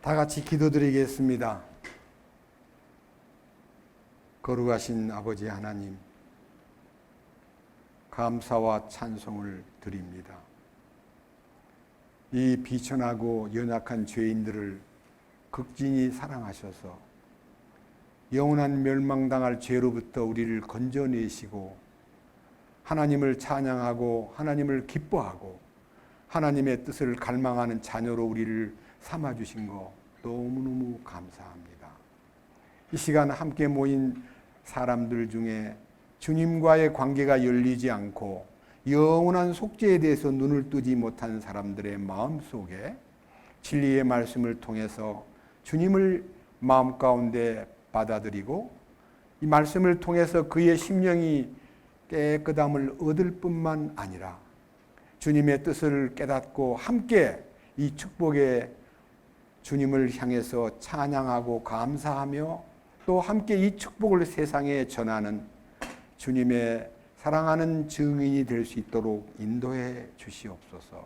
다 같이 기도드리겠습니다. 거룩하신 아버지 하나님, 감사와 찬송을 드립니다. 이 비천하고 연약한 죄인들을 극진히 사랑하셔서 영원한 멸망당할 죄로부터 우리를 건져내시고 하나님을 찬양하고 하나님을 기뻐하고 하나님의 뜻을 갈망하는 자녀로 우리를 삼아주신 거 너무너무 감사합니다. 이 시간 함께 모인 사람들 중에 주님과의 관계가 열리지 않고 영원한 속죄에 대해서 눈을 뜨지 못한 사람들의 마음속에 진리의 말씀을 통해서 주님을 마음 가운데 받아들이고 이 말씀을 통해서 그의 심령이 깨끗함을 얻을 뿐만 아니라 주님의 뜻을 깨닫고 함께 이 축복의 주님을 향해서 찬양하고 감사하며 또 함께 이 축복을 세상에 전하는 주님의 사랑하는 증인이 될 수 있도록 인도해 주시옵소서.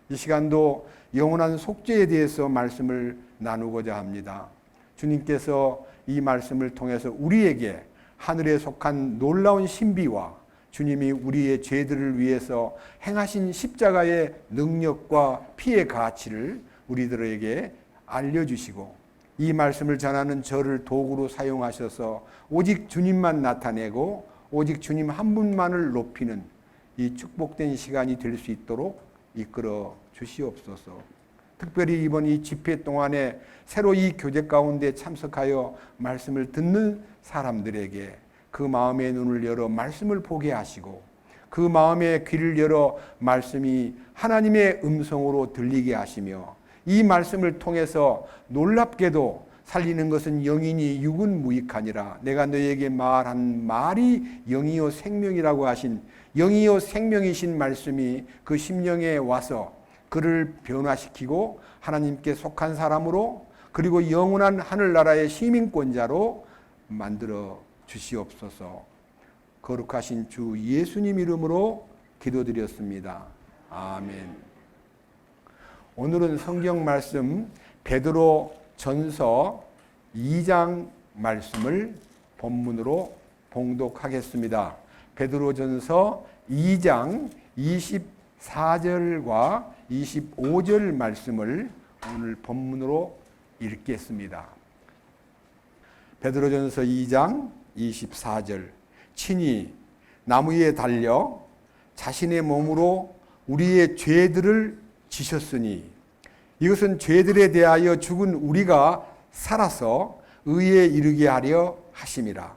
이 시간도 영원한 속죄에 대해서 말씀을 나누고자 합니다. 주님께서 이 말씀을 통해서 우리에게 하늘에 속한 놀라운 신비와 주님이 우리의 죄들을 위해서 행하신 십자가의 능력과 피의 가치를 우리들에게 알려주시고 이 말씀을 전하는 저를 도구로 사용하셔서 오직 주님만 나타내고 오직 주님 한 분만을 높이는 이 축복된 시간이 될 수 있도록 이끌어 주시옵소서. 특별히 이번 이 집회 동안에 새로 이 교제 가운데 참석하여 말씀을 듣는 사람들에게 그 마음의 눈을 열어 말씀을 보게 하시고 그 마음의 귀를 열어 말씀이 하나님의 음성으로 들리게 하시며 이 말씀을 통해서 놀랍게도 살리는 것은 영이니 육은 무익하니라. 내가 너에게 말한 말이 영이요 생명이라고 하신 영이요 생명이신 말씀이 그 심령에 와서 그를 변화시키고 하나님께 속한 사람으로 그리고 영원한 하늘나라의 시민권자로 만들어 주시옵소서. 거룩하신 주 예수님 이름으로 기도드렸습니다. 아멘. 오늘은 성경 말씀 베드로 전서 2장 말씀을 본문으로 봉독하겠습니다. 베드로 전서 2장 24절과 25절 말씀을 오늘 본문으로 읽겠습니다. 베드로 전서 2장 24절 친히 나무에 달려 자신의 몸으로 우리의 죄들을 지셨으니 이것은 죄들에 대하여 죽은 우리가 살아서 의에 이르게 하려 하심이라.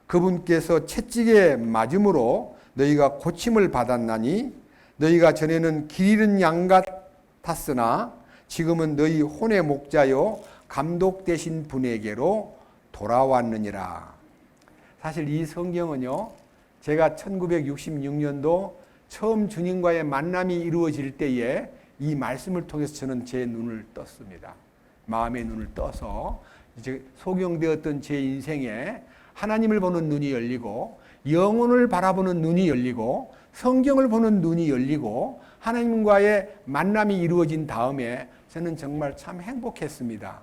그분께서 채찍에 맞음으로 너희가 고침을 받았나니 너희가 전에는 길 잃은 양 같았으나 지금은 너희 혼의 목자요 감독되신 분에게로 돌아왔느니라. 사실 이 성경은요, 제가 1966년도 처음 주님과의 만남이 이루어질 때에 이 말씀을 통해서 저는 제 눈을 떴습니다. 마음의 눈을 떠서 이제 소경되었던 제 인생에 하나님을 보는 눈이 열리고 영혼을 바라보는 눈이 열리고 성경을 보는 눈이 열리고 하나님과의 만남이 이루어진 다음에 저는 정말 참 행복했습니다.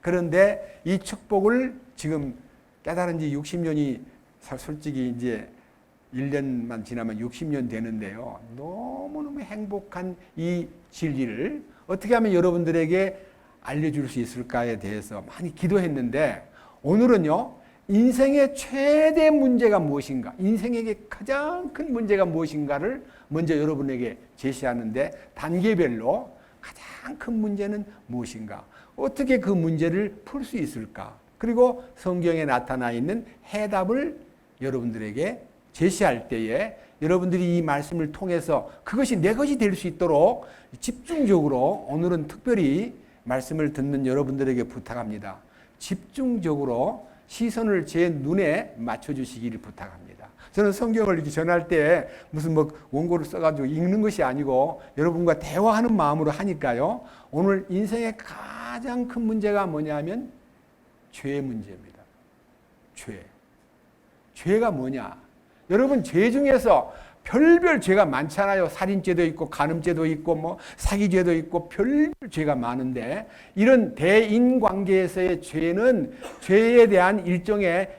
그런데 이 축복을 지금 깨달은 지 60년이 솔직히 이제 1년만 지나면 60년 되는데요. 너무너무 행복한 이 진리를 어떻게 하면 여러분들에게 알려줄 수 있을까에 대해서 많이 기도했는데 오늘은요. 인생의 최대 문제가 무엇인가, 인생에게 가장 큰 문제가 무엇인가를 먼저 여러분에게 제시하는데 단계별로 가장 큰 문제는 무엇인가, 어떻게 그 문제를 풀 수 있을까, 그리고 성경에 나타나 있는 해답을 여러분들에게 제시할 때에 여러분들이 이 말씀을 통해서 그것이 내 것이 될 수 있도록 집중적으로 오늘은 특별히 말씀을 듣는 여러분들에게 부탁합니다. 집중적으로 시선을 제 눈에 맞춰주시기를 부탁합니다. 저는 성경을 이렇게 전할 때 무슨 원고를 써가지고 읽는 것이 아니고 여러분과 대화하는 마음으로 하니까요. 오늘 인생의 가장 큰 문제가 뭐냐면 죄의 문제입니다. 죄. 죄가 뭐냐? 여러분 죄 중에서 별별 죄가 많잖아요. 살인죄도 있고 간음죄도 있고 뭐 사기죄도 있고 별별 죄가 많은데 이런 대인관계에서의 죄는 죄에 대한 일종의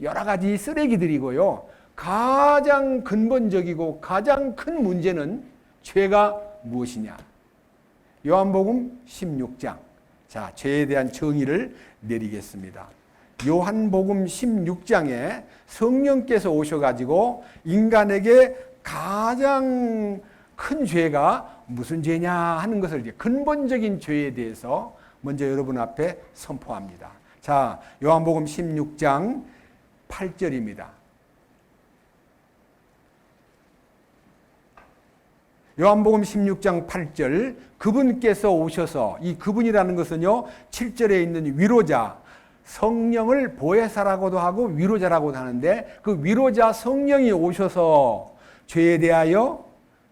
여러 가지 쓰레기들이고요. 가장 근본적이고 가장 큰 문제는 죄가 무엇이냐. 요한복음 16장. 자, 죄에 대한 정의를 내리겠습니다. 요한복음 16장에 성령께서 오셔가지고 인간에게 가장 큰 죄가 무슨 죄냐 하는 것을 이제 근본적인 죄에 대해서 먼저 여러분 앞에 선포합니다. 자, 요한복음 16장 8절입니다. 요한복음 16장 8절, 그분께서 오셔서, 이 그분이라는 것은요 7절에 있는 위로자, 성령을 보혜사라고도 하고 위로자라고도 하는데, 그 위로자 성령이 오셔서 죄에 대하여,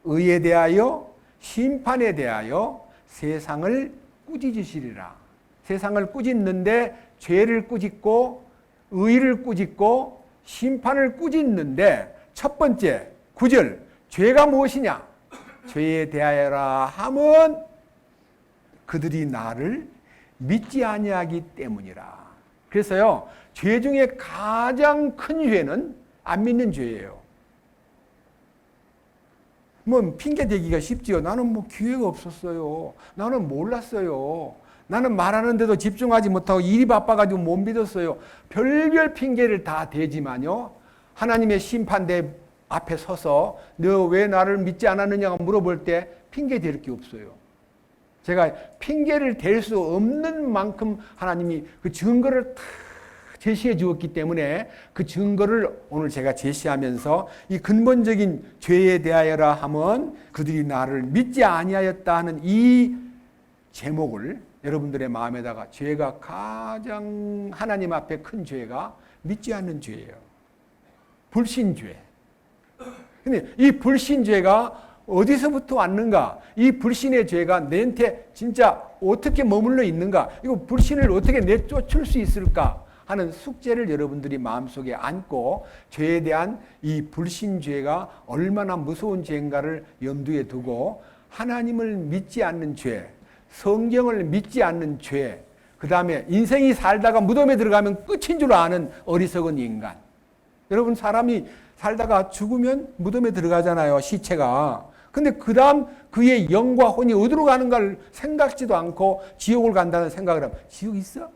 의에 대하여, 심판에 대하여 세상을 꾸짖으시리라. 세상을 꾸짖는데 죄를 꾸짖고 의를 꾸짖고 심판을 꾸짖는데, 첫 번째 9절, 죄가 무엇이냐? 죄에 대하여라 함은 그들이 나를 믿지 아니하기 때문이라. 그래서요, 죄 중에 가장 큰 죄는 안 믿는 죄예요. 뭐 핑계 대기가 쉽지요. 나는 뭐 기회가 없었어요. 나는 몰랐어요. 나는 말하는데도 집중하지 못하고 일이 바빠가지고 못 믿었어요. 별별 핑계를 다 대지만요, 하나님의 심판대 앞에 서서 너 왜 나를 믿지 않았느냐고 물어볼 때 핑계 댈 게 없어요. 제가 핑계를 댈 수 없는 만큼 하나님이 그 증거를 다 제시해 주었기 때문에 그 증거를 오늘 제가 제시하면서 이 근본적인 죄에 대하여라 하면 그들이 나를 믿지 아니하였다 하는 이 제목을 여러분들의 마음에다가, 죄가 가장 하나님 앞에 큰 죄가 믿지 않는 죄예요. 불신죄. 근데 이 불신죄가 어디서부터 왔는가? 이 불신의 죄가 내한테 진짜 어떻게 머물러 있는가? 이거 불신을 어떻게 내쫓을 수 있을까? 하는 숙제를 여러분들이 마음속에 안고 죄에 대한 이 불신죄가 얼마나 무서운 죄인가를 염두에 두고 하나님을 믿지 않는 죄, 성경을 믿지 않는 죄, 그 다음에 인생이 살다가 무덤에 들어가면 끝인 줄 아는 어리석은 인간. 여러분, 사람이 살다가 죽으면 무덤에 들어가잖아요, 시체가. 근데 그 다음 그의 영과 혼이 어디로 가는가를 생각지도 않고 지옥을 간다는 생각을 하면, 지옥 있어?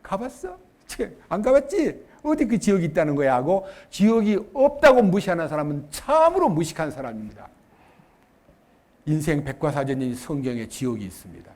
가봤어? 안 가봤지? 어디 그 지옥이 있다는 거야 하고 지옥이 없다고 무시하는 사람은 참으로 무식한 사람입니다. 인생 백과사전인 성경에 지옥이 있습니다.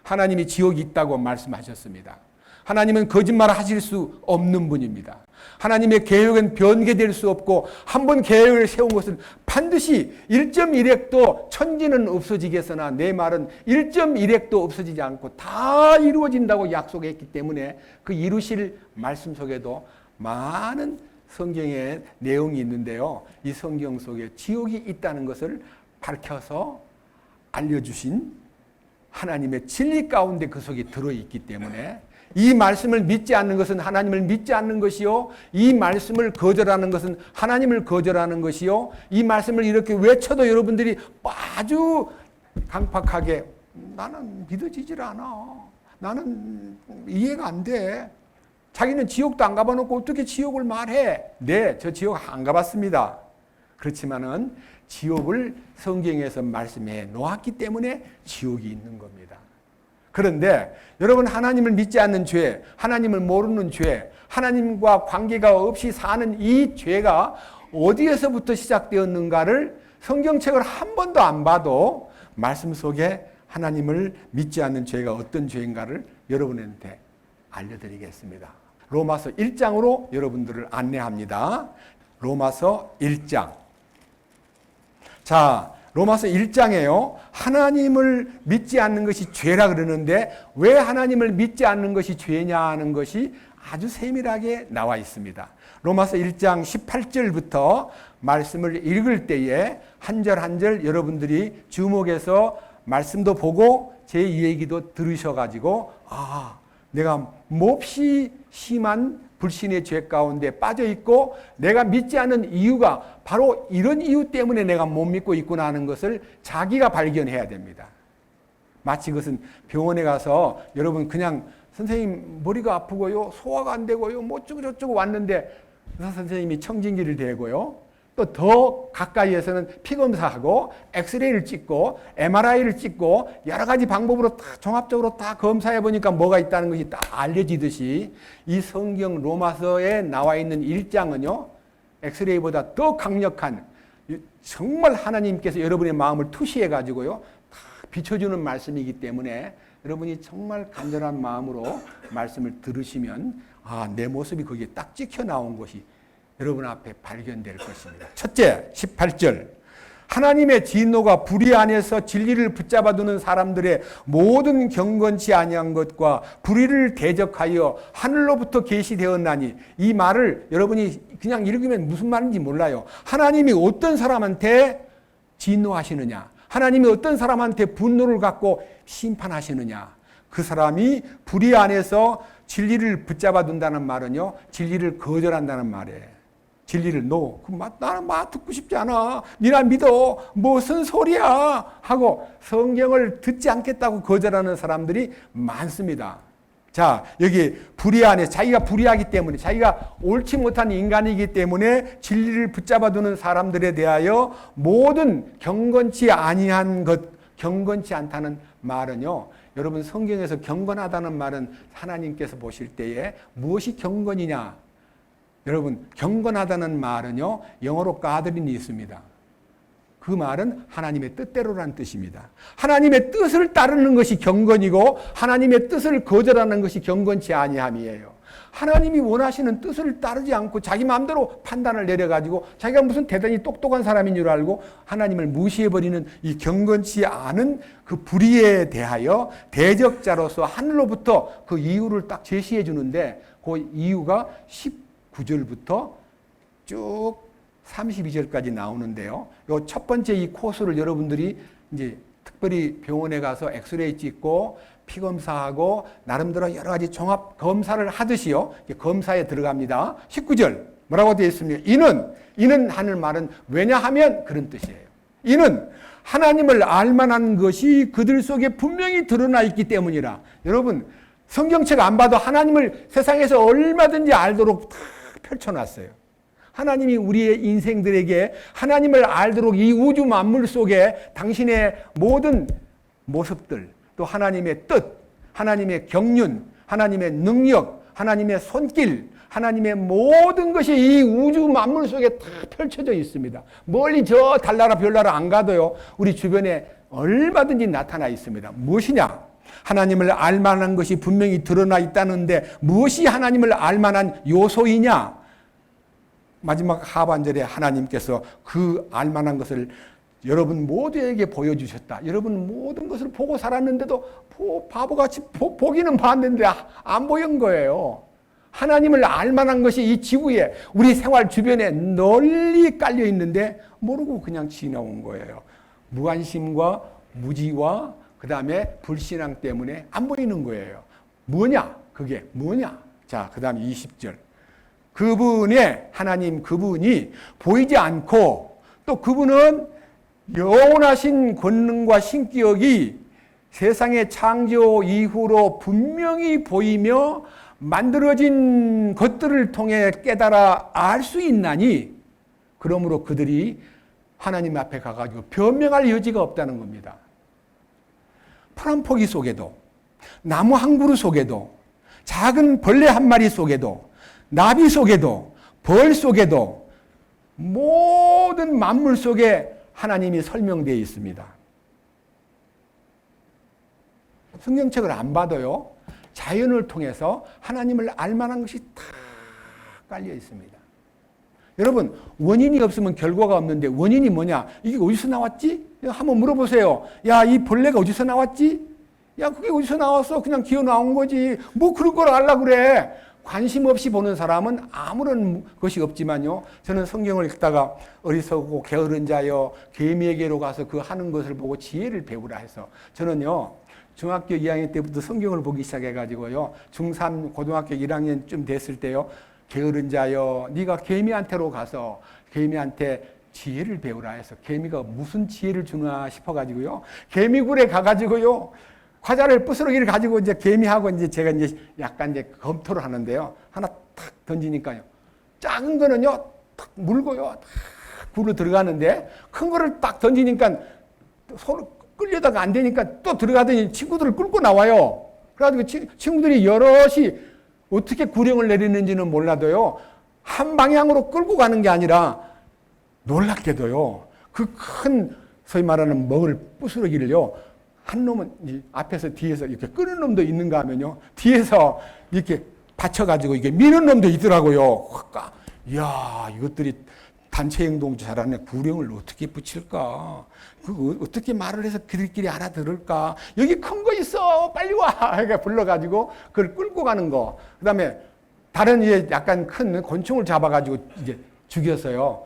하나님이 지옥이 있다고 말씀하셨습니다. 하나님은 거짓말을 하실 수 없는 분입니다. 하나님의 계획은 변개될 수 없고 한 번 계획을 세운 것은 반드시 1.1핵도 천지는 없어지겠으나 내 말은 1.1핵도 없어지지 않고 다 이루어진다고 약속했기 때문에 그 이루실 말씀 속에도 많은 성경의 내용이 있는데요. 이 성경 속에 지옥이 있다는 것을 밝혀서 알려주신 하나님의 진리 가운데 그 속에 들어있기 때문에 이 말씀을 믿지 않는 것은 하나님을 믿지 않는 것이요, 이 말씀을 거절하는 것은 하나님을 거절하는 것이요, 이 말씀을 이렇게 외쳐도 여러분들이 아주 강팍하게 나는 믿어지질 않아, 나는 이해가 안 돼, 자기는 지옥도 안 가봐놓고 어떻게 지옥을 말해? 네, 저 지옥 안 가봤습니다. 그렇지만은 지옥을 성경에서 말씀해 놓았기 때문에 지옥이 있는 겁니다. 그런데 여러분, 하나님을 믿지 않는 죄, 하나님을 모르는 죄, 하나님과 관계가 없이 사는 이 죄가 어디에서부터 시작되었는가를 성경책을 한 번도 안 봐도 말씀 속에 하나님을 믿지 않는 죄가 어떤 죄인가를 여러분한테 알려드리겠습니다. 로마서 1장으로 여러분들을 안내합니다. 로마서 1장. 자, 로마서 1장에요. 하나님을 믿지 않는 것이 죄라 그러는데 왜 하나님을 믿지 않는 것이 죄냐 하는 것이 아주 세밀하게 나와 있습니다. 로마서 1장 18절부터 말씀을 읽을 때에 한 절 한 절 여러분들이 주목해서 말씀도 보고 제 얘기도 들으셔가지고 내가 몹시 심한 불신의 죄 가운데 빠져 있고 내가 믿지 않는 이유가 바로 이런 이유 때문에 내가 못 믿고 있구나 하는 것을 자기가 발견해야 됩니다. 마치 그것은 병원에 가서 여러분 그냥 선생님 머리가 아프고요, 소화가 안 되고요, 뭐 어쩌고저쩌고 왔는데 의사 선생님이 청진기를 대고요, 또 더 가까이에서는 피검사하고 엑스레이를 찍고 MRI를 찍고 여러 가지 방법으로 다 종합적으로 다 검사해 보니까 뭐가 있다는 것이 다 알려지듯이 이 성경 로마서에 나와 있는 1장은요 엑스레이보다 더 강력한 정말 하나님께서 여러분의 마음을 투시해 가지고요 다 비춰주는 말씀이기 때문에 여러분이 정말 간절한 마음으로 말씀을 들으시면 내 모습이 거기에 딱 찍혀 나온 것이 여러분 앞에 발견될 것입니다. 첫째, 18절. 하나님의 진노가 불의 안에서 진리를 붙잡아 두는 사람들의 모든 경건치 아니한 것과 불의를 대적하여 하늘로부터 계시되었나니, 이 말을 여러분이 그냥 읽으면 무슨 말인지 몰라요. 하나님이 어떤 사람한테 진노하시느냐, 하나님이 어떤 사람한테 분노를 갖고 심판하시느냐, 그 사람이 불의 안에서 진리를 붙잡아 둔다는 말은요 진리를 거절한다는 말이에요. 진리를 나는 듣고 싶지 않아, 니나 믿어, 무슨 소리야 하고 성경을 듣지 않겠다고 거절하는 사람들이 많습니다. 자, 여기 불의 안에 자기가 불의하기 때문에, 자기가 옳지 못한 인간이기 때문에 진리를 붙잡아 두는 사람들에 대하여 모든 경건치 아니한 것, 경건치 않다는 말은요, 여러분 성경에서 경건하다는 말은 하나님께서 보실 때에 무엇이 경건이냐, 여러분 경건하다는 말은요 영어로 Godly 있습니다. 그 말은 하나님의 뜻대로라는 뜻입니다. 하나님의 뜻을 따르는 것이 경건이고 하나님의 뜻을 거절하는 것이 경건치 아니함이에요. 하나님이 원하시는 뜻을 따르지 않고 자기 마음대로 판단을 내려가지고 자기가 무슨 대단히 똑똑한 사람인 줄 알고 하나님을 무시해버리는 이 경건치 않은 그 불의에 대하여 대적자로서 하늘로부터 그 이유를 딱 제시해 주는데, 그 이유가 19절부터 쭉 32절까지 나오는데요. 요 첫 번째 이 코스를 여러분들이 이제 특별히 병원에 가서 엑스레이 찍고 피검사하고 나름대로 여러 가지 종합 검사를 하듯이요. 검사에 들어갑니다. 19절 뭐라고 되어 있습니까? 이는 하는 말은 왜냐하면 그런 뜻이에요. 이는 하나님을 알만한 것이 그들 속에 분명히 드러나 있기 때문이라. 여러분 성경책 안 봐도 하나님을 세상에서 얼마든지 알도록 다 펼쳐놨어요. 하나님이 우리의 인생들에게 하나님을 알도록 이 우주 만물 속에 당신의 모든 모습들, 또 하나님의 뜻, 하나님의 경륜, 하나님의 능력, 하나님의 손길, 하나님의 모든 것이 이 우주 만물 속에 다 펼쳐져 있습니다. 멀리 저 달나라 별나라 안 가도요 우리 주변에 얼마든지 나타나 있습니다. 무엇이냐? 하나님을 알만한 것이 분명히 드러나 있다는데 무엇이 하나님을 알만한 요소이냐? 마지막 하반절에 하나님께서 그 알만한 것을 여러분 모두에게 보여주셨다. 여러분 모든 것을 보고 살았는데도 바보같이 보기는 봤는데 안 보인 거예요. 하나님을 알만한 것이 이 지구에 우리 생활 주변에 널리 깔려 있는데 모르고 그냥 지나온 거예요. 무관심과 무지와 그 다음에 불신앙 때문에 안 보이는 거예요. 뭐냐? 그게 뭐냐? 자, 그 다음에 20절. 그분이 보이지 않고 또 그분은 영원하신 권능과 신기억이 세상의 창조 이후로 분명히 보이며 만들어진 것들을 통해 깨달아 알 수 있나니, 그러므로 그들이 하나님 앞에 가가지고 변명할 여지가 없다는 겁니다. 풀 한 포기 속에도, 나무 한 그루 속에도, 작은 벌레 한 마리 속에도, 나비 속에도, 벌 속에도, 모든 만물 속에 하나님이 설명되어 있습니다. 성경책을 안 봐도요, 자연을 통해서 하나님을 알만한 것이 다 깔려 있습니다. 여러분, 원인이 없으면 결과가 없는데 원인이 뭐냐? 이게 어디서 나왔지? 한번 물어보세요. 야, 이 벌레가 어디서 나왔지? 야, 그게 어디서 나왔어? 그냥 기어 나온 거지. 뭐 그런 걸 알라 그래. 관심 없이 보는 사람은 아무런 것이 없지만요, 저는 성경을 읽다가 어리석고 게으른 자여 개미에게로 가서 그 하는 것을 보고 지혜를 배우라 해서 저는요 중학교 2학년 때부터 성경을 보기 시작해가지고요. 중3 고등학교 1학년쯤 됐을 때요. 게으른 자여 네가 개미한테로 가서 개미한테 지혜를 배우라 해서 개미가 무슨 지혜를 주나 싶어가지고요. 개미굴에 가가지고요. 과자를 부스러기를 가지고 이제 개미하고 이제 제가 이제 약간 이제 검토를 하는데요. 하나 탁 던지니까요. 작은 거는요. 탁 물고요. 탁 굴로 들어가는데 큰 거를 딱 던지니까 손을 끌려다가 안 되니까 또 들어가더니 친구들을 끌고 나와요. 그래가지고 친구들이 여럿이 어떻게 구령을 내리는지는 몰라도요. 한 방향으로 끌고 가는 게 아니라 놀랍게도요. 그 큰 소위 말하는 먹을 부스러기를요. 한 놈은 앞에서 뒤에서 이렇게 끄는 놈도 있는가 하면요. 뒤에서 이렇게 받쳐가지고 이게 미는 놈도 있더라고요. 이야, 이것들이 단체 행동 잘하네. 구령을 어떻게 붙일까? 그 어떻게 말을 해서 그들끼리 알아들을까? 여기 큰 거 있어. 빨리 와. 그러니까 불러가지고 그걸 끌고 가는 거. 그 다음에 다른 이제 약간 큰 곤충을 잡아가지고 이제 죽였어요.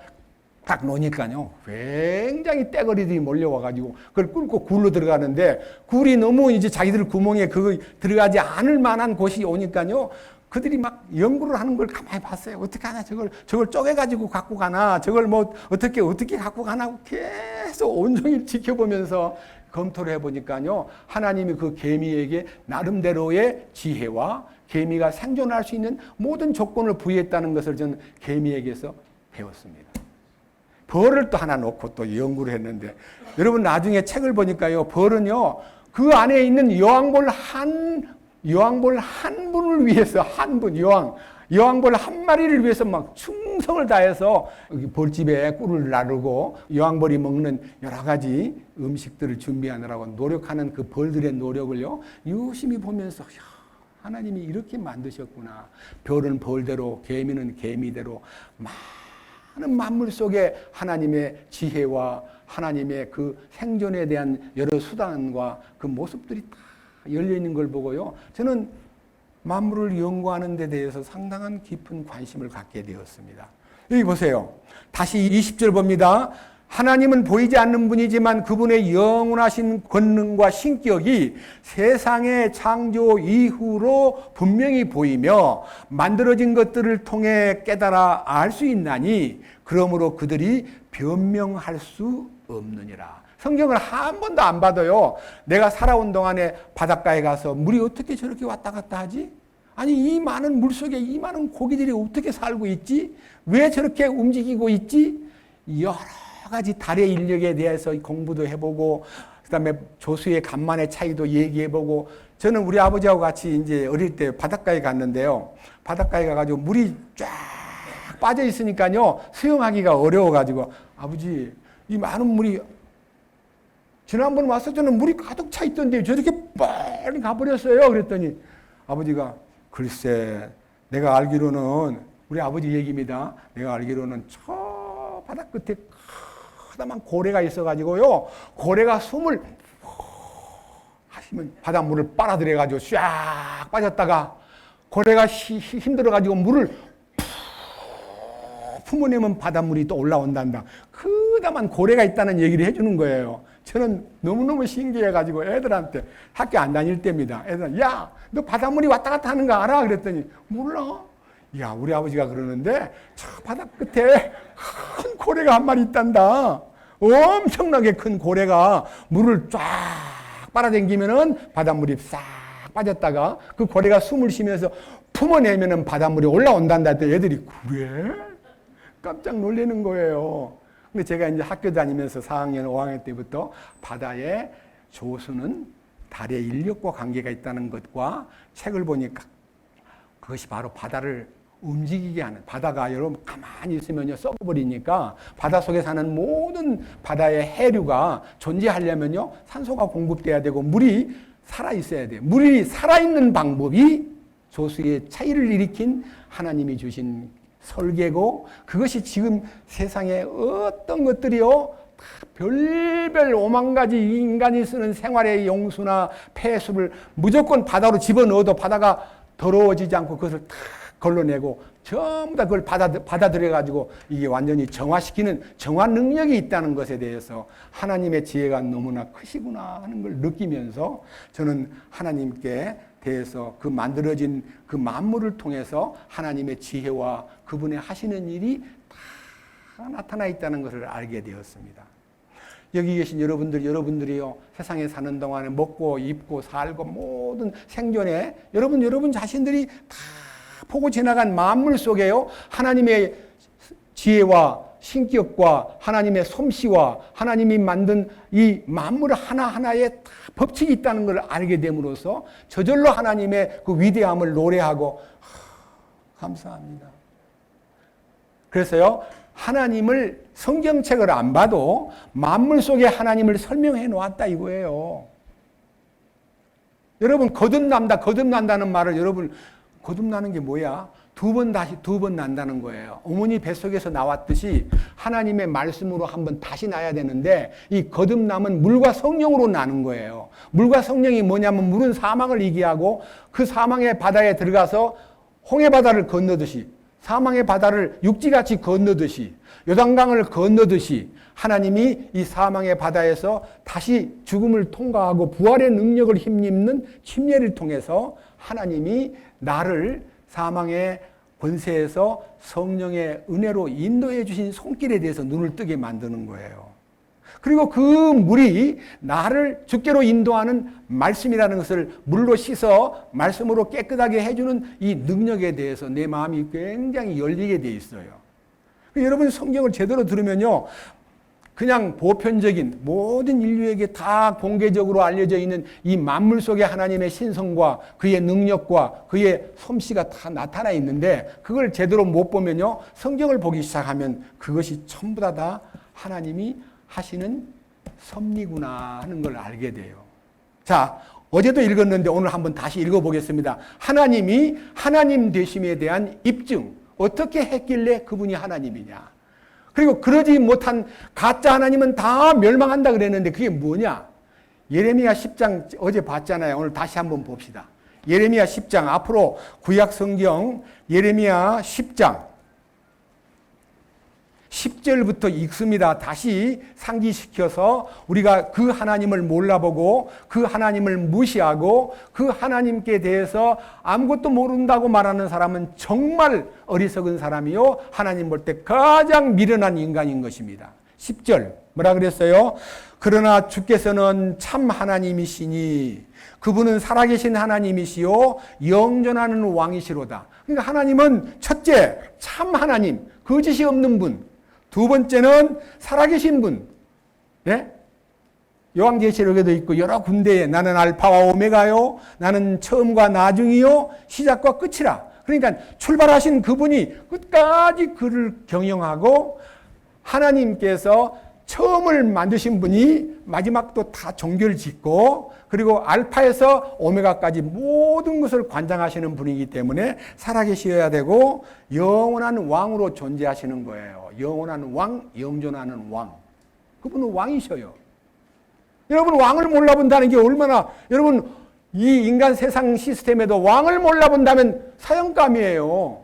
딱 놓으니까요. 굉장히 떼거리들이 몰려와가지고 그걸 끌고 굴로 들어가는데 굴이 너무 이제 자기들 구멍에 그거 들어가지 않을 만한 곳이 오니까요. 그들이 막 연구를 하는 걸 가만히 봤어요. 어떻게 하나 저걸 쪼개가지고 갖고 가나 저걸 뭐 어떻게 갖고 가나 계속 온종일 지켜보면서 검토를 해보니까요. 하나님이 그 개미에게 나름대로의 지혜와 개미가 생존할 수 있는 모든 조건을 부여했다는 것을 저는 개미에게서 배웠습니다. 벌을 또 하나 놓고 또 연구를 했는데 여러분 나중에 책을 보니까요. 벌은요. 그 안에 있는 여왕벌 한 분을 위해서 여왕벌 한 마리를 위해서 막 충성을 다해서 벌집에 꿀을 나르고 여왕벌이 먹는 여러 가지 음식들을 준비하느라고 노력하는 그 벌들의 노력을요. 유심히 보면서 하나님이 이렇게 만드셨구나. 별은 벌대로 개미는 개미대로 많은 만물 속에 하나님의 지혜와 하나님의 그 생존에 대한 여러 수단과 그 모습들이 다 열려있는 걸 보고요. 저는 만물을 연구하는 데 대해서 상당한 깊은 관심을 갖게 되었습니다. 여기 보세요. 다시 20절 봅니다. 하나님은 보이지 않는 분이지만 그분의 영원하신 권능과 신격이 세상의 창조 이후로 분명히 보이며 만들어진 것들을 통해 깨달아 알 수 있나니 그러므로 그들이 변명할 수 없느니라. 성경을 한 번도 안 봐도요. 내가 살아온 동안에 바닷가에 가서 물이 어떻게 저렇게 왔다 갔다 하지? 아니 이 많은 물속에 이 많은 고기들이 어떻게 살고 있지? 왜 저렇게 움직이고 있지? 여러 가지 달의 인력에 대해서 공부도 해보고 그다음에 조수의 간만의 차이도 얘기해보고 저는 우리 아버지하고 같이 이제 어릴 때 바닷가에 갔는데요. 바닷가에 가가지고 물이 쫙 빠져 있으니까요. 수영하기가 어려워가지고 아버지 이 많은 물이 지난번 왔을 때는 물이 가득 차 있던데 저렇게 빨리 가버렸어요. 그랬더니 아버지가 글쎄 내가 알기로는 우리 아버지 얘기입니다. 내가 알기로는 저 바다 끝에 크다만 고래가 있어가지고요. 고래가 숨을 하시면 바닷물을 빨아들여가지고 쫙 빠졌다가 고래가 힘들어가지고 물을 품어내면 바닷물이 또 올라온단다. 크다만 고래가 있다는 얘기를 해주는 거예요. 저는 너무너무 신기해가지고 애들한테 학교 안 다닐 때입니다. 애들 야, 너 바닷물이 왔다 갔다 하는 거 알아? 그랬더니 몰라. 야, 우리 아버지가 그러는데 저 바다 끝에 큰 고래가 한 마리 있단다. 엄청나게 큰 고래가 물을 쫙 빨아당기면은 바닷물이 싹 빠졌다가 그 고래가 숨을 쉬면서 품어내면은 바닷물이 올라온단다. 했더니 애들이 그래? 깜짝 놀라는 거예요. 근데 제가 이제 학교 다니면서 4학년, 5학년 때부터 바다의 조수는 달의 인력과 관계가 있다는 것과 책을 보니까 그것이 바로 바다를 움직이게 하는, 바다가 여러분 가만히 있으면요 썩어버리니까 바다 속에 사는 모든 바다의 해류가 존재하려면요 산소가 공급돼야 되고 물이 살아있어야 돼요. 물이 살아있는 방법이 조수의 차이를 일으킨 하나님이 주신 설계고 그것이 지금 세상에 어떤 것들이요 별별 5만 가지 인간이 쓰는 생활의 용수나 폐수를 무조건 바다로 집어넣어도 바다가 더러워지지 않고 그것을 탁 걸러내고 전부 다 그걸 받아들여가지고 이게 완전히 정화시키는 정화 능력이 있다는 것에 대해서 하나님의 지혜가 너무나 크시구나 하는 걸 느끼면서 저는 하나님께 대해서 그 만들어진 그 만물을 통해서 하나님의 지혜와 그분의 하시는 일이 다 나타나 있다는 것을 알게 되었습니다. 여기 계신 여러분들이요, 세상에 사는 동안에 먹고 입고 살고 모든 생존에 여러분 자신들이 다 보고 지나간 만물 속에요, 하나님의 지혜와 신격과 하나님의 솜씨와 하나님이 만든 이 만물 하나하나에 다 법칙이 있다는 걸 알게 됨으로써 저절로 하나님의 그 위대함을 노래하고 감사합니다. 그래서요, 하나님을 성경책을 안 봐도 만물 속에 하나님을 설명해 놓았다 이거예요. 여러분, 거듭난다는 말을 여러분, 거듭나는 게 뭐야? 두 번 난다는 거예요. 어머니 뱃속에서 나왔듯이 하나님의 말씀으로 한번 다시 나야 되는데, 이 거듭남은 물과 성령으로 나는 거예요. 물과 성령이 뭐냐면, 물은 사망을 이기하고 그 사망의 바다에 들어가서 홍해 바다를 건너듯이, 사망의 바다를 육지같이 건너듯이, 요단강을 건너듯이 하나님이 이 사망의 바다에서 다시 죽음을 통과하고 부활의 능력을 힘입는 침례를 통해서 하나님이 나를 사망의 권세에서 성령의 은혜로 인도해 주신 손길에 대해서 눈을 뜨게 만드는 거예요. 그리고 그 물이 나를 주께로 인도하는 말씀이라는 것을 물로 씻어 말씀으로 깨끗하게 해주는 이 능력에 대해서 내 마음이 굉장히 열리게 돼 있어요. 여러분, 성경을 제대로 들으면요, 그냥 보편적인 모든 인류에게 다 공개적으로 알려져 있는 이 만물 속에 하나님의 신성과 그의 능력과 그의 솜씨가 다 나타나 있는데, 그걸 제대로 못 보면요, 성경을 보기 시작하면 그것이 전부 다 하나님이 하시는 섭리구나 하는 걸 알게 돼요. 자, 어제도 읽었는데 오늘 한번 다시 읽어보겠습니다. 하나님이 하나님 되심에 대한 입증, 어떻게 했길래 그분이 하나님이냐. 그리고 그러지 못한 가짜 하나님은 다 멸망한다 그랬는데 그게 뭐냐? 예레미야 10장 어제 봤잖아요. 오늘 다시 한번 봅시다. 예레미야 10장, 앞으로 구약 성경 예레미야 10장 10절부터 읽습니다. 다시 상기시켜서 우리가 그 하나님을 몰라보고 그 하나님을 무시하고 그 하나님께 대해서 아무것도 모른다고 말하는 사람은 정말 어리석은 사람이요, 하나님 볼 때 가장 미련한 인간인 것입니다. 10절 뭐라 그랬어요? 그러나 주께서는 참 하나님이시니 그분은 살아계신 하나님이시요 영존하는 왕이시로다. 그러니까 하나님은 첫째 참 하나님, 거짓이 없는 분. 두 번째는 살아계신 분. 네? 요한계시록에도 있고 여러 군데에 나는 알파와 오메가요, 나는 처음과 나중이요, 시작과 끝이라. 그러니까 출발하신 그분이 끝까지 그를 경영하고, 하나님께서 처음을 만드신 분이 마지막도 다 종결 짓고, 그리고 알파에서 오메가까지 모든 것을 관장하시는 분이기 때문에 살아계셔야 되고 영원한 왕으로 존재하시는 거예요. 영원한 왕, 영존하는 왕. 그분은 왕이셔요. 여러분, 왕을 몰라본다는 게 얼마나, 여러분, 이 인간 세상 시스템에도 왕을 몰라본다면 사형감이에요.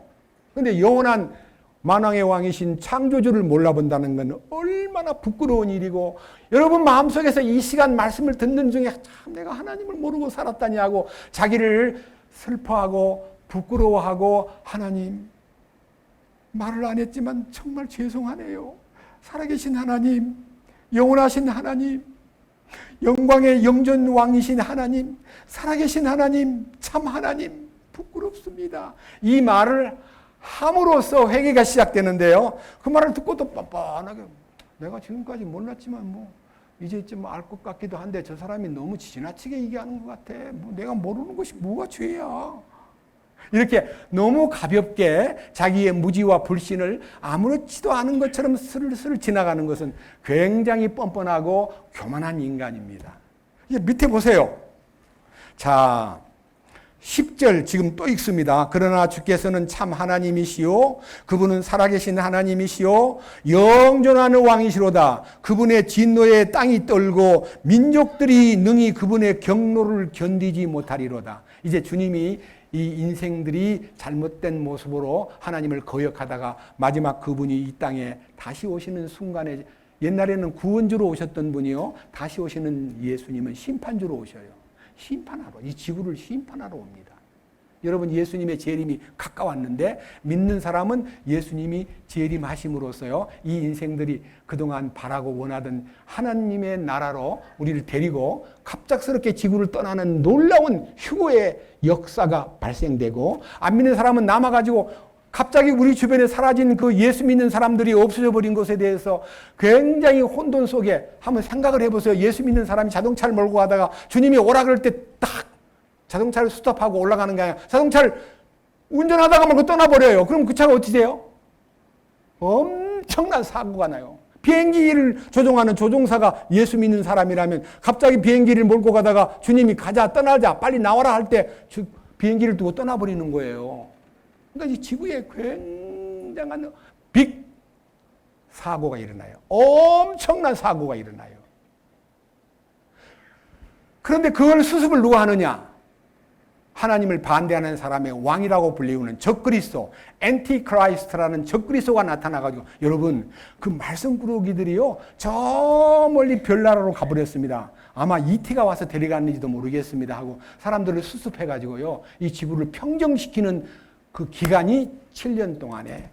그런데 영원한 만왕의 왕이신 창조주를 몰라본다는 건 얼마나 부끄러운 일이고, 여러분 마음속에서 이 시간 말씀을 듣는 중에 참 내가 하나님을 모르고 살았다니 하고 자기를 슬퍼하고 부끄러워하고, 하나님 말을 안 했지만 정말 죄송하네요. 살아계신 하나님, 영원하신 하나님, 영광의 영존왕이신 하나님, 살아계신 하나님, 참 하나님, 부끄럽습니다. 이 말을 함으로써 회개가 시작되는데요, 그 말을 듣고 또 뻔뻔하게 내가 지금까지 몰랐지만 뭐 이제쯤 알 것 같기도 한데 저 사람이 너무 지나치게 얘기하는 것 같아. 뭐 내가 모르는 것이 뭐가 죄야. 이렇게 너무 가볍게 자기의 무지와 불신을 아무렇지도 않은 것처럼 스르르 지나가는 것은 굉장히 뻔뻔하고 교만한 인간입니다. 이제 밑에 보세요. 자, 10절 지금 또 읽습니다. 그러나 주께서는 참 하나님이시요 그분은 살아계신 하나님이시요 영존하는 왕이시로다. 그분의 진노에 땅이 떨고 민족들이 능히 그분의 경노를 견디지 못하리로다. 이제 주님이 이 인생들이 잘못된 모습으로 하나님을 거역하다가 마지막 그분이 이 땅에 다시 오시는 순간에, 옛날에는 구원주로 오셨던 분이요, 다시 오시는 예수님은 심판주로 오셔요. 심판하러, 이 지구를 심판하러 옵니다. 여러분, 예수님의 재림이 가까웠는데 믿는 사람은 예수님이 재림하심으로써요, 이 인생들이 그동안 바라고 원하던 하나님의 나라로 우리를 데리고 갑작스럽게 지구를 떠나는 놀라운 휴거의 역사가 발생되고, 안 믿는 사람은 남아가지고 갑자기 우리 주변에 사라진 그 예수 믿는 사람들이 없어져 버린 것에 대해서 굉장히 혼돈 속에 한번 생각을 해보세요. 예수 믿는 사람이 자동차를 몰고 가다가 주님이 오라 그럴 때 딱 자동차를 스톱하고 올라가는 게 아니라 자동차를 운전하다가 말고 떠나버려요. 그럼 그 차가 어떻게 돼요? 엄청난 사고가 나요. 비행기를 조종하는 조종사가 예수 믿는 사람이라면 갑자기 비행기를 몰고 가다가 주님이 가자, 떠나자, 빨리 나와라 할 때 비행기를 두고 떠나버리는 거예요. 그러니까 이 지구에 굉장한 빅 사고가 일어나요. 엄청난 사고가 일어나요. 그런데 그걸 수습을 누가 하느냐? 하나님을 반대하는 사람의 왕이라고 불리우는 적그리스도, 엔티크라이스트라는 적그리스도가 나타나가지고, 여러분, 그 말썽꾸러기들이요, 저 멀리 별나라로 가버렸습니다. 아마 이티가 와서 데려갔는지도 모르겠습니다 하고 사람들을 수습해가지고요, 이 지구를 평정시키는 그 기간이 7년 동안에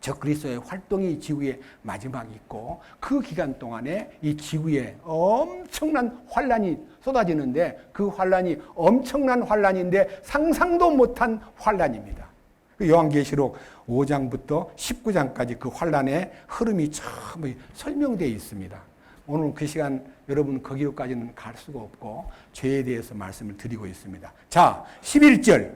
적그리스도의 활동이 지구에 마지막이 있고, 그 기간 동안에 이 지구에 엄청난 환란이 쏟아지는데, 그 환란이 엄청난 환란인데 상상도 못한 환란입니다. 요한계시록 5장부터 19장까지 그 환란의 흐름이 전부 설명되어 있습니다. 오늘 그 시간 여러분 거기로까지는 갈 수가 없고 죄에 대해서 말씀을 드리고 있습니다. 자, 11절.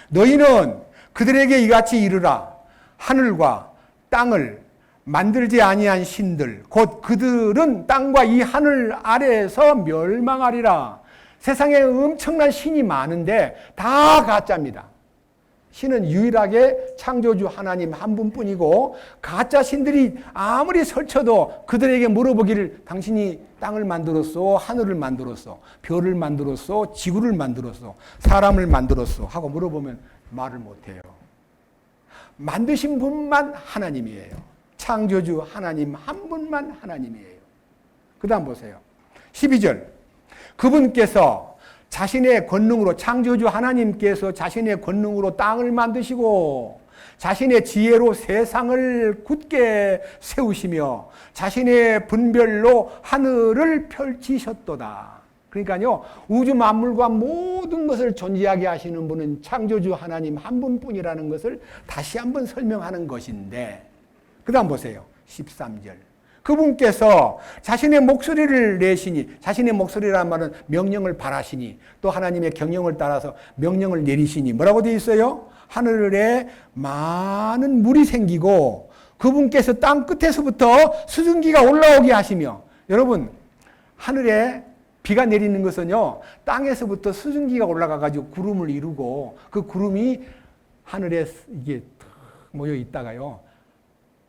너희는 그들에게 이같이 이르라. 하늘과 땅을 만들지 아니한 신들, 곧 그들은 땅과 이 하늘 아래에서 멸망하리라. 세상에 엄청난 신이 많은데 다 가짜입니다. 신은 유일하게 창조주 하나님 한 분뿐이고, 가짜 신들이 아무리 설쳐도 그들에게 물어보기를 당신이 땅을 만들었어, 하늘을 만들었어, 별을 만들었어, 지구를 만들었어, 사람을 만들었어 하고 물어보면 말을 못해요. 만드신 분만 하나님이에요. 창조주 하나님 한 분만 하나님이에요. 그 다음 보세요. 12절. 그분께서 자신의 권능으로, 창조주 하나님께서 자신의 권능으로 땅을 만드시고 자신의 지혜로 세상을 굳게 세우시며 자신의 분별로 하늘을 펼치셨도다. 그러니까요, 우주 만물과 모든 것을 존재하게 하시는 분은 창조주 하나님 한 분뿐이라는 것을 다시 한번 설명하는 것인데, 그 다음 보세요. 13절. 그분께서 자신의 목소리를 내시니, 자신의 목소리란 말은 명령을 발하시니, 또 하나님의 경영을 따라서 명령을 내리시니, 뭐라고 되어 있어요? 하늘에 많은 물이 생기고 그분께서 땅 끝에서부터 수증기가 올라오게 하시며, 여러분, 하늘에 비가 내리는 것은요, 땅에서부터 수증기가 올라가가지고 구름을 이루고, 그 구름이 하늘에 이게 모여 있다가요,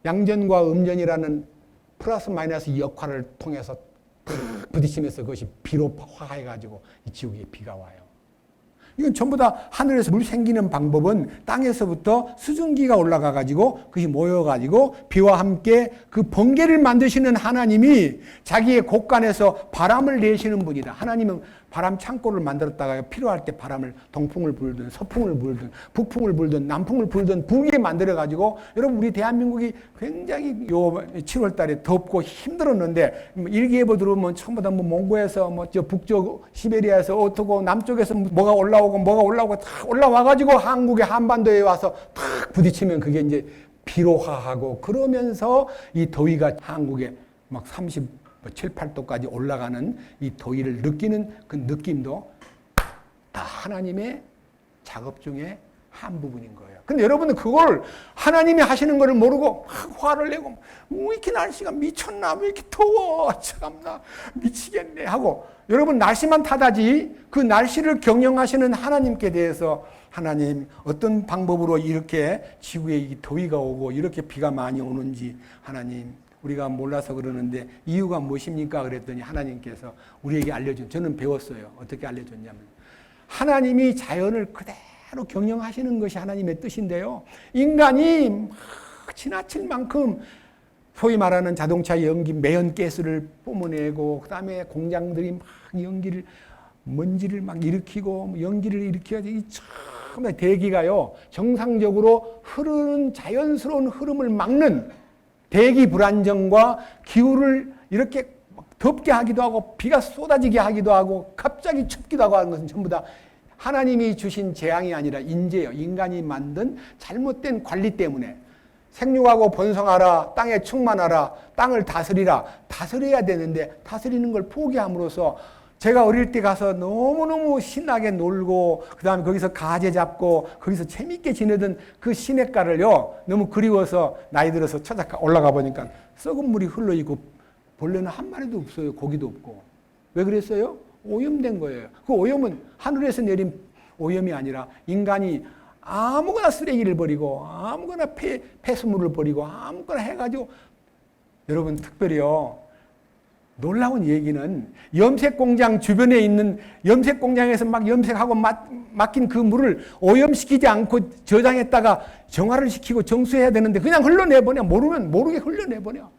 양전과 음전이라는 플러스 마이너스 역할을 통해서 부딪히면서 그것이 비로 화해가지고 이 지구에 비가 와요. 이건 전부 다 하늘에서 물 생기는 방법은 땅에서부터 수증기가 올라가가지고 그것이 모여가지고 비와 함께 그 번개를 만드시는 하나님이 자기의 곳간에서 바람을 내시는 분이다. 하나님은 바람 창고를 만들었다가 필요할 때 바람을, 동풍을 불든 서풍을 불든 북풍을 불든 남풍을 불든 부게 만들어가지고, 여러분 우리 대한민국이 굉장히 요 7월 달에 덥고 힘들었는데, 일기예보 들어오면 전부 다 뭐 몽고에서 뭐 저 북쪽 시베리아에서 어떻고 남쪽에서 뭐가 올라오고 다 올라와가지고 한국의 한반도에 와서 탁 부딪히면 그게 이제 비로화하고, 그러면서 이 더위가 한국에 막 37, 8도까지 올라가는 이 더위를 느끼는 그 느낌도 다 하나님의 작업 중에 한 부분인 거예요. 근데 여러분은 그걸 하나님이 하시는 것을 모르고 막 화를 내고, 왜 이렇게 날씨가 미쳤나, 왜 이렇게 더워, 참나 미치겠네 하고, 여러분 날씨만 탓하지 그 날씨를 경영하시는 하나님께 대해서, 하나님 어떤 방법으로 이렇게 지구에 이 더위가 오고 이렇게 비가 많이 오는지 하나님 우리가 몰라서 그러는데 이유가 무엇입니까? 그랬더니 하나님께서 우리에게 알려준, 저는 배웠어요. 어떻게 알려줬냐면, 하나님이 자연을 그대로 경영하시는 것이 하나님의 뜻인데요. 인간이 막 지나칠 만큼 소위 말하는 자동차 연기 매연가스를 뿜어내고 그다음에 공장들이 막 연기를 먼지를 막 일으키고 연기를 일으켜야지 처음에 대기가요 정상적으로 흐르는 자연스러운 흐름을 막는 대기 불안정과 기후를 이렇게 덥게 하기도 하고 비가 쏟아지게 하기도 하고 갑자기 춥기도 하고 하는 것은 전부 다 하나님이 주신 재앙이 아니라 인재예요. 인간이 만든 잘못된 관리 때문에 생육하고 번성하라, 땅에 충만하라, 땅을 다스리라. 다스려야 되는데 다스리는 걸 포기함으로써 제가 어릴 때 가서 너무너무 신나게 놀고 그 다음에 거기서 가재 잡고 거기서 재밌게 지내던 그 시냇가를요 너무 그리워서 나이 들어서 찾아 올라가 보니까 썩은 물이 흘러있고 벌레는 한 마리도 없어요. 고기도 없고. 왜 그랬어요? 오염된 거예요. 그 오염은 하늘에서 내린 오염이 아니라 인간이 아무거나 쓰레기를 버리고 아무거나 폐수물을 버리고 아무거나 해가지고 여러분 특별히요 놀라운 얘기는 염색공장 주변에 있는 염색공장에서 막 염색하고 맡긴 그 물을 오염시키지 않고 저장했다가 정화를 시키고 정수해야 되는데 그냥 흘러내버려. 모르면 모르게 흘러내버려.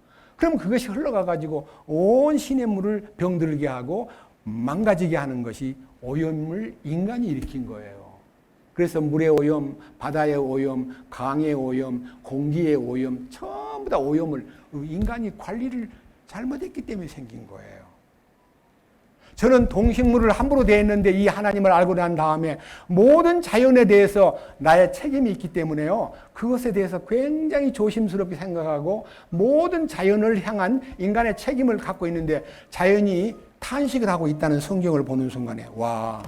그럼 그것이 흘러가가지고 온 시냇물을 병들게 하고 망가지게 하는 것이 오염을 인간이 일으킨 거예요. 그래서 물의 오염, 바다의 오염, 강의 오염, 공기의 오염, 전부 다 오염을 인간이 관리를 잘못했기 때문에 생긴 거예요. 저는 동식물을 함부로 대했는데 이 하나님을 알고 난 다음에 모든 자연에 대해서 나의 책임이 있기 때문에요. 그것에 대해서 굉장히 조심스럽게 생각하고 모든 자연을 향한 인간의 책임을 갖고 있는데 자연이 탄식을 하고 있다는 성경을 보는 순간에 와,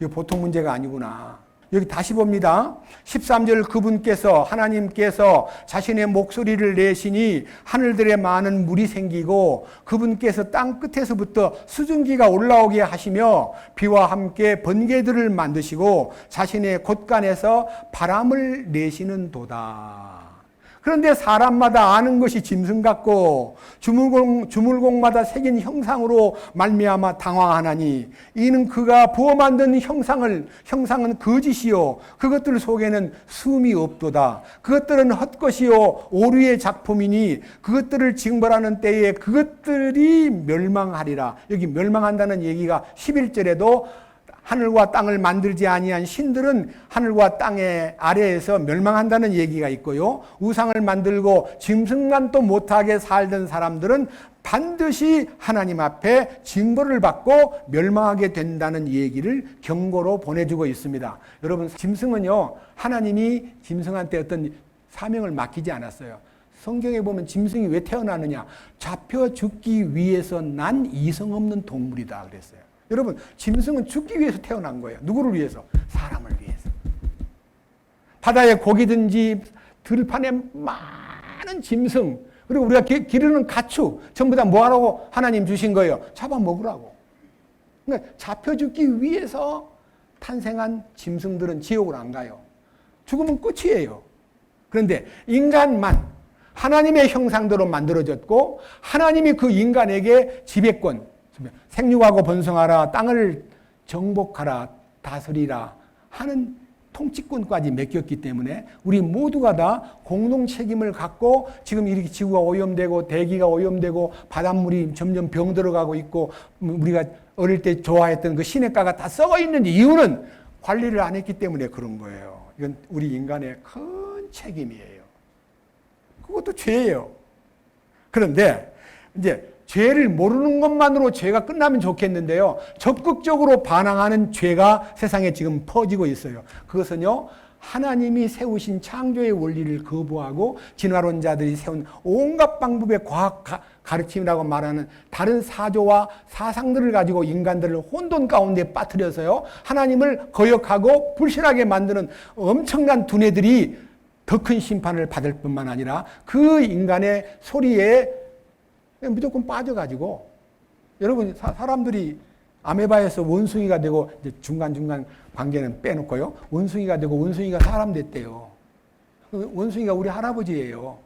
이거 보통 문제가 아니구나. 여기 다시 봅니다. 13절 그분께서 하나님께서 자신의 목소리를 내시니 하늘들에 많은 물이 생기고 그분께서 땅 끝에서부터 수증기가 올라오게 하시며 비와 함께 번개들을 만드시고 자신의 곳간에서 바람을 내시는 도다. 그런데 사람마다 아는 것이 짐승 같고 주물공마다 새긴 형상으로 말미암아 당황하나니 이는 그가 부어 만든 형상은 거짓이요 그것들 속에는 숨이 없도다. 그것들은 헛것이요 오류의 작품이니 그것들을 징벌하는 때에 그것들이 멸망하리라. 여기 멸망한다는 얘기가 11절에도 하늘과 땅을 만들지 아니한 신들은 하늘과 땅의 아래에서 멸망한다는 얘기가 있고요. 우상을 만들고 짐승만도 못하게 살던 사람들은 반드시 하나님 앞에 징벌을 받고 멸망하게 된다는 얘기를 경고로 보내주고 있습니다. 여러분, 짐승은요, 하나님이 짐승한테 어떤 사명을 맡기지 않았어요. 성경에 보면 짐승이 왜 태어나느냐? 잡혀 죽기 위해서 난 이성 없는 동물이다 그랬어요. 여러분, 짐승은 죽기 위해서 태어난 거예요. 누구를 위해서? 사람을 위해서. 바다에 고기든지 들판에 많은 짐승, 그리고 우리가 기르는 가축, 전부 다 뭐하라고 하나님 주신 거예요? 잡아먹으라고. 그러니까 잡혀 죽기 위해서 탄생한 짐승들은 지옥을 안 가요. 죽으면 끝이에요. 그런데 인간만 하나님의 형상대로 만들어졌고 하나님이 그 인간에게 지배권, 생육하고 번성하라, 땅을 정복하라, 다스리라 하는 통치권까지 맡겼기 때문에 우리 모두가 다 공동 책임을 갖고 지금 이렇게 지구가 오염되고 대기가 오염되고 바닷물이 점점 병들어가고 있고 우리가 어릴 때 좋아했던 그 시냇가가 다 썩어 있는 이유는 관리를 안 했기 때문에 그런 거예요. 이건 우리 인간의 큰 책임이에요. 그것도 죄예요. 그런데 이제 죄를 모르는 것만으로 죄가 끝나면 좋겠는데요. 적극적으로 반항하는 죄가 세상에 지금 퍼지고 있어요. 그것은요, 하나님이 세우신 창조의 원리를 거부하고 진화론자들이 세운 온갖 방법의 과학 가르침이라고 말하는 다른 사조와 사상들을 가지고 인간들을 혼돈 가운데 빠뜨려서요, 하나님을 거역하고 불신하게 만드는 엄청난 두뇌들이 더 큰 심판을 받을 뿐만 아니라 그 인간의 소리에 무조건 빠져가지고 여러분 사람들이 아메바에서 원숭이가 되고 이제 중간중간 관계는 빼놓고요. 원숭이가 되고 원숭이가 사람 됐대요. 원숭이가 우리 할아버지예요.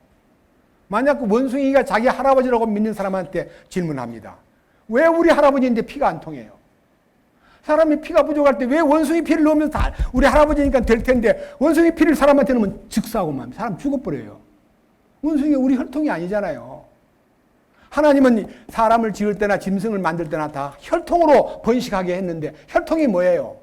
만약 그 원숭이가 자기 할아버지라고 믿는 사람한테 질문합니다. 왜 우리 할아버지인데 피가 안 통해요? 사람이 피가 부족할 때 왜 원숭이 피를 넣으면 다 우리 할아버지니까 될 텐데 원숭이 피를 사람한테 넣으면 즉사하고만 사람 죽어버려요. 원숭이가 우리 혈통이 아니잖아요. 하나님은 사람을 지을 때나 짐승을 만들 때나 다 혈통으로 번식하게 했는데 혈통이 뭐예요?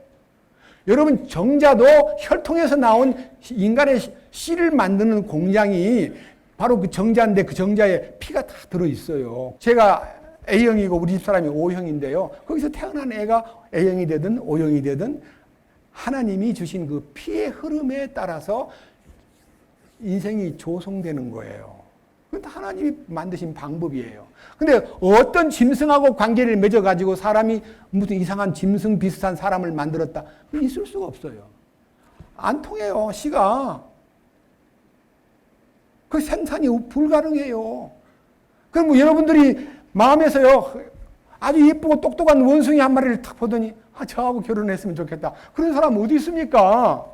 여러분 정자도 혈통에서 나온 인간의 씨를 만드는 공장이 바로 그 정자인데 그 정자에 피가 다 들어있어요. 제가 A형이고 우리 집사람이 O형인데요. 거기서 태어난 애가 A형이 되든 O형이 되든 하나님이 주신 그 피의 흐름에 따라서 인생이 조성되는 거예요. 그건 하나님이 만드신 방법이에요. 근데 어떤 짐승하고 관계를 맺어가지고 사람이 무슨 이상한 짐승 비슷한 사람을 만들었다. 있을 수가 없어요. 안 통해요, 씨가. 그 생산이 불가능해요. 그럼 뭐 여러분들이 마음에서요, 아주 예쁘고 똑똑한 원숭이 한 마리를 탁 보더니, 저하고 결혼했으면 좋겠다. 그런 사람 어디 있습니까?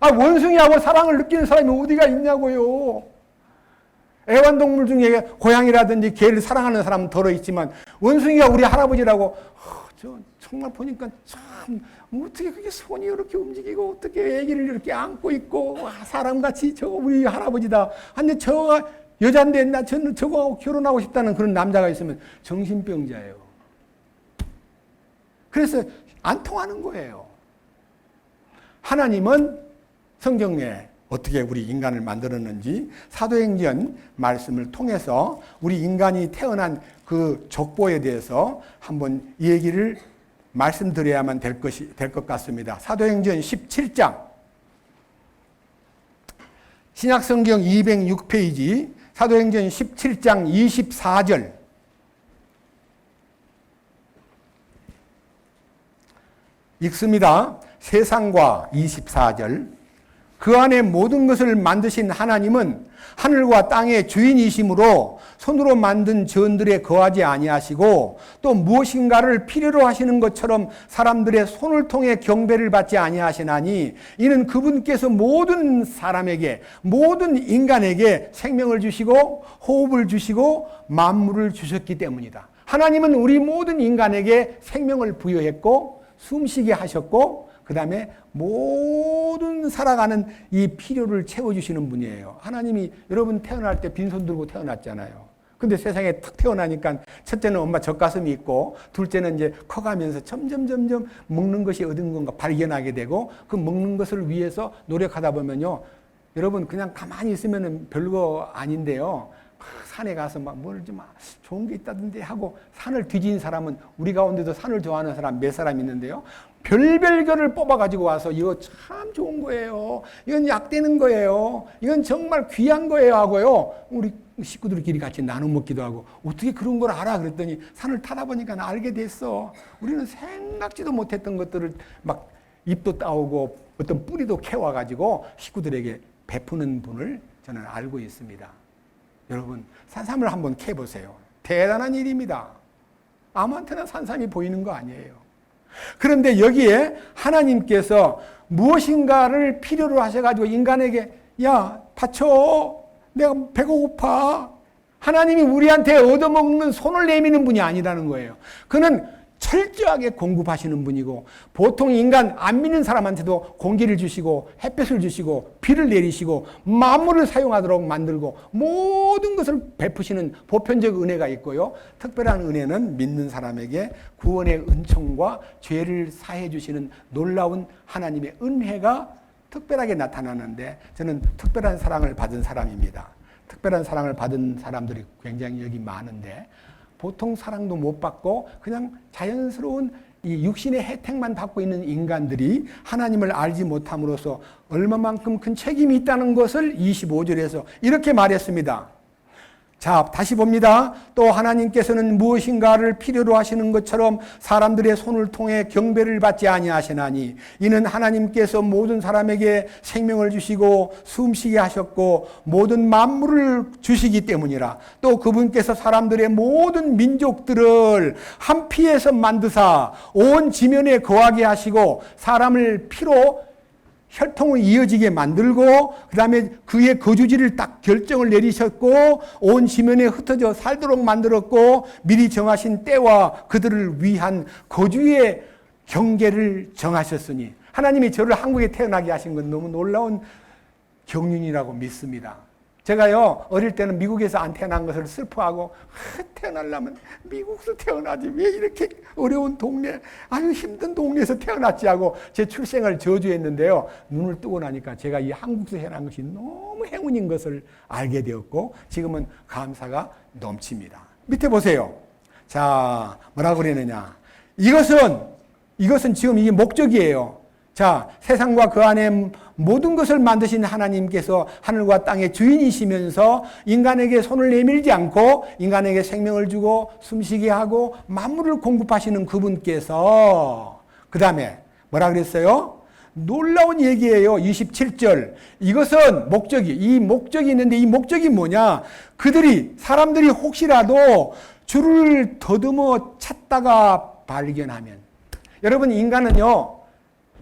원숭이하고 사랑을 느끼는 사람이 어디가 있냐고요. 애완동물 중에 고양이라든지 개를 사랑하는 사람은 덜어 있지만, 원숭이가 우리 할아버지라고, 저 정말 보니까 참, 어떻게 그게 손이 이렇게 움직이고, 어떻게 애기를 이렇게 안고 있고, 사람같이 저거 우리 할아버지다. 근데 저가 여잔데 저는 저거하고 결혼하고 싶다는 그런 남자가 있으면 정신병자예요. 그래서 안 통하는 거예요. 하나님은 성경에 어떻게 우리 인간을 만들었는지 사도행전 말씀을 통해서 우리 인간이 태어난 그 족보에 대해서 한번 얘기를 말씀드려야만 될 것 같습니다. 사도행전 17장 신약성경 206페이지 사도행전 17장 24절 읽습니다. 세상과 24절 그 안에 모든 것을 만드신 하나님은 하늘과 땅의 주인이심으로 손으로 만든 전들에 거하지 아니하시고 또 무엇인가를 필요로 하시는 것처럼 사람들의 손을 통해 경배를 받지 아니하시나니 이는 그분께서 모든 사람에게 모든 인간에게 생명을 주시고 호흡을 주시고 만물을 주셨기 때문이다. 하나님은 우리 모든 인간에게 생명을 부여했고 숨쉬게 하셨고 그 다음에 모든 살아가는 이 필요를 채워주시는 분이에요. 하나님이 여러분 태어날 때 빈손 들고 태어났잖아요. 근데 세상에 탁 태어나니까 첫째는 엄마 젖가슴이 있고 둘째는 이제 커가면서 점점 먹는 것이 얻은 건가 발견하게 되고 그 먹는 것을 위해서 노력하다 보면요. 여러분 그냥 가만히 있으면 별거 아닌데요. 산에 가서 막 뭘 좀 좋은 게 있다던데 하고 산을 뒤진 사람은 우리 가운데도 산을 좋아하는 사람 몇 사람 있는데요. 별별거를 뽑아가지고 와서 이거 참 좋은 거예요. 이건 약되는 거예요. 이건 정말 귀한 거예요 하고요. 우리 식구들끼리 같이 나눠 먹기도 하고 어떻게 그런 걸 알아? 그랬더니 산을 타다 보니까 알게 됐어. 우리는 생각지도 못했던 것들을 막 잎도 따오고 어떤 뿌리도 캐와가지고 식구들에게 베푸는 분을 저는 알고 있습니다. 여러분 산삼을 한번 캐보세요. 대단한 일입니다. 아무한테나 산삼이 보이는 거 아니에요. 그런데 여기에 하나님께서 무엇인가를 필요로 하셔가지고 인간에게 야 바쳐 내가 배가 고파. 하나님이 우리한테 얻어먹는 손을 내미는 분이 아니라는 거예요. 그는 철저하게 공급하시는 분이고 보통 인간 안 믿는 사람한테도 공기를 주시고 햇볕을 주시고 비를 내리시고 만물을 사용하도록 만들고 모든 것을 베푸시는 보편적 은혜가 있고요. 특별한 은혜는 믿는 사람에게 구원의 은총과 죄를 사해 주시는 놀라운 하나님의 은혜가 특별하게 나타나는데 저는 특별한 사랑을 받은 사람입니다. 특별한 사랑을 받은 사람들이 굉장히 여기 많은데 보통 사랑도 못 받고 그냥 자연스러운 이 육신의 혜택만 받고 있는 인간들이 하나님을 알지 못함으로써 얼마만큼 큰 책임이 있다는 것을 25절에서 이렇게 말했습니다. 자, 다시 봅니다. 또 하나님께서는 무엇인가를 필요로 하시는 것처럼 사람들의 손을 통해 경배를 받지 아니하시나니 이는 하나님께서 모든 사람에게 생명을 주시고 숨쉬게 하셨고 모든 만물을 주시기 때문이라. 또 그분께서 사람들의 모든 민족들을 한 피에서 만드사 온 지면에 거하게 하시고 사람을 피로 혈통을 이어지게 만들고 그 다음에 그의 거주지를 딱 결정을 내리셨고 온 지면에 흩어져 살도록 만들었고 미리 정하신 때와 그들을 위한 거주의 경계를 정하셨으니 하나님이 저를 한국에 태어나게 하신 건 너무 놀라운 경륜이라고 믿습니다. 제가요 어릴 때는 미국에서 안 태어난 것을 슬퍼하고 태어나려면 미국에서 태어나지 왜 이렇게 어려운 동네 아유 힘든 동네에서 태어났지 하고 제 출생을 저주했는데요. 눈을 뜨고 나니까 제가 이 한국에서 태어난 것이 너무 행운인 것을 알게 되었고 지금은 감사가 넘칩니다. 밑에 보세요. 자 뭐라고 그러느냐. 이것은 지금 이게 목적이에요. 자, 세상과 그 안에 모든 것을 만드신 하나님께서 하늘과 땅의 주인이시면서 인간에게 손을 내밀지 않고 인간에게 생명을 주고 숨쉬게 하고 만물을 공급하시는 그분께서 그 다음에 뭐라 그랬어요? 놀라운 얘기예요. 27절. 이것은 이 목적이 있는데 이 목적이 뭐냐? 사람들이 혹시라도 주를 더듬어 찾다가 발견하면 여러분 인간은요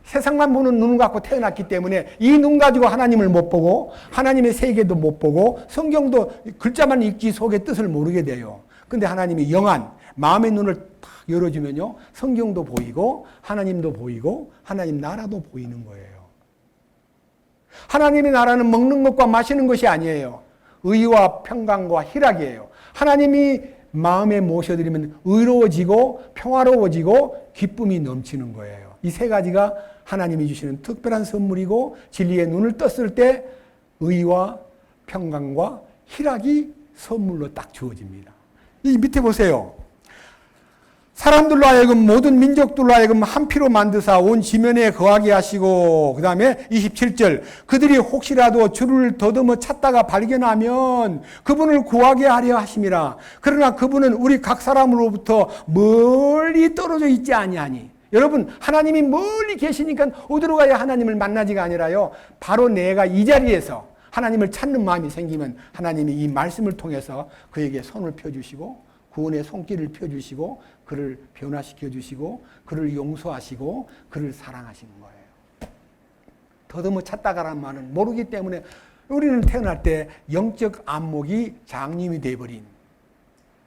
세상만 보는 눈을 갖고 태어났기 때문에 이 눈 가지고 하나님을 못 보고 하나님의 세계도 못 보고 성경도 글자만 읽기 속의 뜻을 모르게 돼요. 근데 하나님이 영안 마음의 눈을 탁 열어주면요 성경도 보이고 하나님도 보이고 하나님 나라도 보이는 거예요. 하나님의 나라는 먹는 것과 마시는 것이 아니에요. 의와 평강과 희락이에요. 하나님이 마음에 모셔드리면 의로워지고 평화로워지고 기쁨이 넘치는 거예요. 이 세 가지가 하나님이 주시는 특별한 선물이고 진리의 눈을 떴을 때 의와 평강과 희락이 선물로 딱 주어집니다. 이 밑에 보세요. 사람들로 하여금 모든 민족들로 하여금 한 피로 만드사 온 지면에 거하게 하시고 그 다음에 27절 그들이 혹시라도 주를 더듬어 찾다가 발견하면 그분을 구하게 하려 하심이라. 그러나 그분은 우리 각 사람으로부터 멀리 떨어져 있지 아니하니. 여러분 하나님이 멀리 계시니까 어디로 가야 하나님을 만나지가 아니라요 바로 내가 이 자리에서 하나님을 찾는 마음이 생기면 하나님이 이 말씀을 통해서 그에게 손을 펴주시고 구원의 손길을 펴주시고 그를 변화시켜 주시고 그를 용서하시고 그를 사랑하시는 거예요. 더듬어 찾다가라는 말은 모르기 때문에 우리는 태어날 때 영적 안목이 장님이 돼버린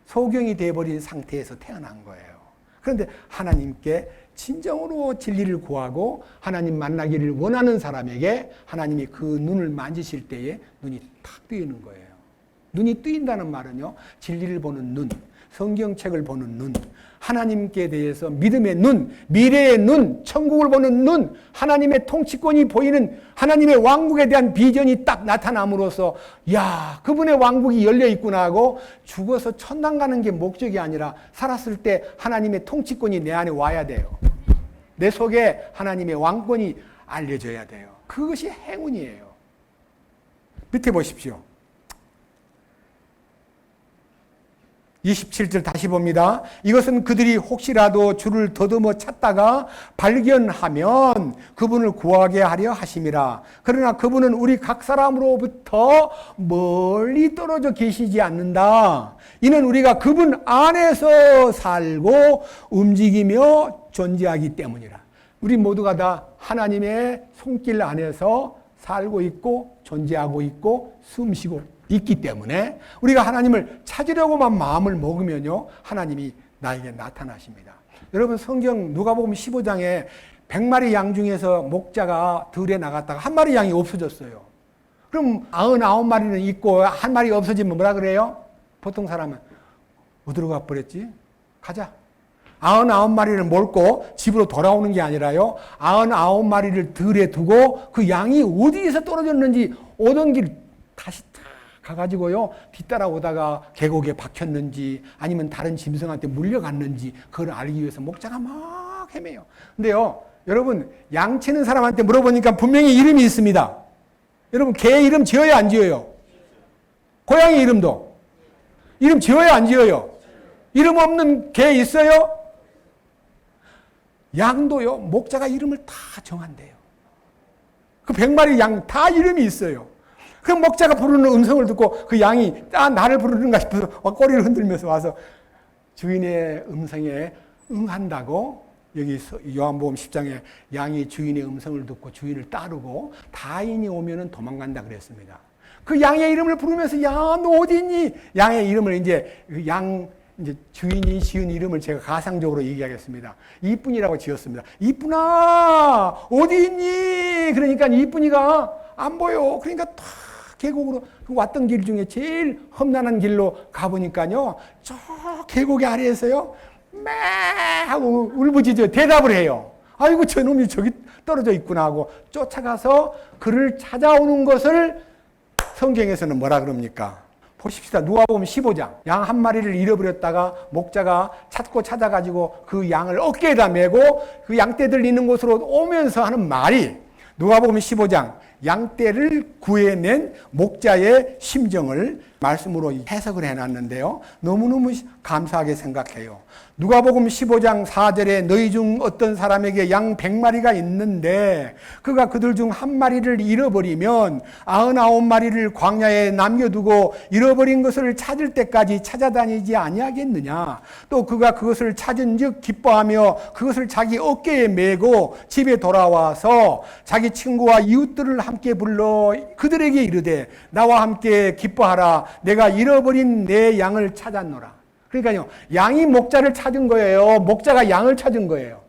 소경이 돼버린 상태에서 태어난 거예요. 그런데 하나님께 진정으로 진리를 구하고 하나님 만나기를 원하는 사람에게 하나님이 그 눈을 만지실 때에 눈이 탁 뜨이는 거예요. 눈이 뜨인다는 말은요. 진리를 보는 눈, 성경책을 보는 눈, 하나님께 대해서 믿음의 눈, 미래의 눈, 천국을 보는 눈, 하나님의 통치권이 보이는 하나님의 왕국에 대한 비전이 딱 나타남으로써 야, 그분의 왕국이 열려 있구나 하고 죽어서 천당 가는 게 목적이 아니라 살았을 때 하나님의 통치권이 내 안에 와야 돼요. 내 속에 하나님의 왕권이 알려져야 돼요. 그것이 행운이에요. 밑에 보십시오. 27절 다시 봅니다. 이것은 그들이 혹시라도 주를 더듬어 찾다가 발견하면 그분을 구하게 하려 하심이라. 그러나 그분은 우리 각 사람으로부터 멀리 떨어져 계시지 않는다. 이는 우리가 그분 안에서 살고 움직이며 존재하기 때문이라. 우리 모두가 다 하나님의 손길 안에서 살고 있고 존재하고 있고 숨쉬고 있기 때문에 우리가 하나님을 찾으려고만 마음을 먹으면요 하나님이 나에게 나타나십니다. 여러분 성경 누가복음 15장에 100마리 양 중에서 목자가 들에 나갔다가 한 마리 양이 없어졌어요. 그럼 99마리는 있고 한 마리 없어지면 뭐라 그래요? 보통 사람은 어디로 가버렸지? 가자. 99마리를 몰고 집으로 돌아오는 게 아니라요 99마리를 들에 두고 그 양이 어디에서 떨어졌는지 오던 길 다시 가가지고요 뒤따라오다가 계곡에 박혔는지 아니면 다른 짐승한테 물려갔는지 그걸 알기 위해서 목자가 막 헤매요. 근데요 여러분 양 치는 사람한테 물어보니까 분명히 이름이 있습니다. 여러분 개 이름 지어요 안 지어요? 고양이 이름도 이름 지어요 안 지어요? 이름 없는 개 있어요? 양도요 목자가 이름을 다 정한대요. 그 100마리 양 다 이름이 있어요. 그 목자가 부르는 음성을 듣고 그 양이 나를 부르는가 싶어서 꼬리를 흔들면서 와서 주인의 음성에 응한다고. 여기 요한복음 10장에 양이 주인의 음성을 듣고 주인을 따르고 다인이 오면은 도망간다 그랬습니다. 그 양의 이름을 부르면서 야, 너 어디 있니? 양의 이름을 이제 양 이제 주인이 지은 이름을 제가 가상적으로 얘기하겠습니다. 이쁜이라고 지었습니다. 이쁜아, 어디 있니? 그러니까 이쁜이가 안 보여. 그러니까 탁 계곡으로 왔던 길 중에 제일 험난한 길로 가보니까요, 저 계곡의 아래에서요, 매 하고 울부짖어 대답을 해요. 아이고, 저놈이 저기 떨어져 있구나 하고 쫓아가서 그를 찾아오는 것을 성경에서는 뭐라 그럽니까? 보십시다. 누가복음 15장. 양 한 마리를 잃어버렸다가 목자가 찾고 찾아가지고 그 양을 어깨에다 메고 그 양떼들 있는 곳으로 오면서 하는 말이 누가복음 15장 양떼를 구해낸 목자의 심정을 말씀으로 해석을 해놨는데요. 너무너무 감사하게 생각해요. 누가복음 15장 4절에 너희 중 어떤 사람에게 양 100마리가 있는데 그가 그들 중 한 마리를 잃어버리면 99마리를 광야에 남겨두고 잃어버린 것을 찾을 때까지 찾아다니지 아니하겠느냐. 또 그가 그것을 찾은 즉 기뻐하며 그것을 자기 어깨에 메고 집에 돌아와서 자기 친구와 이웃들을 함께 불러 그들에게 이르되 나와 함께 기뻐하라. 내가 잃어버린 내 양을 찾았노라. 그러니까요, 양이 목자를 찾은 거예요. 목자가 양을 찾은 거예요.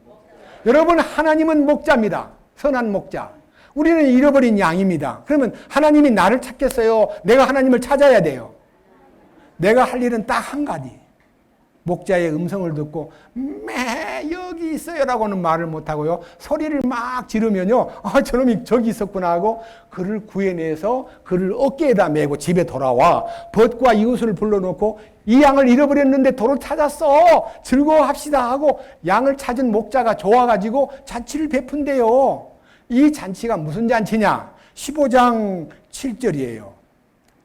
여러분, 하나님은 목자입니다. 선한 목자. 우리는 잃어버린 양입니다. 그러면 하나님이 나를 찾겠어요? 내가 하나님을 찾아야 돼요. 내가 할 일은 딱 한 가지. 목자의 음성을 듣고 매 여기 있어요 라고는 말을 못하고요, 소리를 막 지르면요, 아, 저놈이 저기 있었구나 하고 그를 구해내서 그를 어깨에다 메고 집에 돌아와 벗과 이웃을 불러놓고 이 양을 잃어버렸는데 도로 찾았어, 즐거워합시다 하고 양을 찾은 목자가 좋아가지고 잔치를 베푼대요. 이 잔치가 무슨 잔치냐? 15장 7절이에요.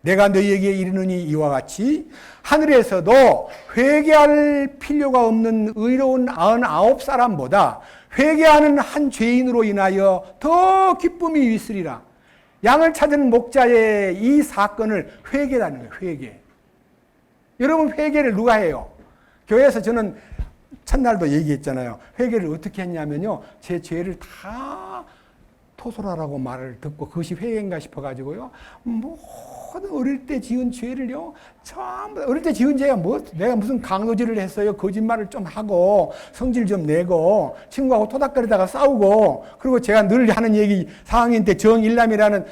내가 너희에게 이르노니 이와 같이 하늘에서도 회개할 필요가 없는 의로운 99사람보다 회개하는 한 죄인으로 인하여 더 기쁨이 있으리라. 양을 찾은 목자의 이 사건을 회개라는 거예요. 회개. 여러분, 회개를 누가 해요? 교회에서 저는 첫날도 얘기했잖아요. 회개를 어떻게 했냐면요, 제 죄를 다 토설하라고 말을 듣고 그것이 회개인가 싶어가지고요, 모든 어릴 때 지은 죄를요, 전부 어릴 때 지은 죄가 내가 무슨 강도질을 했어요. 거짓말을 좀 하고 성질 좀 내고 친구하고 토닥거리다가 싸우고, 그리고 제가 늘 하는 얘기, 4학년 때 정일남이라는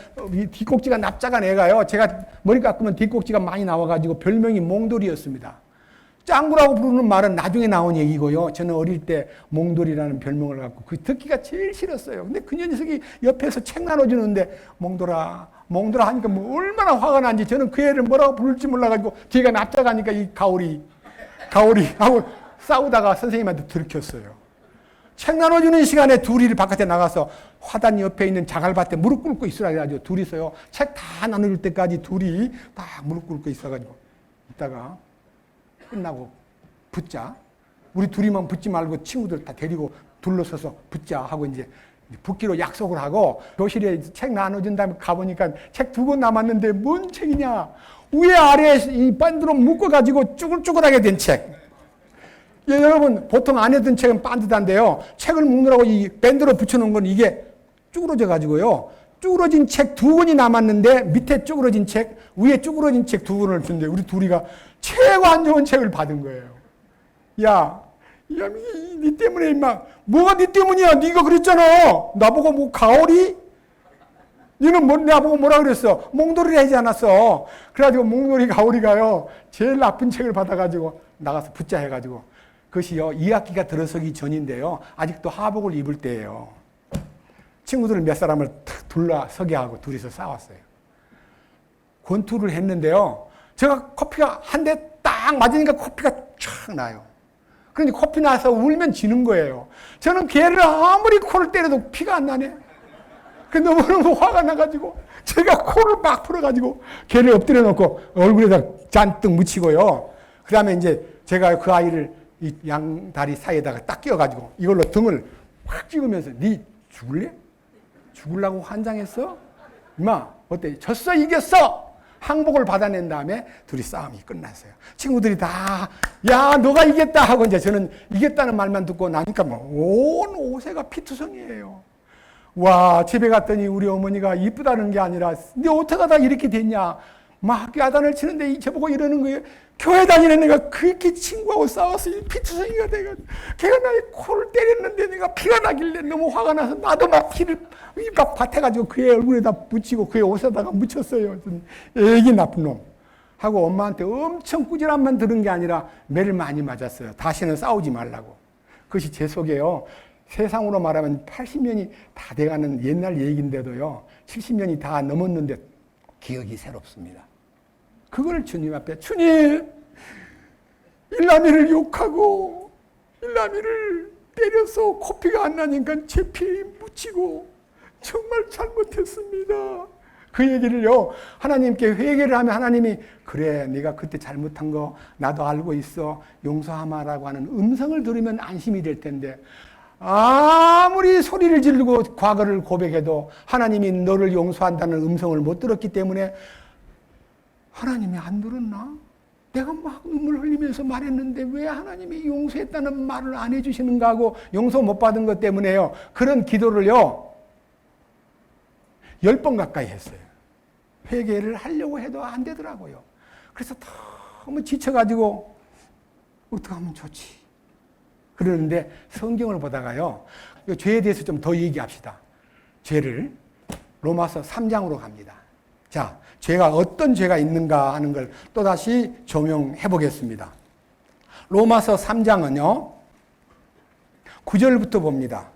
뒷꼭지가 납작한 애가요, 제가 머리 깎으면 뒷꼭지가 많이 나와가지고 별명이 몽돌이였습니다. 짱구라고 부르는 말은 나중에 나온 얘기고요. 저는 어릴 때 몽돌이라는 별명을 갖고 그 듣기가 제일 싫었어요. 근데 그 녀석이 옆에서 책 나눠주는데 몽돌아 몽돌아 하니까 뭐 얼마나 화가 난지, 저는 그 애를 뭐라고 부를지 몰라가지고 뒤가 납작하니까 이 가오리 하고 싸우다가 선생님한테 들켰어요. 책 나눠주는 시간에 둘이 바깥에 나가서 화단 옆에 있는 자갈밭에 무릎 꿇고 있으라 그래가지고 둘이서요, 책 다 나눠줄 때까지 둘이 딱 무릎 꿇고 있어가지고 있다가 끝나고 붙자. 우리 둘이만 붙지 말고 친구들 다 데리고 둘러서서 붙자 하고 이제 붙기로 약속을 하고 교실에 책 나눠준 다음에 가보니까 책 2권 남았는데 뭔 책이냐? 위에 아래에 이 반드로 묶어가지고 쭈글쭈글하게 된 책. 예, 여러분, 보통 안에 든 책은 반듯한데요, 책을 묶느라고 이 밴드로 붙여놓은 건 이게 쭈그러져가지고요, 쭈그러진 책 2권이 남았는데 밑에 쭈그러진 책, 위에 쭈그러진 책 2권을 주는데 우리 둘이가 최고 안 좋은 책을 받은 거예요. 야, 니 때문에 임마. 뭐가 니 때문이야? 니가 그랬잖아. 나보고 뭐 가오리? 니는 뭐 나보고 뭐라 그랬어? 몽돌이라 하지 않았어. 그래가지고 몽돌이 가오리가요, 제일 나쁜 책을 받아가지고 나가서 붙자 해가지고, 그것이요 2학기가 들어서기 전인데요, 아직도 하복을 입을 때예요. 친구들을 몇 사람을 탁 둘러서게 하고 둘이서 싸웠어요. 권투를 했는데요, 제가 코피가 한 대 딱 맞으니까 코피가 촥 나요. 그러니 코피 나서 울면 지는 거예요. 저는 걔를 아무리 코를 때려도 피가 안 나네. 너무너무 화가 나가지고 제가 코를 막 풀어가지고 걔를 엎드려 놓고 얼굴에다 잔뜩 묻히고요. 그 다음에 이제 제가 그 아이를 이 양다리 사이에다가 딱 끼워가지고 이걸로 등을 확 찍으면서 니 죽을래? 죽으려고 환장했어? 임마 어때? 졌어? 이겼어? 항복을 받아낸 다음에 둘이 싸움이 끝났어요. 친구들이 다 야 너가 이겼다 하고, 이제 저는 이겼다는 말만 듣고 나니까 뭐 온 옷에가 피투성이에요. 와, 집에 갔더니 우리 어머니가 이쁘다는 게 아니라 네 어떻게 다 이렇게 됐냐, 막 학교 야단을 치는데 저보고 이러는 거예요. 교회 다니는 애가 그렇게 친구하고 싸워서 피투성이가 돼가지고 걔가 나의 코를 때렸는데 내가 피가 나길래 너무 화가 나서 나도 막 피를 막 밭해가지고 그의 얼굴에다 묻히고 그의 옷에다가 묻혔어요. 애기 나쁜 놈 하고 엄마한테 엄청 꾸지람만 들은 게 아니라 매를 많이 맞았어요. 다시는 싸우지 말라고. 그것이 제 속에요. 세상으로 말하면 80년이 다 돼가는 옛날 얘기인데도요. 70년이 다 넘었는데 기억이 새롭습니다. 그걸 주님 앞에, 주님, 일남이를 욕하고 일남이를 때려서 코피가 안 나니까 제 피에 묻히고 정말 잘못했습니다. 그 얘기를요, 하나님께 회개를 하면 하나님이 그래, 네가 그때 잘못한 거 나도 알고 있어, 용서하마라고 하는 음성을 들으면 안심이 될 텐데, 아무리 소리를 지르고 과거를 고백해도 하나님이 너를 용서한다는 음성을 못 들었기 때문에 하나님이 안 들었나? 내가 막 눈물 흘리면서 말했는데 왜 하나님이 용서했다는 말을 안 해주시는가 하고 용서 못 받은 것 때문에요. 그런 기도를요, 10번 가까이 했어요. 회개를 하려고 해도 안 되더라고요. 그래서 너무 지쳐가지고 어떻게 하면 좋지? 그러는데 성경을 보다가요, 죄에 대해서 좀 더 얘기합시다. 죄를 로마서 3장으로 갑니다. 자, 죄가 어떤 죄가 있는가 하는 걸 또다시 조명해 보겠습니다. 로마서 3장은요, 9절부터 봅니다.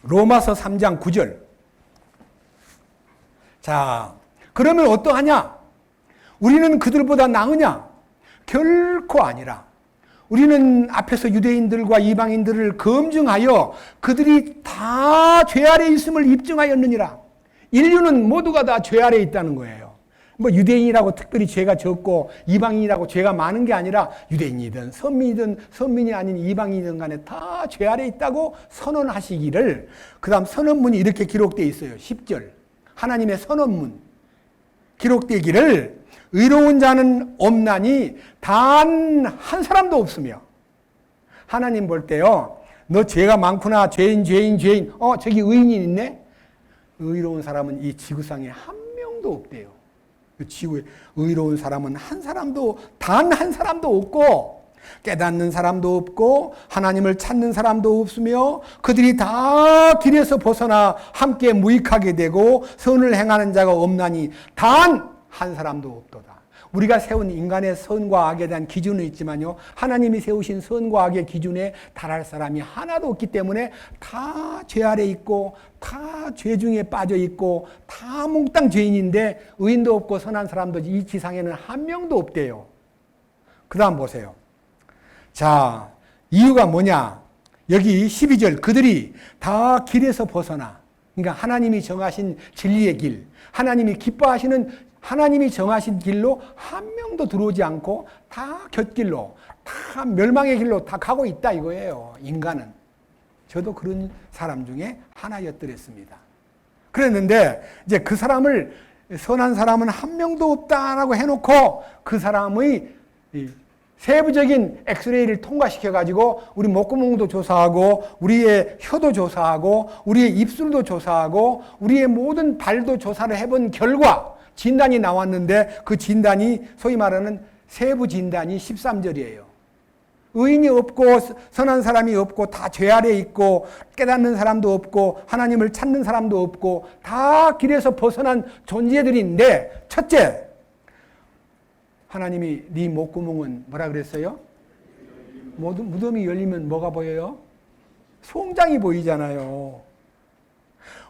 로마서 3장 9절. 자, 그러면 어떠하냐? 우리는 그들보다 나으냐? 결코 아니라. 우리는 앞에서 유대인들과 이방인들을 검증하여 그들이 다 죄 아래 있음을 입증하였느니라. 인류는 모두가 다 죄 아래 있다는 거예요. 뭐 유대인이라고 특별히 죄가 적고 이방인이라고 죄가 많은 게 아니라 유대인이든 선민이든 선민이 아닌 이방인이든 간에 다 죄 아래 있다고 선언하시기를, 그 다음 선언문이 이렇게 기록되어 있어요. 10절. 하나님의 선언문. 기록되기를 의로운 자는 없나니 단 한 사람도 없으며. 하나님 볼 때요, 너 죄가 많구나. 죄인. 저기 의인이 있네? 의로운 사람은 이 지구상에 한 명도 없대요. 지구에 의로운 사람은 한 사람도, 단 한 사람도 없고, 깨닫는 사람도 없고, 하나님을 찾는 사람도 없으며, 그들이 다 길에서 벗어나 함께 무익하게 되고, 선을 행하는 자가 없나니 단 한 사람도 없도다. 우리가 세운 인간의 선과 악에 대한 기준은 있지만요, 하나님이 세우신 선과 악의 기준에 달할 사람이 하나도 없기 때문에 다 죄 아래 있고, 다 죄 중에 빠져 있고, 다 몽땅 죄인인데 의인도 없고 선한 사람도 이 지상에는 한 명도 없대요. 그 다음 보세요. 자, 이유가 뭐냐? 여기 12절, 그들이 다 길에서 벗어나. 그러니까 하나님이 정하신 진리의 길, 하나님이 기뻐하시는 하나님이 정하신 길로 한 명도 들어오지 않고 다 곁길로, 다 멸망의 길로 다 가고 있다 이거예요. 인간은. 저도 그런 사람 중에 하나였더랬습니다. 그랬는데 이제 그 사람을, 선한 사람은 한 명도 없다라고 해놓고 그 사람의 세부적인 엑스레이를 통과시켜가지고 우리 목구멍도 조사하고 우리의 혀도 조사하고 우리의 입술도 조사하고 우리의 모든 발도 조사를 해본 결과 진단이 나왔는데, 그 진단이 소위 말하는 세부 진단이 13절이에요. 의인이 없고 선한 사람이 없고 다 죄 아래 있고 깨닫는 사람도 없고 하나님을 찾는 사람도 없고 다 길에서 벗어난 존재들인데, 첫째, 하나님이 네 목구멍은 뭐라 그랬어요? 무덤이 열리면 뭐가 보여요? 송장이 보이잖아요.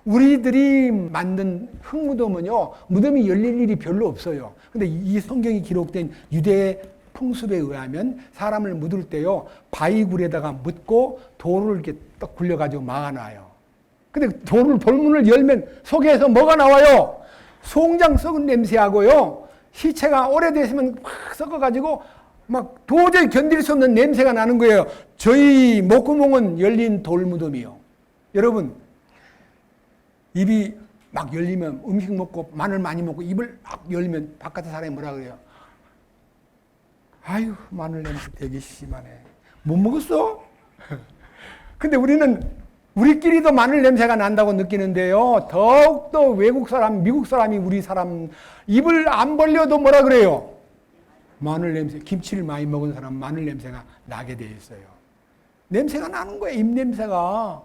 우리들이 만든 흙무덤은요, 무덤이 열릴 일이 별로 없어요. 근데 이 성경이 기록된 유대 풍습에 의하면 사람을 묻을 때요, 바위굴에다가 묻고 돌을 이렇게 딱 굴려가지고 막아놔요. 근데 돌문을 열면 속에서 뭐가 나와요? 송장 썩은 냄새하고요, 시체가 오래됐으면 확 썩어가지고 막 도저히 견딜 수 없는 냄새가 나는 거예요. 저희 목구멍은 열린 돌무덤이요. 여러분, 입이 막 열리면 음식 먹고 마늘 많이 먹고 입을 막 열면 바깥에 사람이 뭐라 그래요? 아유, 마늘 냄새 되게 심하네. 못 먹었어? 근데 우리는 우리끼리도 마늘 냄새가 난다고 느끼는데요. 더욱더 외국 사람, 미국 사람이 우리 사람 입을 안 벌려도 뭐라 그래요? 마늘 냄새, 김치를 많이 먹은 사람 마늘 냄새가 나게 돼 있어요. 냄새가 나는 거예요, 입 냄새가.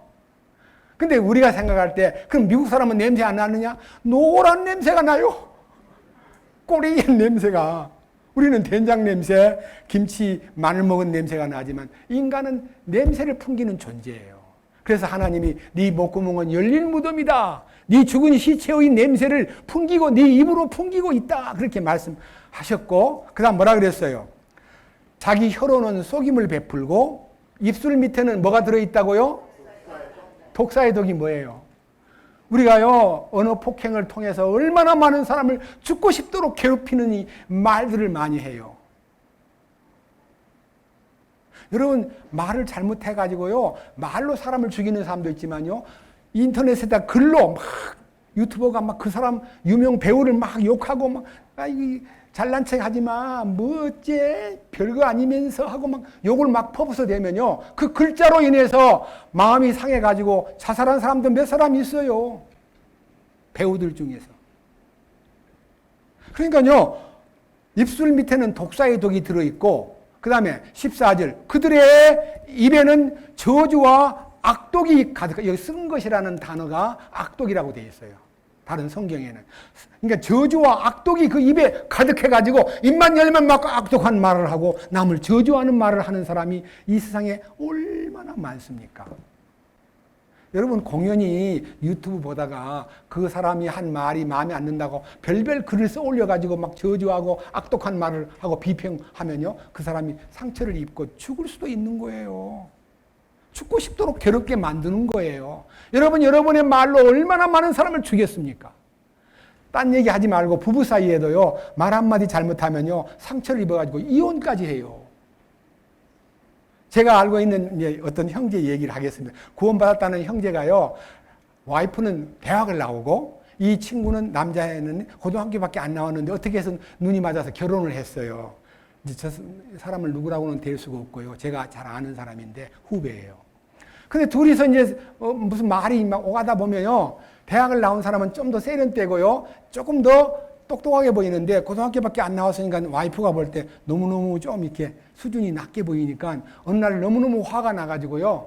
근데 우리가 생각할 때 그럼 미국 사람은 냄새 안 나느냐? 노란 냄새가 나요. 꼬리의 냄새가. 우리는 된장 냄새, 김치, 마늘 먹은 냄새가 나지만 인간은 냄새를 풍기는 존재예요. 그래서 하나님이 네 목구멍은 열린 무덤이다. 네 죽은 시체의 냄새를 풍기고 네 입으로 풍기고 있다. 그렇게 말씀하셨고 그 다음 뭐라 그랬어요? 자기 혀로는 속임을 베풀고 입술 밑에는 뭐가 들어있다고요? 독사의 독이 뭐예요? 우리가요 언어 폭행을 통해서 얼마나 많은 사람을 죽고 싶도록 괴롭히는 이 말들을 많이 해요. 여러분 말을 잘못해가지고요 말로 사람을 죽이는 사람도 있지만요 인터넷에다 글로 막 유튜버가 막 그 사람 유명 배우를 막 욕하고 막 잘난 척 하지 마, 뭐 어째 별거 아니면서 하고 막 욕을 막 퍼부어 대면요 그 글자로 인해서 마음이 상해가지고 자살한 사람도 몇 사람 있어요. 배우들 중에서. 그러니까요 입술 밑에는 독사의 독이 들어있고 그 다음에 14절 그들의 입에는 저주와 악독이 가득, 여기 쓴 것이라는 단어가 악독이라고 되어 있어요. 다른 성경에는. 그러니까 저주와 악독이 그 입에 가득해가지고 입만 열면 막 악독한 말을 하고 남을 저주하는 말을 하는 사람이 이 세상에 얼마나 많습니까? 여러분 공연히 유튜브 보다가 그 사람이 한 말이 마음에 안 든다고 별별 글을 써 올려가지고 막 저주하고 악독한 말을 하고 비평하면요 그 사람이 상처를 입고 죽을 수도 있는 거예요. 죽고 싶도록 괴롭게 만드는 거예요. 여러분 여러분의 말로 얼마나 많은 사람을 죽였습니까? 딴 얘기 하지 말고 부부 사이에도요 말 한마디 잘못하면요 상처를 입어가지고 이혼까지 해요. 제가 알고 있는 이제 어떤 형제 얘기를 하겠습니다. 구원받았다는 형제가요, 와이프는 대학을 나오고 이 친구는 남자애는 고등학교밖에 안 나왔는데 어떻게 해서 눈이 맞아서 결혼을 했어요. 이제 저 사람을 누구라고는 될 수가 없고요. 제가 잘 아는 사람인데 후배예요. 근데 둘이서 이제 무슨 말이 막 오가다 보면요, 대학을 나온 사람은 좀 더 세련되고요, 조금 더 똑똑하게 보이는데 고등학교밖에 안 나왔으니까 와이프가 볼 때 너무너무 좀 이렇게 수준이 낮게 보이니까 어느 날 너무너무 화가 나가지고요.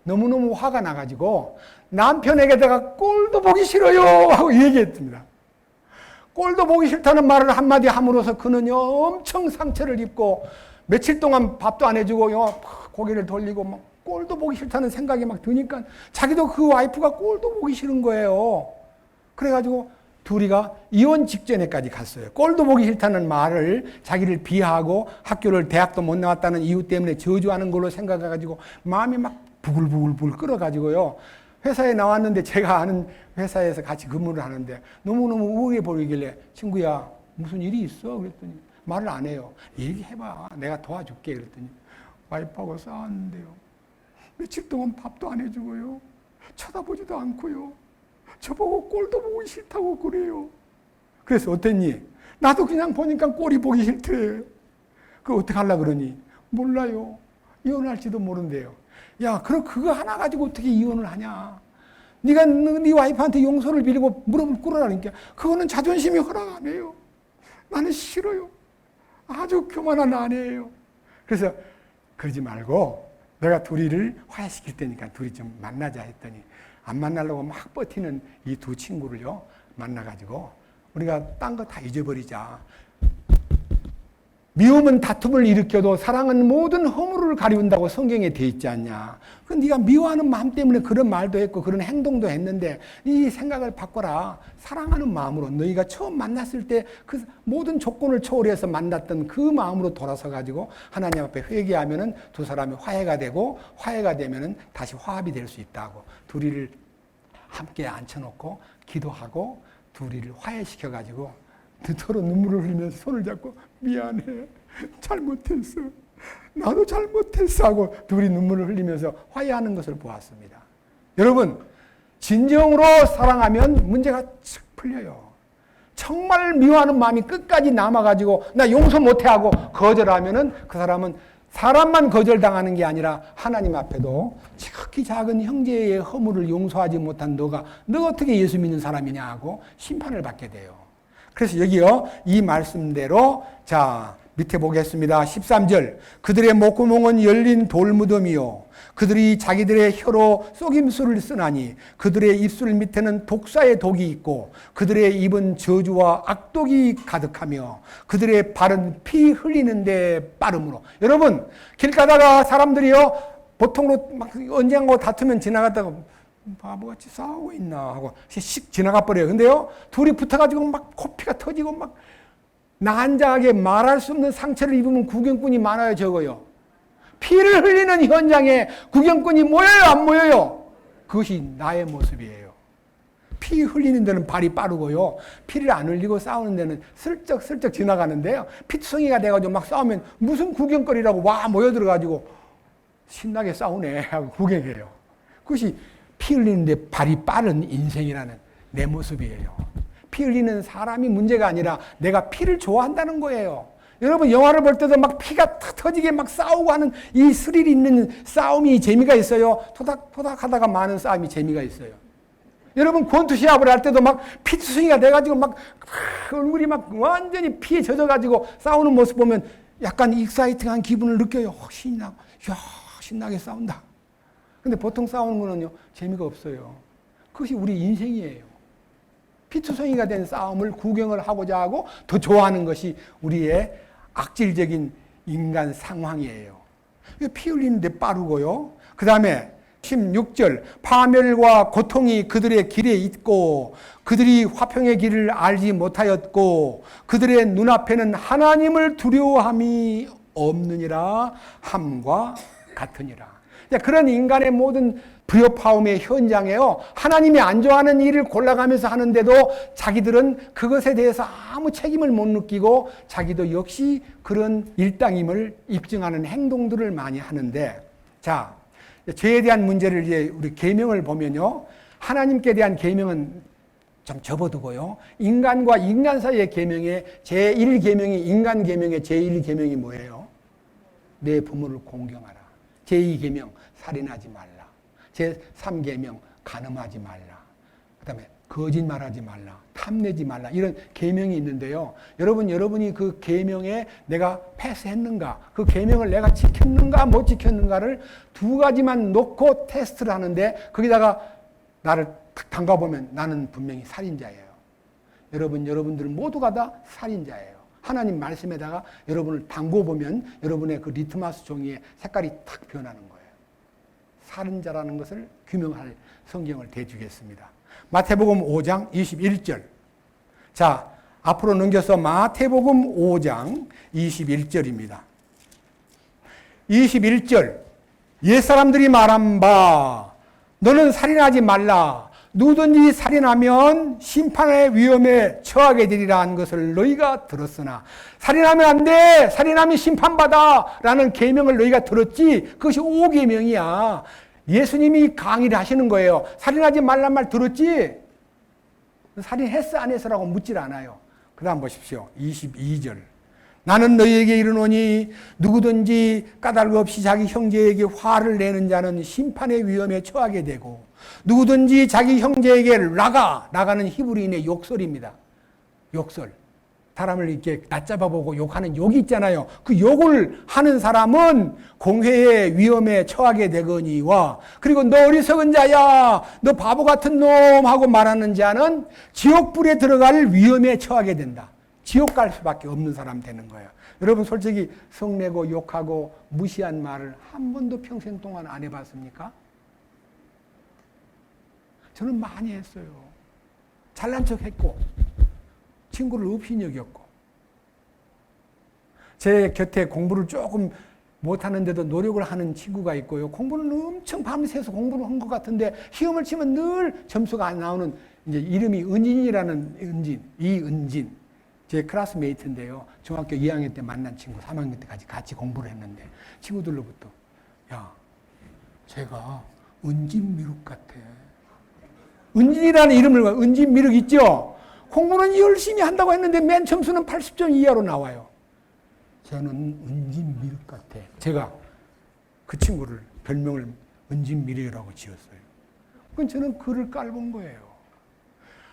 너무너무 화가 나가지고 남편에게다가 꼴도 보기 싫어요 하고 얘기했습니다. 꼴도 보기 싫다는 말을 한마디 함으로써 그는요 엄청 상처를 입고 며칠 동안 밥도 안 해주고요 고개를 돌리고 막 꼴도 보기 싫다는 생각이 막 드니까 자기도 그 와이프가 꼴도 보기 싫은 거예요. 그래가지고 둘이가 이혼 직전에까지 갔어요. 꼴도 보기 싫다는 말을 자기를 비하하고 학교를 대학도 못 나왔다는 이유 때문에 저주하는 걸로 생각해가지고 마음이 막 부글부글 끓어가지고요. 회사에 나왔는데 제가 아는 회사에서 같이 근무를 하는데 너무너무 우울해 보이길래 친구야 무슨 일이 있어? 그랬더니 말을 안 해요. 얘기해봐. 내가 도와줄게. 그랬더니 와이프하고 싸웠는데요. 며칠 동안 밥도 안 해주고요. 쳐다보지도 않고요. 저보고 꼴도 보기 싫다고 그래요. 그래서 어땠니? 나도 그냥 보니까 꼴이 보기 싫대. 그거 어떻게 하려고 그러니? 몰라요. 이혼할지도 모른대요. 야, 그럼 그거 하나 가지고 어떻게 이혼을 하냐? 네가 네 와이프한테 용서를 빌고 무릎을 꿇으라니까 그거는 자존심이 허락 안 해요. 나는 싫어요. 아주 교만한 아내예요. 그래서 그러지 말고 내가 둘이를 화해시킬 테니까 둘이 좀 만나자 했더니 안 만나려고 막 버티는 이 두 친구를요 만나가지고 우리가 딴 거 다 잊어버리자. 미움은 다툼을 일으켜도 사랑은 모든 허물을 가리운다고 성경에 돼 있지 않냐. 그 네가 미워하는 마음 때문에 그런 말도 했고 그런 행동도 했는데 이 생각을 바꿔라. 사랑하는 마음으로 너희가 처음 만났을 때 그 모든 조건을 초월해서 만났던 그 마음으로 돌아서 가지고 하나님 앞에 회개하면은 두 사람이 화해가 되고 화해가 되면은 다시 화합이 될 수 있다고. 둘이를 함께 앉혀놓고 기도하고 둘이를 화해시켜 가지고 서로 눈물을 흘리면서 손을 잡고 미안해, 잘못했어, 나도 잘못했어 하고 둘이 눈물을 흘리면서 화해하는 것을 보았습니다. 여러분, 진정으로 사랑하면 문제가 칙 풀려요. 정말 미워하는 마음이 끝까지 남아가지고 나 용서 못해 하고 거절하면은 그 사람은 사람만 거절당하는 게 아니라 하나님 앞에도 지극히 작은 형제의 허물을 용서하지 못한 너가 어떻게 예수 믿는 사람이냐 하고 심판을 받게 돼요. 그래서 여기요, 이 말씀대로, 자, 밑에 보겠습니다. 13절. 그들의 목구멍은 열린 돌무덤이요. 그들이 자기들의 혀로 속임수를 쓰나니 그들의 입술 밑에는 독사의 독이 있고 그들의 입은 저주와 악독이 가득하며 그들의 발은 피 흘리는데 빠름으로. 여러분, 길 가다가 사람들이요, 보통으로 막 언쟁하고 다투면 지나갔다가 바보같이 싸우고 있나 하고 씩 지나가 버려요. 근데요, 둘이 붙어가지고 막 코피가 터지고 막 난자하게 말할 수 없는 상처를 입으면 구경꾼이 많아요, 적어요. 피를 흘리는 현장에 구경꾼이 모여요, 안 모여요? 그것이 나의 모습이에요. 피 흘리는 데는 발이 빠르고요, 피를 안 흘리고 싸우는 데는 슬쩍슬쩍 지나가는데요, 피투성이가 돼가지고 막 싸우면 무슨 구경거리라고 와 모여들어가지고 신나게 싸우네 하고 구경해요. 그것이 피 흘리는데 발이 빠른 인생이라는 내 모습이에요. 피 흘리는 사람이 문제가 아니라 내가 피를 좋아한다는 거예요. 여러분, 영화를 볼 때도 막 피가 탁 터지게 막 싸우고 하는 이 스릴 있는 싸움이 재미가 있어요. 토닥토닥 하다가 많은 싸움이 재미가 있어요. 여러분, 권투 시합을 할 때도 막 피투성이가 돼가지고 막 얼굴이 막 완전히 피에 젖어가지고 싸우는 모습 보면 약간 익사이팅한 기분을 느껴요. 신나고, 이야, 신나게 싸운다. 근데 보통 싸우는 거는요, 재미가 없어요. 그것이 우리 인생이에요. 피투성이가 된 싸움을 구경을 하고자 하고 더 좋아하는 것이 우리의 악질적인 인간 상황이에요. 피 흘리는데 빠르고요. 그 다음에 16절. 파멸과 고통이 그들의 길에 있고 그들이 화평의 길을 알지 못하였고 그들의 눈앞에는 하나님을 두려워함이 없느니라 함과 같으니라. 그런 인간의 모든 불협화음의 현장에요, 하나님이 안 좋아하는 일을 골라가면서 하는데도 자기들은 그것에 대해서 아무 책임을 못 느끼고 자기도 역시 그런 일당임을 입증하는 행동들을 많이 하는데, 자, 죄에 대한 문제를 이제 우리 계명을 보면요, 하나님께 대한 계명은 좀 접어두고요, 인간과 인간 사이의 계명의 제1계명이, 인간 계명의 제1계명이 뭐예요? 내 부모를 공경하라. 제2계명 살인하지 말라. 제3계명 간음하지 말라. 그 다음에 거짓말하지 말라. 탐내지 말라. 이런 계명이 있는데요, 여러분이 그 계명에 내가 패스했는가, 그 계명을 내가 지켰는가 못 지켰는가를 두 가지만 놓고 테스트를 하는데, 거기다가 나를 탁 담가보면 나는 분명히 살인자예요. 여러분들 모두가 다 살인자예요. 하나님 말씀에다가 여러분을 담궈보면 여러분의 그 리트마스 종이의 색깔이 탁 변하는 거예요. 살인자라는 것을 규명할 성경을 대주겠습니다. 마태복음 5장 21절. 자, 앞으로 넘겨서 마태복음 5장 21절입니다. 21절. 옛사람들이 말한 바 너는 살인하지 말라. 누구든지 살인하면 심판의 위험에 처하게 되리라 한 것을 너희가 들었으나, 살인하면 안 돼, 살인하면 심판받아 라는 계명을 너희가 들었지. 그것이 5계명이야. 예수님이 강의를 하시는 거예요. 살인하지 말란 말 들었지? 살인했어 안 했어라고 묻질 않아요. 그 다음 보십시오. 22절. 나는 너희에게 이르노니 누구든지 까닭 없이 자기 형제에게 화를 내는 자는 심판의 위험에 처하게 되고, 누구든지 자기 형제에게 라가는 히브리인의 욕설입니다. 욕설. 사람을 이렇게 낮잡아보고 욕하는 욕이 있잖아요. 그 욕을 하는 사람은 공회의 위험에 처하게 되거니와, 그리고 너 어리석은 자야, 너 바보 같은 놈 하고 말하는 자는 지옥불에 들어갈 위험에 처하게 된다. 지옥 갈 수밖에 없는 사람 되는 거예요. 여러분, 솔직히 성내고 욕하고 무시한 말을 한 번도 평생 동안 안 해봤습니까? 저는 많이 했어요. 잘난 척 했고, 친구를 업신여겼고, 제 곁에 공부를 조금 못하는데도 노력을 하는 친구가 있고요, 공부는 엄청 밤새서 공부를 한 것 같은데 시험을 치면 늘 점수가 안 나오는, 이제 이름이 은진이라는 이은진, 제 클래스메이트인데요, 중학교 2학년 때 만난 친구, 3학년 때까지 같이 공부를 했는데 친구들로부터 야, 제가 은진미륵 같아. 은진이라는 이름을, 은진미륵 있죠? 공부는 열심히 한다고 했는데 맨 점수는 80점 이하로 나와요. 쟤는 은진미륵 같아. 제가 그 친구를 별명을 은진미륵이라고 지었어요. 그건 저는 그를 깔본 거예요.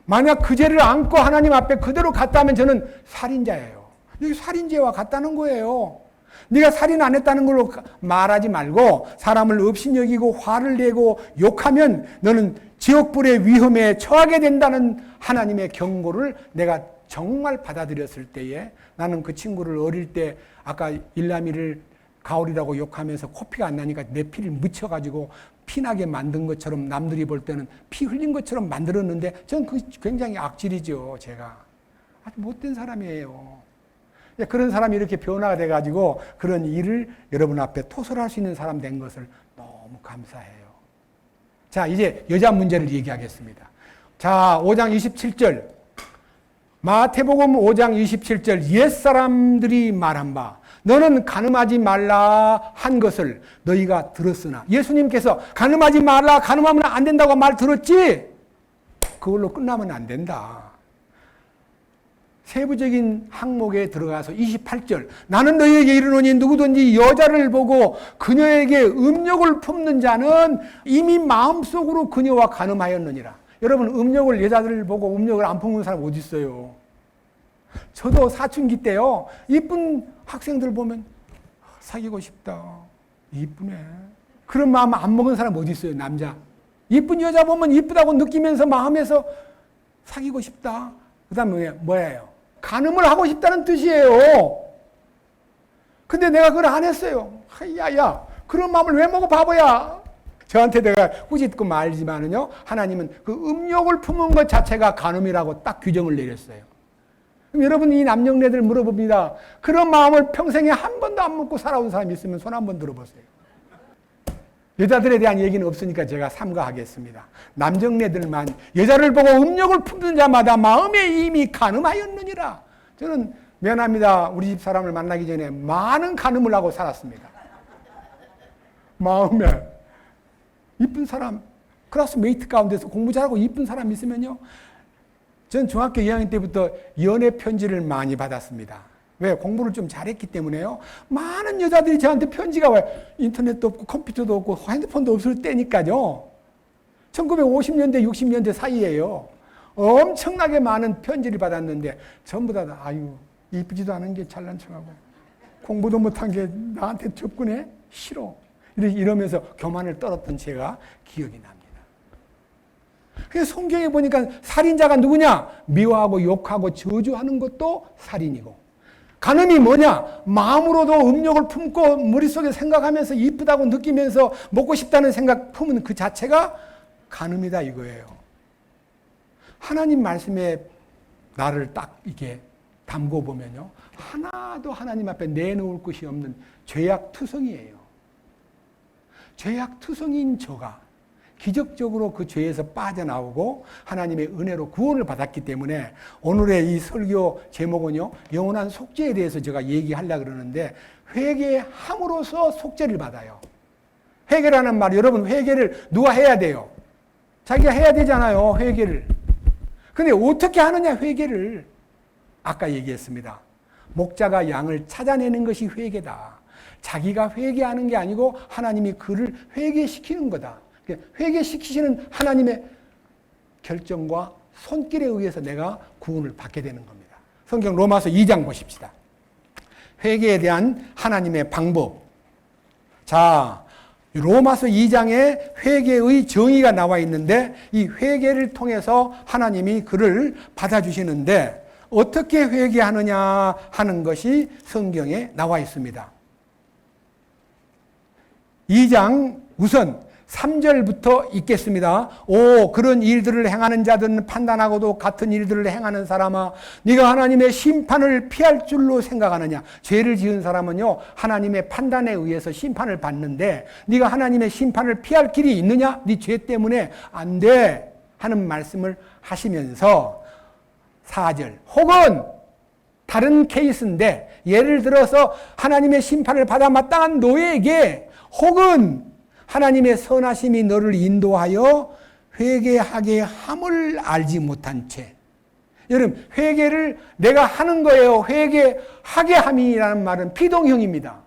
만약 그 죄를 안고 하나님 앞에 그대로 갔다면 저는 살인자예요. 여기 살인죄와 같다는 거예요. 네가 살인 안 했다는 걸로 말하지 말고 사람을 업신여기고 화를 내고 욕하면 너는 지옥불의 위험에 처하게 된다는 하나님의 경고를 내가 정말 받아들였을 때에 나는 그 친구를 어릴 때 아까 일남이를 가오리라고 욕하면서 코피가 안 나니까 내 피를 묻혀가지고 피나게 만든 것처럼 남들이 볼 때는 피 흘린 것처럼 만들었는데 저는 그 굉장히 악질이죠. 제가 아주 못된 사람이에요. 그런 사람이 이렇게 변화가 돼가지고 그런 일을 여러분 앞에 토설할 수 있는 사람 된 것을 너무 감사해요. 자, 이제 여자 문제를 얘기하겠습니다. 자, 5장 27절. 마태복음 5장 27절. 옛사람들이 말한 바 너는 간음하지 말라 한 것을 너희가 들었으나 예수님께서 간음하지 말라, 간음하면 안 된다고 말 들었지? 그걸로 끝나면 안 된다. 세부적인 항목에 들어가서 28절. 나는 너희에게 이르노니 누구든지 여자를 보고 그녀에게 음욕을 품는 자는 이미 마음속으로 그녀와 간음하였느니라. 여러분, 음욕을, 여자들을 보고 음욕을 안 품는 사람 어디 있어요? 저도 사춘기 때요, 이쁜 학생들 보면 사귀고 싶다. 이쁘네. 그런 마음 안 먹은 사람 어디 있어요, 남자? 이쁜 여자 보면 이쁘다고 느끼면서 마음에서 사귀고 싶다. 그 다음에 뭐예요? 간음을 하고 싶다는 뜻이에요. 근데 내가 그걸 안 했어요. 야야, 그런 마음을 왜 먹어, 바보야? 저한테 내가 꾸짖고 말지만은요, 하나님은 그 음욕을 품은 것 자체가 간음이라고 딱 규정을 내렸어요. 그럼 여러분, 이 남녀네들 물어봅니다. 그런 마음을 평생에 한 번도 안 먹고 살아온 사람이 있으면 손 한번 들어보세요. 여자들에 대한 얘기는 없으니까 제가 삼가하겠습니다. 남정네들만 여자를 보고 음욕을 품는 자마다 마음에 이미 간음하였느니라. 저는 미안합니다. 우리 집 사람을 만나기 전에 많은 간음을 하고 살았습니다. 마음에 이쁜 사람, 클래스메이트 가운데서 공부 잘하고 이쁜 사람 있으면요, 전 중학교 2학년 때부터 연애 편지를 많이 받았습니다. 왜? 공부를 좀 잘했기 때문에요. 많은 여자들이 저한테 편지가 와요. 인터넷도 없고 컴퓨터도 없고 핸드폰도 없을 때니까요. 1950년대, 60년대 사이에요. 엄청나게 많은 편지를 받았는데 전부 다 아유, 이쁘지도 않은 게 잘난 척하고 공부도 못한 게 나한테 접근해? 싫어. 이러면서 교만을 떨었던 제가 기억이 납니다. 그래서 성경에 보니까 살인자가 누구냐? 미워하고 욕하고 저주하는 것도 살인이고, 간음이 뭐냐? 마음으로도 음욕을 품고 머릿속에 생각하면서 이쁘다고 느끼면서 먹고 싶다는 생각 품은 그 자체가 간음이다 이거예요. 하나님 말씀에 나를 딱 이렇게 담고 보면요, 하나도 하나님 앞에 내놓을 것이 없는 죄악투성이에요. 죄악투성인 저가 기적적으로 그 죄에서 빠져나오고 하나님의 은혜로 구원을 받았기 때문에 오늘의 이 설교 제목은요, 영원한 속죄에 대해서 제가 얘기하려고 그러는데, 회개함으로써 속죄를 받아요. 회개라는 말, 여러분, 회개를 누가 해야 돼요? 자기가 해야 되잖아요, 회개를. 근데 어떻게 하느냐, 회개를. 아까 얘기했습니다. 목자가 양을 찾아내는 것이 회개다. 자기가 회개하는 게 아니고 하나님이 그를 회개시키는 거다. 회개시키시는 하나님의 결정과 손길에 의해서 내가 구원을 받게 되는 겁니다. 성경 로마서 2장 보십시다. 회개에 대한 하나님의 방법. 자, 로마서 2장에 회개의 정의가 나와 있는데, 이 회개를 통해서 하나님이 그를 받아주시는데 어떻게 회개하느냐 하는 것이 성경에 나와 있습니다. 2장 우선 3절부터 읽겠습니다. 오, 그런 일들을 행하는 자들은 판단하고도 같은 일들을 행하는 사람아, 네가 하나님의 심판을 피할 줄로 생각하느냐. 죄를 지은 사람은요, 하나님의 판단에 의해서 심판을 받는데 네가 하나님의 심판을 피할 길이 있느냐? 네 죄 때문에 안 돼 하는 말씀을 하시면서 4절, 혹은 다른 케이스인데, 예를 들어서 하나님의 심판을 받아 마땅한 너에게 혹은 하나님의 선하심이 너를 인도하여 회개하게 함을 알지 못한 채. 여러분, 회개를 내가 하는 거예요. 회개하게 함이라는 말은 피동형입니다.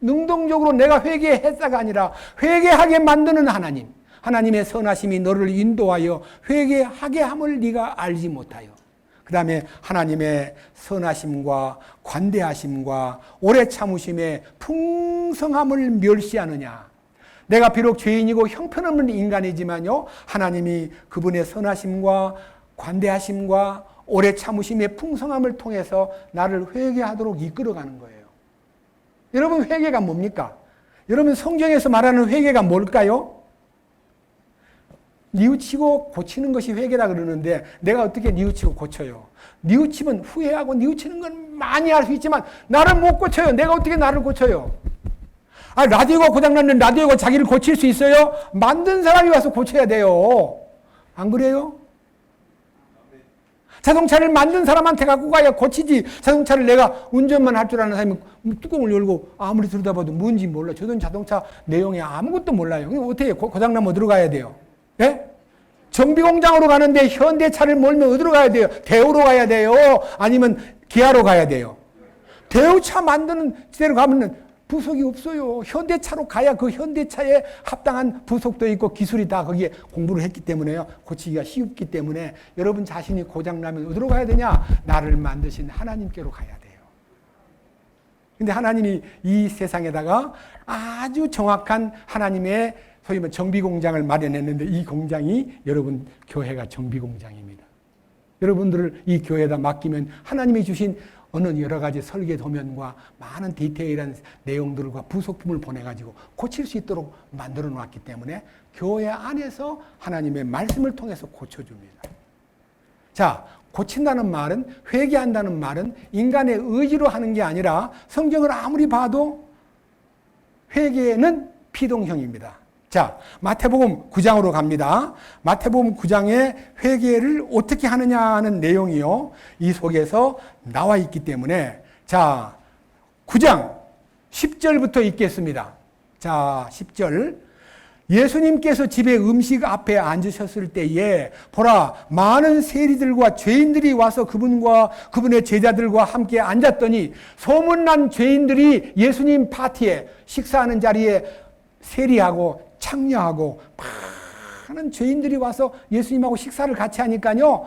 능동적으로 내가 회개했다가 아니라 회개하게 만드는 하나님. 하나님의 선하심이 너를 인도하여 회개하게 함을 네가 알지 못하여. 그 다음에 하나님의 선하심과 관대하심과 오래 참으심의 풍성함을 멸시하느냐. 내가 비록 죄인이고 형편없는 인간이지만요, 하나님이 그분의 선하심과 관대하심과 오래 참으심의 풍성함을 통해서 나를 회개하도록 이끌어가는 거예요. 여러분, 회개가 뭡니까? 여러분, 성경에서 말하는 회개가 뭘까요? 뉘우치고 고치는 것이 회개라 그러는데 내가 어떻게 뉘우치고 고쳐요? 뉘우치면 후회하고 뉘우치는 건 많이 할 수 있지만 나를 못 고쳐요. 내가 어떻게 나를 고쳐요? 라디오가 고장났는데 라디오가 자기를 고칠 수 있어요? 만든 사람이 와서 고쳐야 돼요. 안 그래요? 자동차를 만든 사람한테 갖고 가야 고치지. 자동차를 내가 운전만 할 줄 아는 사람이 뚜껑을 열고 아무리 들여다봐도 뭔지 몰라. 저는 자동차 내용에 아무것도 몰라요. 어떻게 고장나면 어디로 가야 돼요? 예? 정비공장으로 가는데 현대차를 몰면 어디로 가야 돼요? 대우로 가야 돼요? 아니면 기아로 가야 돼요? 대우차 만드는 데로 가면 부속이 없어요. 현대차로 가야 그 현대차에 합당한 부속도 있고 기술이 다 거기에 공부를 했기 때문에요. 고치기가 쉽기 때문에 여러분 자신이 고장나면 어디로 가야 되냐? 나를 만드신 하나님께로 가야 돼요. 근데 하나님이 이 세상에다가 아주 정확한 하나님의 소위 말해 정비공장을 마련했는데 이 공장이 여러분 교회가 정비공장입니다. 여러분들을 이 교회에다 맡기면 하나님이 주신 어느 여러 가지 설계 도면과 많은 디테일한 내용들과 부속품을 보내가지고 고칠 수 있도록 만들어 놨기 때문에 교회 안에서 하나님의 말씀을 통해서 고쳐줍니다. 자, 고친다는 말은, 회개한다는 말은 인간의 의지로 하는 게 아니라 성경을 아무리 봐도 회개는 피동형입니다. 자, 마태복음 9장으로 갑니다. 마태복음 9장의 회개를 어떻게 하느냐 하는 내용이요, 이 속에서 나와 있기 때문에, 자, 9장 10절부터 읽겠습니다. 자, 10절. 예수님께서 집에 음식 앞에 앉으셨을 때에 보라, 많은 세리들과 죄인들이 와서 그분과 그분의 제자들과 함께 앉았더니 소문난 죄인들이 예수님 파티에, 식사하는 자리에 세리하고 창녀하고 많은 죄인들이 와서 예수님하고 식사를 같이 하니까요,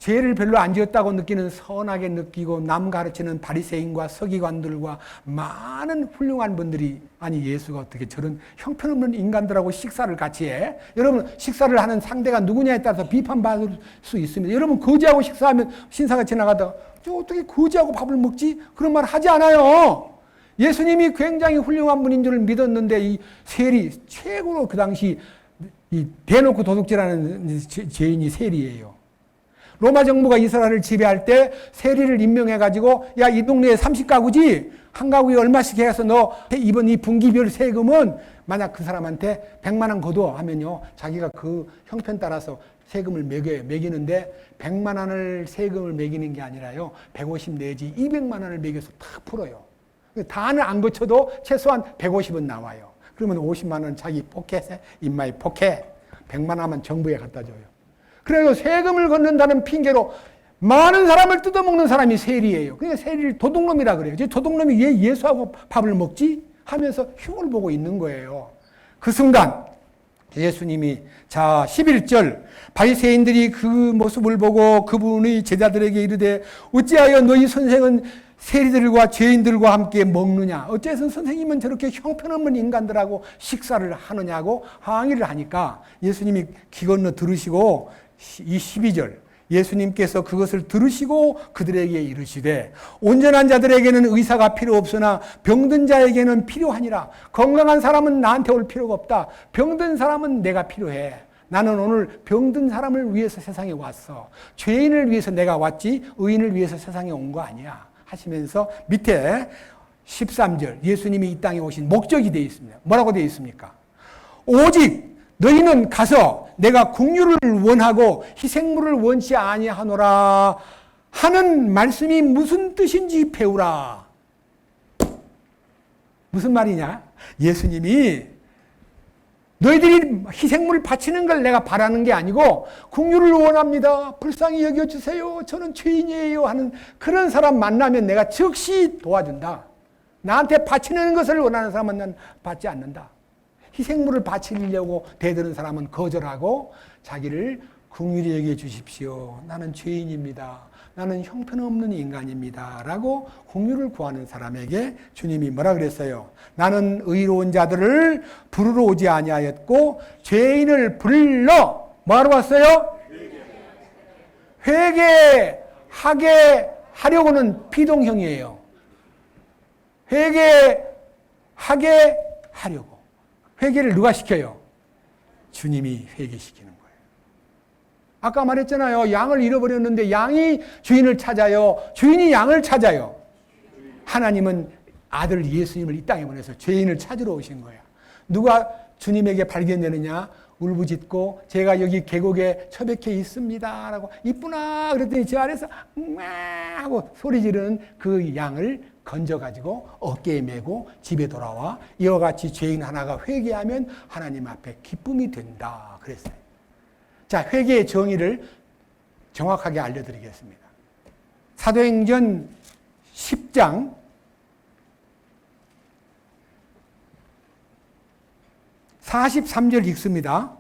죄를 별로 안 지었다고 느끼는 선하게 느끼고 남 가르치는 바리새인과 서기관들과 많은 훌륭한 분들이, 아니 예수가 어떻게 저런 형편없는 인간들하고 식사를 같이 해? 여러분, 식사를 하는 상대가 누구냐에 따라서 비판받을 수 있습니다. 여러분, 거지하고 식사하면 신사가 지나가다가 저 어떻게 거지하고 밥을 먹지? 그런 말 하지 않아요. 예수님이 굉장히 훌륭한 분인 줄 믿었는데 이 세리, 최고로 그 당시 이 대놓고 도둑질하는 죄인이 세리예요. 로마 정부가 이스라엘을 지배할 때 세리를 임명해가지고, 야, 이 동네에 30가구지? 한 가구에 얼마씩 해서 너 이번 이 분기별 세금은 만약 그 사람한테 100만 원 거둬 하면요, 자기가 그 형편 따라서 세금을 매기는데 100만 원을 세금을 매기는 게 아니라요, 150 내지 200만 원을 매겨서 다 풀어요. 다는 안 거쳐도 최소한 150은 나와요. 그러면 50만 원 자기 포켓에, 인마이 포켓, 100만 원만 정부에 갖다 줘요. 그래서 세금을 걷는다는 핑계로 많은 사람을 뜯어먹는 사람이 세리예요. 그러니까 세리를 도둑놈이라 그래요. 도둑놈이 왜 예수하고 밥을 먹지? 하면서 흉을 보고 있는 거예요. 그 순간 예수님이, 자, 11절, 바리새인들이 그 모습을 보고 그분의 제자들에게 이르되 어찌하여 너희 선생은 세리들과 죄인들과 함께 먹느냐? 어째서 선생님은 저렇게 형편없는 인간들하고 식사를 하느냐고 항의를 하니까 예수님이 귀 건너 들으시고, 이 12절, 예수님께서 그것을 들으시고 그들에게 이르시되 온전한 자들에게는 의사가 필요 없으나 병든 자에게는 필요하니라. 건강한 사람은 나한테 올 필요가 없다. 병든 사람은 내가 필요해. 나는 오늘 병든 사람을 위해서 세상에 왔어. 죄인을 위해서 내가 왔지 의인을 위해서 세상에 온 거 아니야 하시면서 밑에 13절, 예수님이 이 땅에 오신 목적이 되어 있습니다. 뭐라고 되어 있습니까? 오직 너희는 가서 내가 긍휼을 원하고 희생물을 원치 아니하노라 하는 말씀이 무슨 뜻인지 배우라. 무슨 말이냐? 예수님이 너희들이 희생물 바치는 걸 내가 바라는 게 아니고 긍휼을 원합니다. 불쌍히 여겨주세요. 저는 죄인이에요 하는 그런 사람 만나면 내가 즉시 도와준다. 나한테 바치는 것을 원하는 사람은 난 받지 않는다. 희생물을 바치려고 대드는 사람은 거절하고 자기를 긍휼히 여겨주십시오. 나는 죄인입니다. 나는 형편없는 인간입니다. 라고 긍휼을 구하는 사람에게 주님이 뭐라 그랬어요? 나는 의로운 자들을 부르러 오지 아니하였고 죄인을 불러 뭐하러 왔어요? 회개하게 하려고는 비동형이에요. 회개하게 하려고. 회개를 누가 시켜요? 주님이 회개시키는 거예요. 아까 말했잖아요. 양을 잃어버렸는데 양이 주인을 찾아요. 주인이 양을 찾아요. 하나님은 아들 예수님을 이 땅에 보내서 죄인을 찾으러 오신 거야. 누가 주님에게 발견되느냐? 울부짖고 제가 여기 계곡에 처박혀 있습니다 라고 이쁘나 그랬더니 저 아래서 하고 소리 지르는 그 양을 건져가지고 어깨에 메고 집에 돌아와 이와 같이 죄인 하나가 회개하면 하나님 앞에 기쁨이 된다 그랬어요. 자, 회개의 정의를 정확하게 알려드리겠습니다. 사도행전 10장 43절 읽습니다.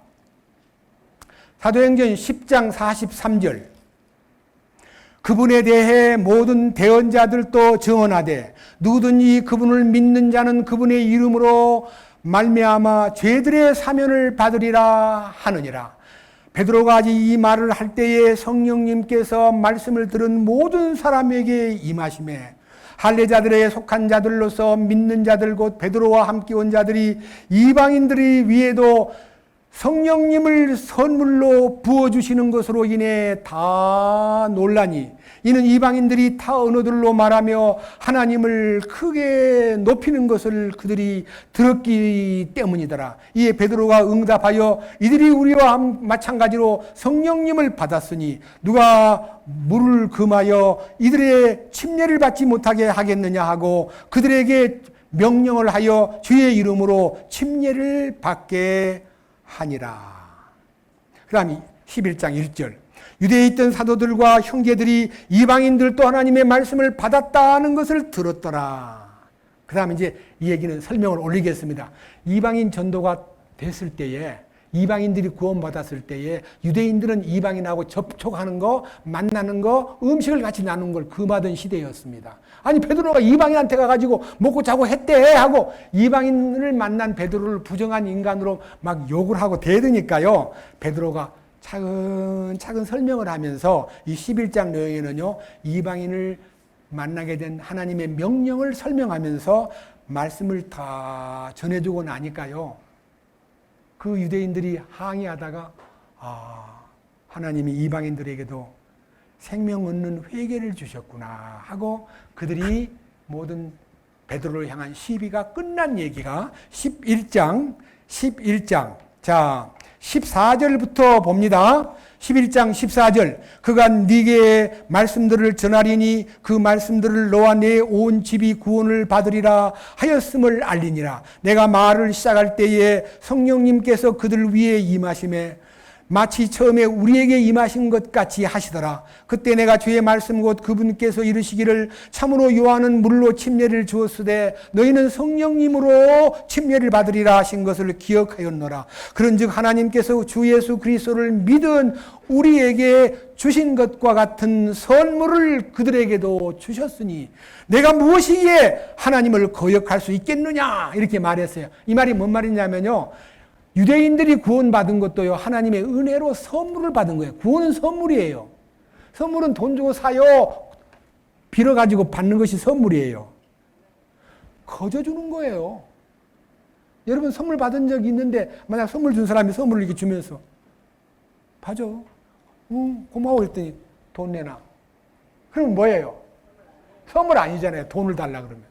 사도행전 10장 43절. 그분에 대해 모든 대언자들도 증언하되 누구든지 그분을 믿는 자는 그분의 이름으로 말미암아 죄들의 사면을 받으리라 하느니라. 베드로가 아직 이 말을 할 때에 성령님께서 말씀을 들은 모든 사람에게 임하심에 할례자들에 속한 자들로서 믿는 자들 곧 베드로와 함께 온 자들이 이방인들이 위에도 성령님을 선물로 부어주시는 것으로 인해 다 놀라니 이는 이방인들이 타 언어들로 말하며 하나님을 크게 높이는 것을 그들이 들었기 때문이더라. 이에 베드로가 응답하여 이들이 우리와 마찬가지로 성령님을 받았으니 누가 물을 금하여 이들의 침례를 받지 못하게 하겠느냐 하고 그들에게 명령을 하여 주의 이름으로 침례를 받게 하니라. 그 다음 11장 1절. 유대에 있던 사도들과 형제들이 이방인들도 하나님의 말씀을 받았다는 것을 들었더라. 그 다음에 이제 이 얘기는 설명을 올리겠습니다. 이방인 전도가 됐을 때에 이방인들이 구원받았을 때에 유대인들은 이방인하고 접촉하는 거, 만나는 거, 음식을 같이 나누는 걸 금하던 시대였습니다. 아니 베드로가 이방인한테 가가지고 먹고 자고 했대 하고 이방인을 만난 베드로를 부정한 인간으로 막 욕을 하고 대드니까요. 베드로가 차근차근 설명을 하면서 이 11장 내용에는요. 이방인을 만나게 된 하나님의 명령을 설명하면서 말씀을 다 전해주고 나니까요. 그 유대인들이 항의하다가 하나님이 이방인들에게도 생명 얻는 회개를 주셨구나 하고 그들이 모든 베드로를 향한 시비가 끝난 얘기가 11장 자 14절부터 봅니다. 11장 14절. 그가 네게 말씀들을 전하리니 그 말씀들을 너와 내 온 집이 구원을 받으리라 하였음을 알리니라. 내가 말을 시작할 때에 성령님께서 그들 위에 임하심에 마치 처음에 우리에게 임하신 것 같이 하시더라. 그때 내가 주의 말씀 곧 그분께서 이르시기를 참으로 요한은 물로 침례를 주었으되 너희는 성령님으로 침례를 받으리라 하신 것을 기억하였노라. 그런즉 하나님께서 주 예수 그리스도를 믿은 우리에게 주신 것과 같은 선물을 그들에게도 주셨으니 내가 무엇이기에 하나님을 거역할 수 있겠느냐 이렇게 말했어요. 이 말이 뭔 말이냐면요. 유대인들이 구원받은 것도요, 하나님의 은혜로 선물을 받은 거예요. 구원은 선물이에요. 선물은 돈 주고 사요. 빌어가지고 받는 것이 선물이에요. 거저 주는 거예요. 여러분 선물 받은 적이 있는데, 만약 선물 준 사람이 선물을 이렇게 주면서, 봐줘. 고마워. 그랬더니 돈 내놔. 그럼 뭐예요? 선물 아니잖아요. 돈을 달라 그러면.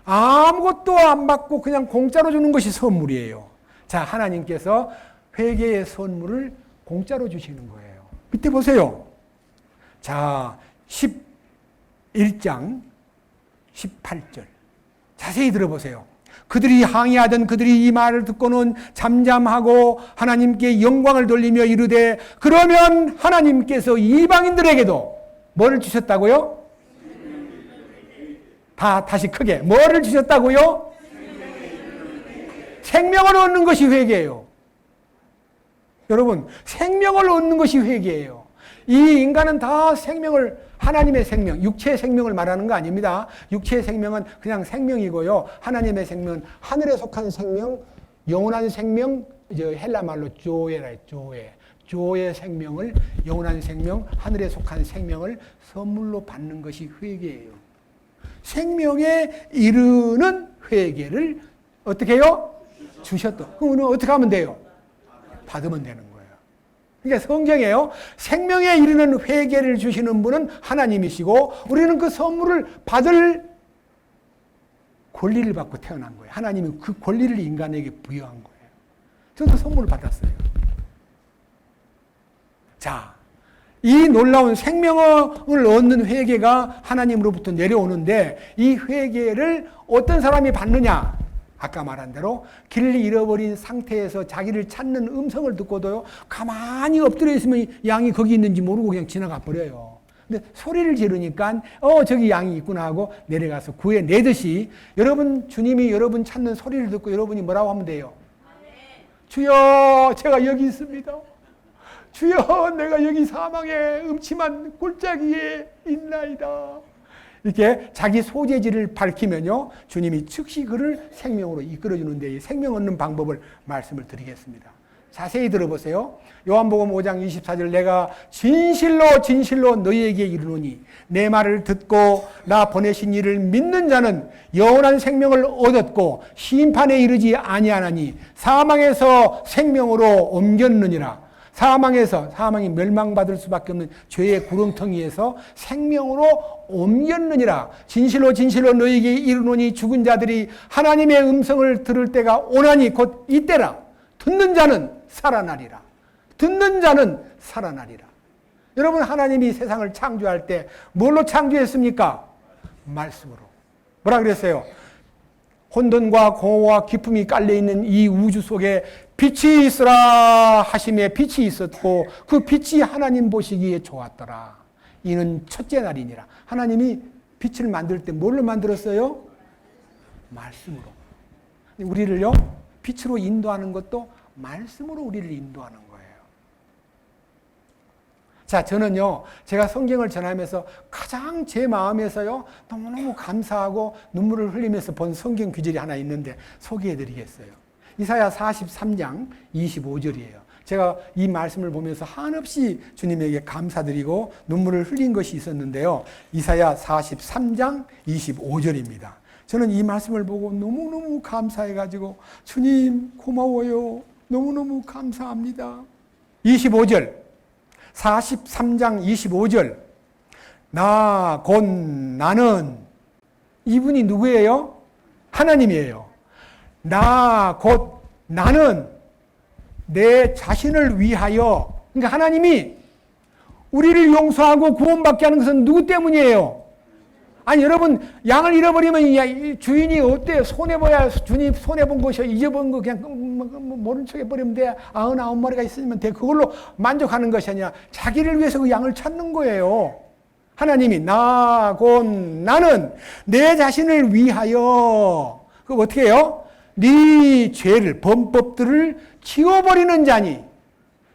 아무것도 안 받고 그냥 공짜로 주는 것이 선물이에요. 자, 하나님께서 회개의 선물을 공짜로 주시는 거예요. 밑에 보세요. 자, 11장 18절. 자세히 들어보세요. 그들이 항의하던 그들이 이 말을 듣고는 잠잠하고 하나님께 영광을 돌리며 이르되 그러면 하나님께서 이방인들에게도 뭐를 주셨다고요? 다시 크게 뭐를 주셨다고요? 생명을 얻는 것이 회개예요. 여러분, 생명을 얻는 것이 회개예요. 이 인간은 다 생명을, 하나님의 생명, 육체의 생명을 말하는 거 아닙니다. 육체의 생명은 그냥 생명이고요. 하나님의 생명은 하늘에 속한 생명, 영원한 생명, 헬라 말로 조에라, 조의 생명을, 영원한 생명, 하늘에 속한 생명을 선물로 받는 것이 회개예요. 생명에 이르는 회개를 어떻게 해요? 주셨다. 그럼 어떻게 하면 돼요? 받으면 되는 거예요. 그러니까 성경에요. 생명에 이르는 회개를 주시는 분은 하나님이시고 우리는 그 선물을 받을 권리를 받고 태어난 거예요. 하나님이 그 권리를 인간에게 부여한 거예요. 저도 선물을 받았어요. 자, 이 놀라운 생명을 얻는 회개가 하나님으로부터 내려오는데 이 회개를 어떤 사람이 받느냐? 아까 말한 대로 길을 잃어버린 상태에서 자기를 찾는 음성을 듣고도요, 가만히 엎드려 있으면 양이 거기 있는지 모르고 그냥 지나가 버려요. 근데 소리를 지르니까 저기 양이 있구나 하고 내려가서 구해내듯이 여러분, 주님이 여러분 찾는 소리를 듣고 여러분이 뭐라고 하면 돼요? 주여, 제가 여기 있습니다. 주여, 내가 여기 사망의 음침한 골짜기에 있나이다. 이렇게 자기 소재지를 밝히면요, 주님이 즉시 그를 생명으로 이끌어주는데 이 생명 얻는 방법을 말씀을 드리겠습니다. 자세히 들어보세요. 요한복음 5장 24절 내가 진실로 진실로 너희에게 이르노니 내 말을 듣고 나 보내신 이를 믿는 자는 영원한 생명을 얻었고 심판에 이르지 아니하나니 사망에서 생명으로 옮겼느니라. 사망이 멸망받을 수밖에 없는 죄의 구렁텅이에서 생명으로 옮겼느니라. 진실로 진실로 너희에게 이르노니 죽은 자들이 하나님의 음성을 들을 때가 오나니 곧 이때라. 듣는 자는 살아나리라. 듣는 자는 살아나리라. 여러분, 하나님이 세상을 창조할 때 뭘로 창조했습니까? 말씀으로. 뭐라 그랬어요? 혼돈과 공허와 기품이 깔려있는 이 우주 속에 빛이 있으라 하심에 빛이 있었고 그 빛이 하나님 보시기에 좋았더라. 이는 첫째 날이니라. 하나님이 빛을 만들 때 뭘로 만들었어요? 말씀으로. 우리를요, 빛으로 인도하는 것도 말씀으로 우리를 인도하는 거예요. 자, 저는요, 제가 성경을 전하면서 가장 제 마음에서요, 너무너무 감사하고 눈물을 흘리면서 본 성경 구절이 하나 있는데 소개해 드리겠어요. 이사야 43장 25절이에요. 제가 이 말씀을 보면서 한없이 주님에게 감사드리고 눈물을 흘린 것이 있었는데요. 이사야 43장 25절입니다. 저는 이 말씀을 보고 너무너무 감사해가지고 주님 고마워요. 너무너무 감사합니다. 25절 43장 25절 나 곧 나는 이분이 누구예요? 하나님이에요. 나 곧 나는 내 자신을 위하여, 그러니까 하나님이 우리를 용서하고 구원받게 하는 것은 누구 때문이에요? 아니, 여러분, 양을 잃어버리면 주인이 어때요? 손해봐야 주님 손해본 것이요. 잊어본 거 그냥 모른 척 해버리면 돼. 99마리가 있으면 돼. 그걸로 만족하는 것이 아니라 자기를 위해서 그 양을 찾는 거예요. 하나님이 나 곧 나는 내 자신을 위하여, 그 어떻게 해요? 네 죄를, 범법들을 지워버리는 자니.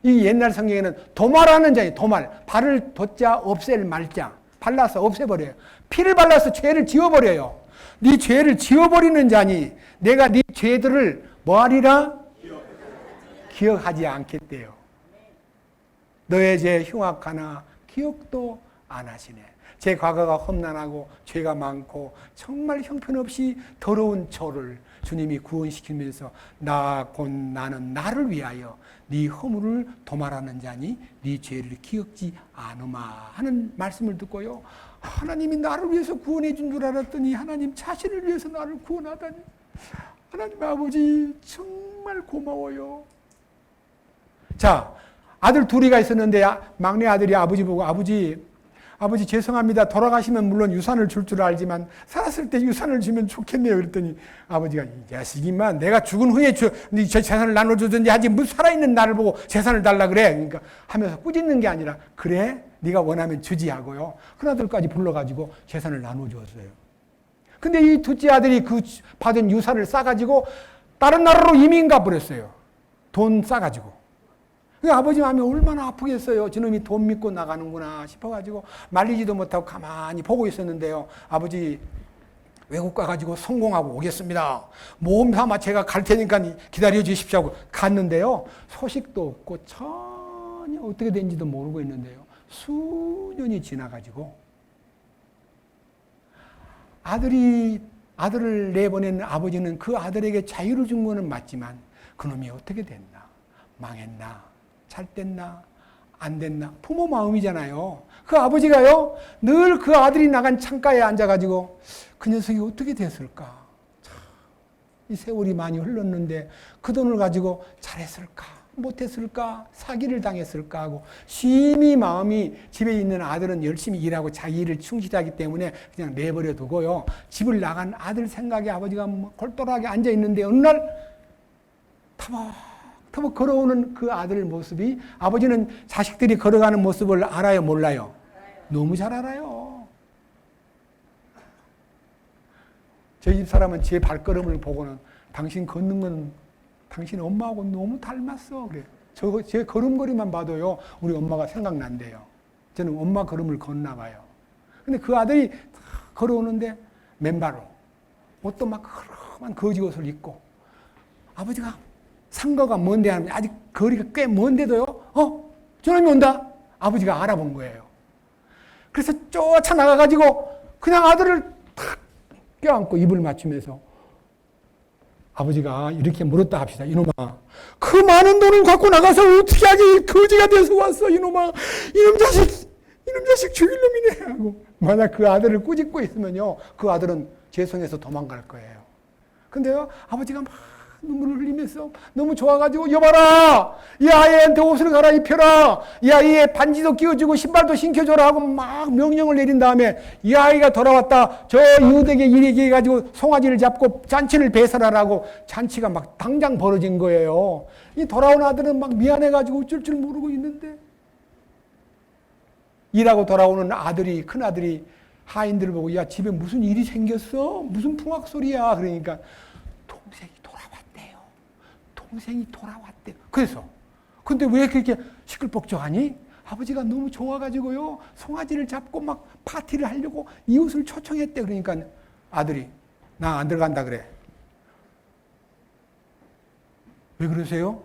이 옛날 성경에는 도말하는 자니, 도말. 발을 돋자 없앨 말자. 발라서 없애버려요. 피를 발라서 죄를 지워버려요. 네 죄를 지워버리는 자니 내가 네 죄들을 뭐하리라? 기억하지 않겠대요. 너의 죄 흉악하나 기억도 안 하시네. 제 과거가 험난하고 죄가 많고 정말 형편없이 더러운 저를 주님이 구원시키면서 나 곧 나는 나를 위하여 네 허물을 도말하는 자니 네 죄를 기억지 않으마 하는 말씀을 듣고요. 하나님이 나를 위해서 구원해 준 줄 알았더니 하나님 자신을 위해서 나를 구원하다니. 하나님 아버지 정말 고마워요. 자, 아들 둘이가 있었는데 막내 아들이 아버지 보고 아버지 아버지 죄송합니다. 돌아가시면 물론 유산을 줄 줄 알지만 살았을 때 유산을 주면 좋겠네요. 그랬더니 아버지가 이 자식이만 내가 죽은 후에 저 재산을 나눠주든지 하지 무슨 살아있는 나를 보고 재산을 달라 그래. 그러니까 하면서 꾸짖는 게 아니라 그래 네가 원하면 주지 하고요. 큰아들까지 불러가지고 재산을 나눠주었어요. 근데 이 둘째 아들이 그 받은 유산을 싸가지고 다른 나라로 이민 가버렸어요. 돈 싸가지고. 아버지 마음이 얼마나 아프겠어요. 저놈이 돈 믿고 나가는구나 싶어가지고 말리지도 못하고 가만히 보고 있었는데요. 아버지 외국 가가지고 성공하고 오겠습니다. 모험 삼아 제가 갈 테니까 기다려 주십시오 하고 갔는데요. 소식도 없고 전혀 어떻게 된지도 모르고 있는데요. 수년이 지나가지고 아들을 내보낸 아버지는 그 아들에게 자유를 준 거는 맞지만 그놈이 어떻게 됐나? 망했나? 잘 됐나? 안 됐나? 부모 마음이잖아요. 그 아버지가요, 늘 그 아들이 나간 창가에 앉아가지고 그 녀석이 어떻게 됐을까? 참, 이 세월이 많이 흘렀는데 그 돈을 가지고 잘했을까? 못했을까? 사기를 당했을까? 하고 심히 마음이 집에 있는 아들은 열심히 일하고 자기 일을 충실하기 때문에 그냥 내버려 두고요. 집을 나간 아들 생각에 아버지가 골똘하게 앉아 있는데 어느 날 터벅터벅 걸어오는 그 아들 모습이 아버지는 자식들이 걸어가는 모습을 알아요? 몰라요? 너무 잘 알아요. 저희 집 사람은 제 발걸음을 보고는 당신 걷는 건 당신 엄마하고 너무 닮았어. 그래. 제 걸음걸이만 봐도요, 우리 엄마가 생각난대요. 저는 엄마 걸음을 걷나 봐요. 근데 그 아들이 걸어오는데 맨발로 옷도 막 흐름한 거지 옷을 입고 아버지가 상가가 먼데 하면 아직 거리가 꽤 먼데도요, 저놈이 온다. 아버지가 알아본 거예요. 그래서 쫓아나가가지고 그냥 아들을 탁 껴안고 입을 맞추면서 아버지가 이렇게 물었다 합시다. 이놈아, 그 많은 돈을 갖고 나가서 어떻게 하지? 거지가 돼서 왔어. 이놈아, 이놈 자식 죽일 놈이네 하고 만약 그 아들을 꾸짖고 있으면요, 그 아들은 죄송해서 도망갈 거예요. 근데요, 아버지가 막 눈물을 흘리면서 너무 좋아가지고 여봐라, 이 아이한테 옷을 갈아입혀라, 이 아이의 반지도 끼워주고 신발도 신겨줘라 하고 막 명령을 내린 다음에 이 아이가 돌아왔다 저 이웃에게 이렇게 해가지고 송아지를 잡고 잔치를 배설하라고 잔치가 막 당장 벌어진 거예요. 이 돌아온 아들은 막 미안해가지고 어쩔 줄 모르고 있는데 일하고 돌아오는 아들이, 큰아들이 하인들을 보고 야 집에 무슨 일이 생겼어? 무슨 풍악소리야? 그러니까 동생이 돌아왔대요. 그래서 근데 왜 그렇게 시끌벅적하니? 아버지가 너무 좋아가지고요, 송아지를 잡고 막 파티를 하려고 이웃을 초청했대. 그러니까 아들이 나 안 들어간다 그래. 왜 그러세요?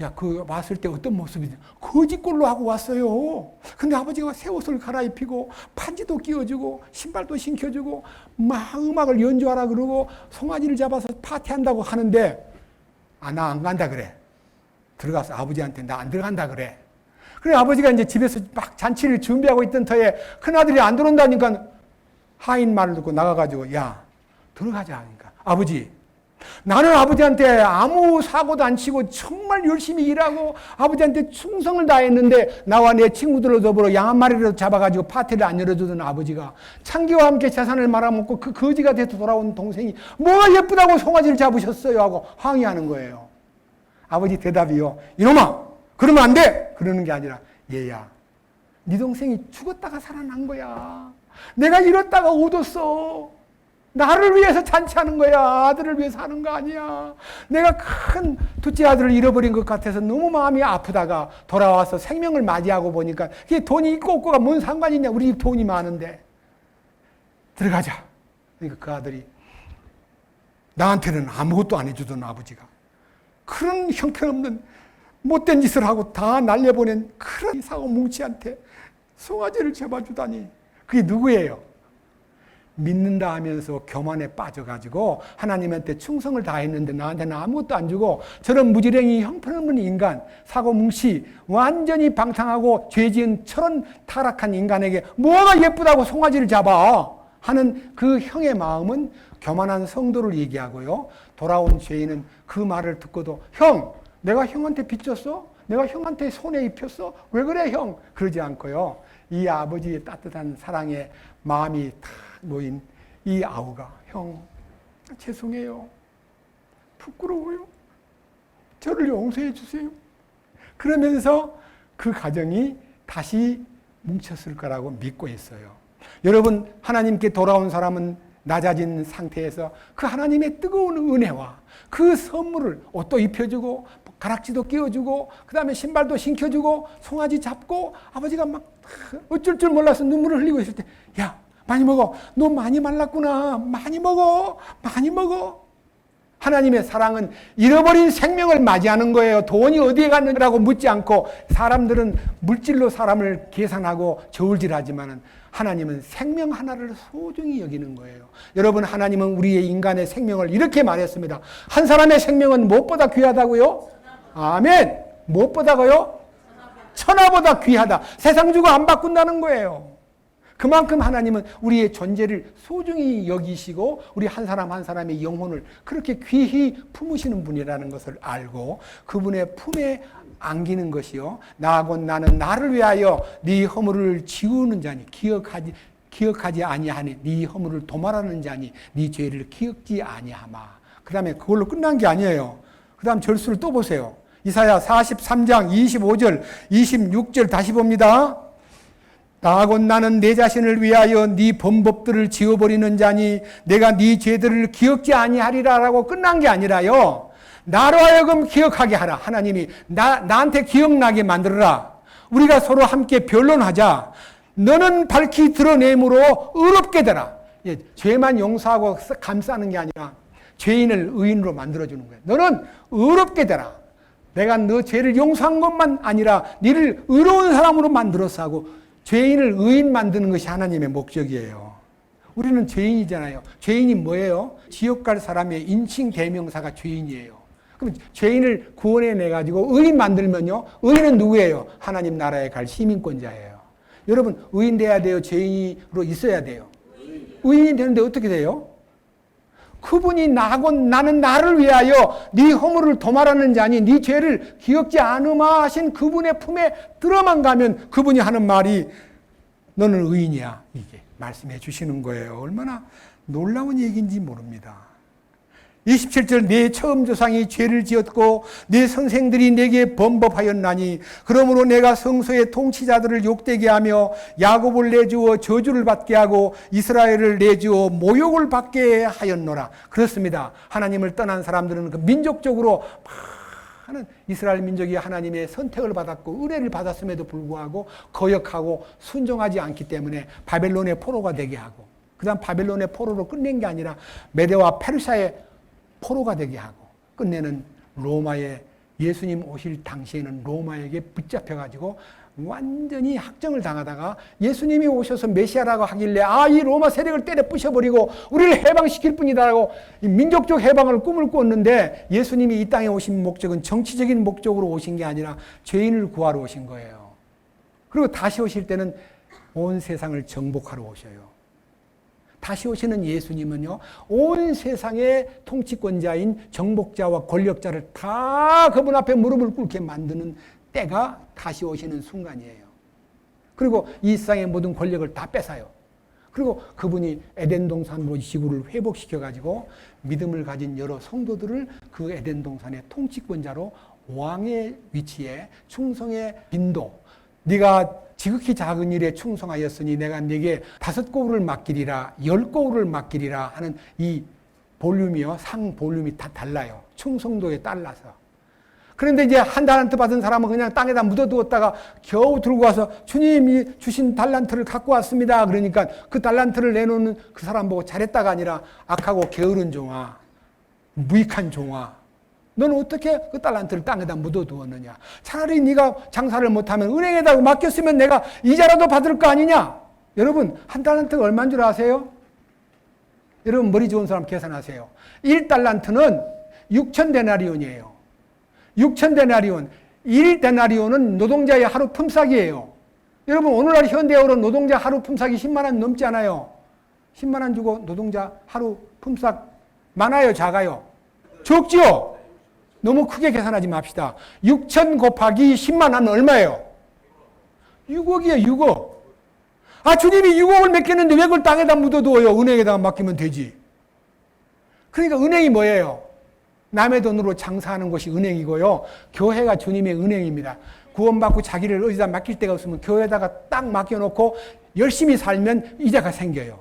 야, 그 왔을 때 어떤 모습이지? 거짓골로 하고 왔어요. 근데 아버지가 새 옷을 갈아입히고 반지도 끼워주고 신발도 신겨주고 막 음악을 연주하라 그러고 송아지를 잡아서 파티한다고 하는데 나 안 간다 그래. 들어가서 아버지한테 나 안 들어간다 그래. 그래 아버지가 이제 집에서 막 잔치를 준비하고 있던 터에 큰아들이 안 들어온다니까 하인 말을 듣고 나가가지고 야 들어가자 하니까 아버지 나는 아버지한테 아무 사고도 안 치고 정말 열심히 일하고 아버지한테 충성을 다했는데 나와 내 친구들로 더불어 양 한 마리라도 잡아가지고 파티를 안 열어주던 아버지가 창기와 함께 재산을 말아먹고 그 거지가 돼서 돌아온 동생이 뭐가 예쁘다고 송아지를 잡으셨어요 하고 항의하는 거예요. 아버지 대답이요, 이놈아 그러면 안 돼. 그러는 게 아니라 얘야 네 동생이 죽었다가 살아난 거야. 내가 잃었다가 얻었어. 나를 위해서 잔치하는 거야. 아들을 위해서 하는 거 아니야. 내가 큰 둘째 아들을 잃어버린 것 같아서 너무 마음이 아프다가 돌아와서 생명을 맞이하고 보니까 그게 돈이 있고 없고가 뭔 상관이냐. 우리 집 돈이 많은데. 들어가자. 그러니까 그 아들이 나한테는 아무것도 안 해주던 아버지가 그런 형편없는 못된 짓을 하고 다 날려보낸 그런 사고 뭉치한테 송아지를 잡아주다니. 그게 누구예요? 믿는다 하면서 교만에 빠져가지고 하나님한테 충성을 다했는데 나한테는 아무것도 안 주고 저런 무지랭이 형편없는 인간, 사고뭉치, 완전히 방탕하고 죄지은 저런 타락한 인간에게 뭐가 예쁘다고 송아지를 잡아 하는 그 형의 마음은 교만한 성도를 얘기하고요. 돌아온 죄인은 그 말을 듣고도 형, 내가 형한테 빚졌어? 내가 형한테 손에 입혔어? 왜 그래 형? 그러지 않고요. 이 아버지의 따뜻한 사랑에 마음이 탁 놓인 이 아우가 형 죄송해요. 부끄러워요. 저를 용서해 주세요. 그러면서 그 가정이 다시 뭉쳤을 거라고 믿고 있어요. 여러분, 하나님께 돌아온 사람은 낮아진 상태에서 그 하나님의 뜨거운 은혜와 그 선물을 옷도 입혀주고 가락지도 끼워주고 그 다음에 신발도 신겨주고 송아지 잡고 아버지가 막 어쩔 줄 몰라서 눈물을 흘리고 있을 때 야 많이 먹어. 너 많이 말랐구나. 많이 먹어. 많이 먹어. 하나님의 사랑은 잃어버린 생명을 맞이하는 거예요. 돈이 어디에 갔느냐고 묻지 않고 사람들은 물질로 사람을 계산하고 저울질하지만 하나님은 생명 하나를 소중히 여기는 거예요. 여러분, 하나님은 우리의 인간의 생명을 이렇게 말했습니다. 한 사람의 생명은 무엇보다 귀하다고요? 아멘. 무엇보다고요? 천하보다 귀하다. 세상 주고 안 바꾼다는 거예요. 그만큼 하나님은 우리의 존재를 소중히 여기시고 우리 한 사람 한 사람의 영혼을 그렇게 귀히 품으시는 분이라는 것을 알고 그분의 품에 안기는 것이요. 나는 나를 위하여 네 허물을 지우는 자니 기억하지 아니하니 네 허물을 도말하는 자니 네 죄를 기억지 아니하마. 그 다음에 그걸로 끝난 게 아니에요. 그 다음 절수를 또 보세요. 이사야 43장 25절 26절 다시 봅니다. 나곧 나는 내 자신을 위하여 네 범법들을 지워버리는 자니 내가 네 죄들을 기억지 아니하리라라고 끝난 게 아니라요. 나로 하여금 기억하게 하라. 하나님이 나한테 기억나게 만들어라. 우리가 서로 함께 변론하자. 너는 밝히 드러내므로 의롭게 되라. 예, 죄만 용서하고 감싸는 게 아니라 죄인을 의인으로 만들어주는 거예요. 너는 의롭게 되라. 내가 너 죄를 용서한 것만 아니라 너를 의로운 사람으로 만들어서 하고 죄인을 의인 만드는 것이 하나님의 목적이에요. 우리는 죄인이잖아요. 죄인이 뭐예요? 지옥 갈 사람의 인칭 대명사가 죄인이에요. 그럼 죄인을 구원해내가지고 의인 만들면요. 의인은 누구예요? 하나님 나라에 갈 시민권자예요. 여러분, 의인 돼야 돼요? 죄인으로 있어야 돼요? 의인이 되는데 어떻게 돼요? 그분이 나는 나를 위하여 네 허물을 도말하는 자니 네 죄를 기억지 않으마 하신 그분의 품에 들어만 가면 그분이 하는 말이 너는 의인이야. 이게 말씀해 주시는 거예요. 얼마나 놀라운 얘기인지 모릅니다. 27절 내 처음 조상이 죄를 지었고 내 선생들이 내게 범법하였나니 그러므로 내가 성소의 통치자들을 욕되게 하며 야곱을 내주어 저주를 받게 하고 이스라엘을 내주어 모욕을 받게 하였노라. 그렇습니다. 하나님을 떠난 사람들은 그 민족적으로 많은 이스라엘 민족이 하나님의 선택을 받았고 은혜를 받았음에도 불구하고 거역하고 순종하지 않기 때문에 바벨론의 포로가 되게 하고 그 다음 바벨론의 포로로 끝낸 게 아니라 메대와 페르시아의 포로가 되게 하고 끝내는 로마에 예수님 오실 당시에는 로마에게 붙잡혀가지고 완전히 학정을 당하다가 예수님이 오셔서 메시아라고 하길래 이 로마 세력을 때려 부셔버리고 우리를 해방시킬 뿐이다라고 민족적 해방을 꿈을 꿨는데 예수님이 이 땅에 오신 목적은 정치적인 목적으로 오신 게 아니라 죄인을 구하러 오신 거예요. 그리고 다시 오실 때는 온 세상을 정복하러 오셔요. 다시 오시는 예수님은요, 온 세상의 통치권자인 정복자와 권력자를 다 그분 앞에 무릎을 꿇게 만드는 때가 다시 오시는 순간이에요. 그리고 이 세상의 모든 권력을 다 뺏어요. 그리고 그분이 에덴 동산으로 지구를 회복시켜가지고 믿음을 가진 여러 성도들을 그 에덴 동산의 통치권자로 왕의 위치에 충성의 빈도, 네가 지극히 작은 일에 충성하였으니 내가 네게 5고울을 맡기리라 10고울을 맡기리라 하는 이 볼륨이요, 상 볼륨이 다 달라요. 충성도에 따라서. 그런데 이제 한 달란트 받은 사람은 그냥 땅에다 묻어두었다가 겨우 들고 와서 주님이 주신 달란트를 갖고 왔습니다. 그러니까 그 달란트를 내놓는 그 사람 보고 잘했다가 아니라 악하고 게으른 종아, 무익한 종아, 너는 어떻게 그 달란트를 땅에다 묻어두었느냐. 차라리 네가 장사를 못하면 은행에다 맡겼으면 내가 이자라도 받을 거 아니냐. 여러분, 한 달란트가 얼마인 줄 아세요? 여러분, 머리 좋은 사람 계산하세요. 1달란트는 6,000데나리온이에요. 6,000데나리온. 1데나리온은 노동자의 하루 품삯이에요. 여러분, 오늘날 현대어로 노동자 하루 품삯이 10만 원 넘지 않아요. 10만 원 주고 노동자 하루 품삯 많아요, 작아요? 적지요? 너무 크게 계산하지 맙시다. 6천 곱하기 10만 하면 얼마예요? 6억이에요, 6억. 아, 주님이 6억을 맡겼는데 왜 그걸 땅에다 묻어두어요? 은행에다가 맡기면 되지. 그러니까 은행이 뭐예요? 남의 돈으로 장사하는 것이 은행이고요. 교회가 주님의 은행입니다. 구원받고 자기를 어디다 맡길 데가 없으면 교회에다가 딱 맡겨놓고 열심히 살면 이자가 생겨요.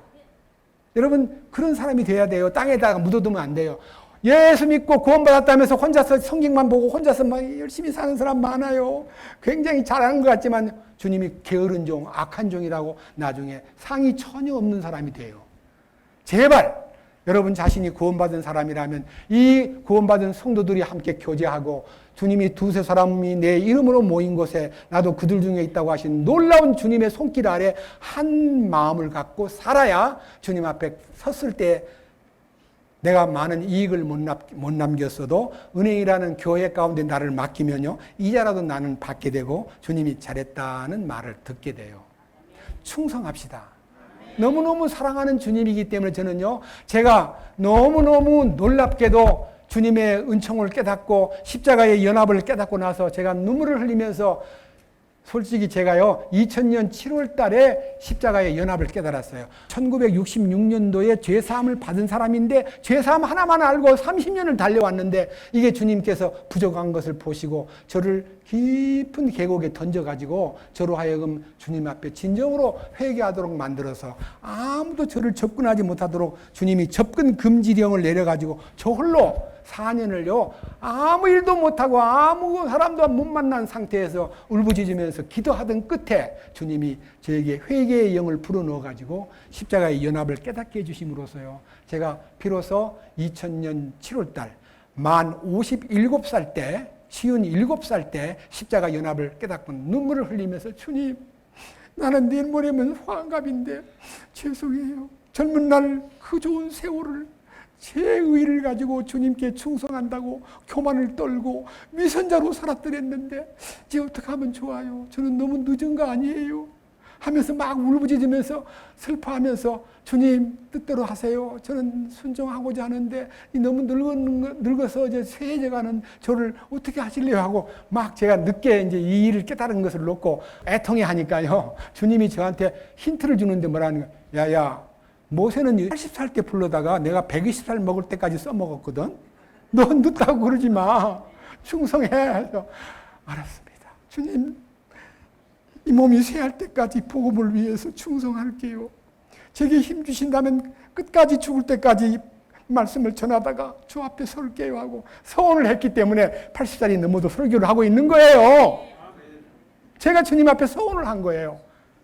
여러분, 그런 사람이 돼야 돼요. 땅에다가 묻어두면 안 돼요. 예수 믿고 구원받았다면서 혼자서 성경만 보고 혼자서 막 열심히 사는 사람 많아요. 굉장히 잘하는 것 같지만 주님이 게으른 종, 악한 종이라고 나중에 상이 전혀 없는 사람이 돼요. 제발 여러분 자신이 구원받은 사람이라면 이 구원받은 성도들이 함께 교제하고 주님이 두세 사람이 내 이름으로 모인 곳에 나도 그들 중에 있다고 하신 놀라운 주님의 손길 아래 한 마음을 갖고 살아야 주님 앞에 섰을 때 내가 많은 이익을 못 남겼어도 은행이라는 교회 가운데 나를 맡기면요, 이자라도 나는 받게 되고 주님이 잘했다는 말을 듣게 돼요. 충성합시다. 너무너무 사랑하는 주님이기 때문에 저는요, 제가 너무너무 놀랍게도 주님의 은총을 깨닫고 십자가의 연합을 깨닫고 나서 제가 눈물을 흘리면서 솔직히 제가요 2000년 7월 달에 십자가의 연합을 깨달았어요. 1966년도에 죄사함을 받은 사람인데 죄사함 하나만 알고 30년을 달려왔는데 이게 주님께서 부족한 것을 보시고 저를 깊은 계곡에 던져가지고 저로 하여금 주님 앞에 진정으로 회개하도록 만들어서 아무도 저를 접근하지 못하도록 주님이 접근 금지령을 내려가지고 저 홀로 4년을요 아무 일도 못하고 아무 사람도 못 만난 상태에서 울부짖으면서 기도하던 끝에 주님이 저에게 회개의 영을 불어넣어가지고 십자가의 연합을 깨닫게 해주심으로써요 제가 비로소 2000년 7월달 만 57살 때 57살 때 십자가 연합을 깨닫고 눈물을 흘리면서 주님 나는 내일 모레면 환갑인데 죄송해요. 젊은 날 그 좋은 세월을 제 의를 가지고 주님께 충성한다고 교만을 떨고 위선자로 살았더랬는데 이제 어떻게 하면 좋아요? 저는 너무 늦은 거 아니에요? 하면서 막 울부짖으면서 슬퍼하면서 주님 뜻대로 하세요. 저는 순종하고자 하는데 너무 늙어서 이제 쇠해져가는 저를 어떻게 하실래요? 하고 막 제가 늦게 이제 이 일을 깨달은 것을 놓고 애통해 하니까요. 주님이 저한테 힌트를 주는데 뭐라는 거야? 야야. 모세는 80살 때 불러다가 내가 120살 먹을 때까지 써먹었거든. 넌 늦다고 그러지 마. 충성해. 해서 알았습니다. 주님, 이 몸이 쇠할 때까지 복음을 위해서 충성할게요. 제게 힘 주신다면 끝까지 죽을 때까지 말씀을 전하다가 주 앞에 설게요 하고 서원을 했기 때문에 80살이 넘어도 설교를 하고 있는 거예요. 제가 주님 앞에 서원을 한 거예요.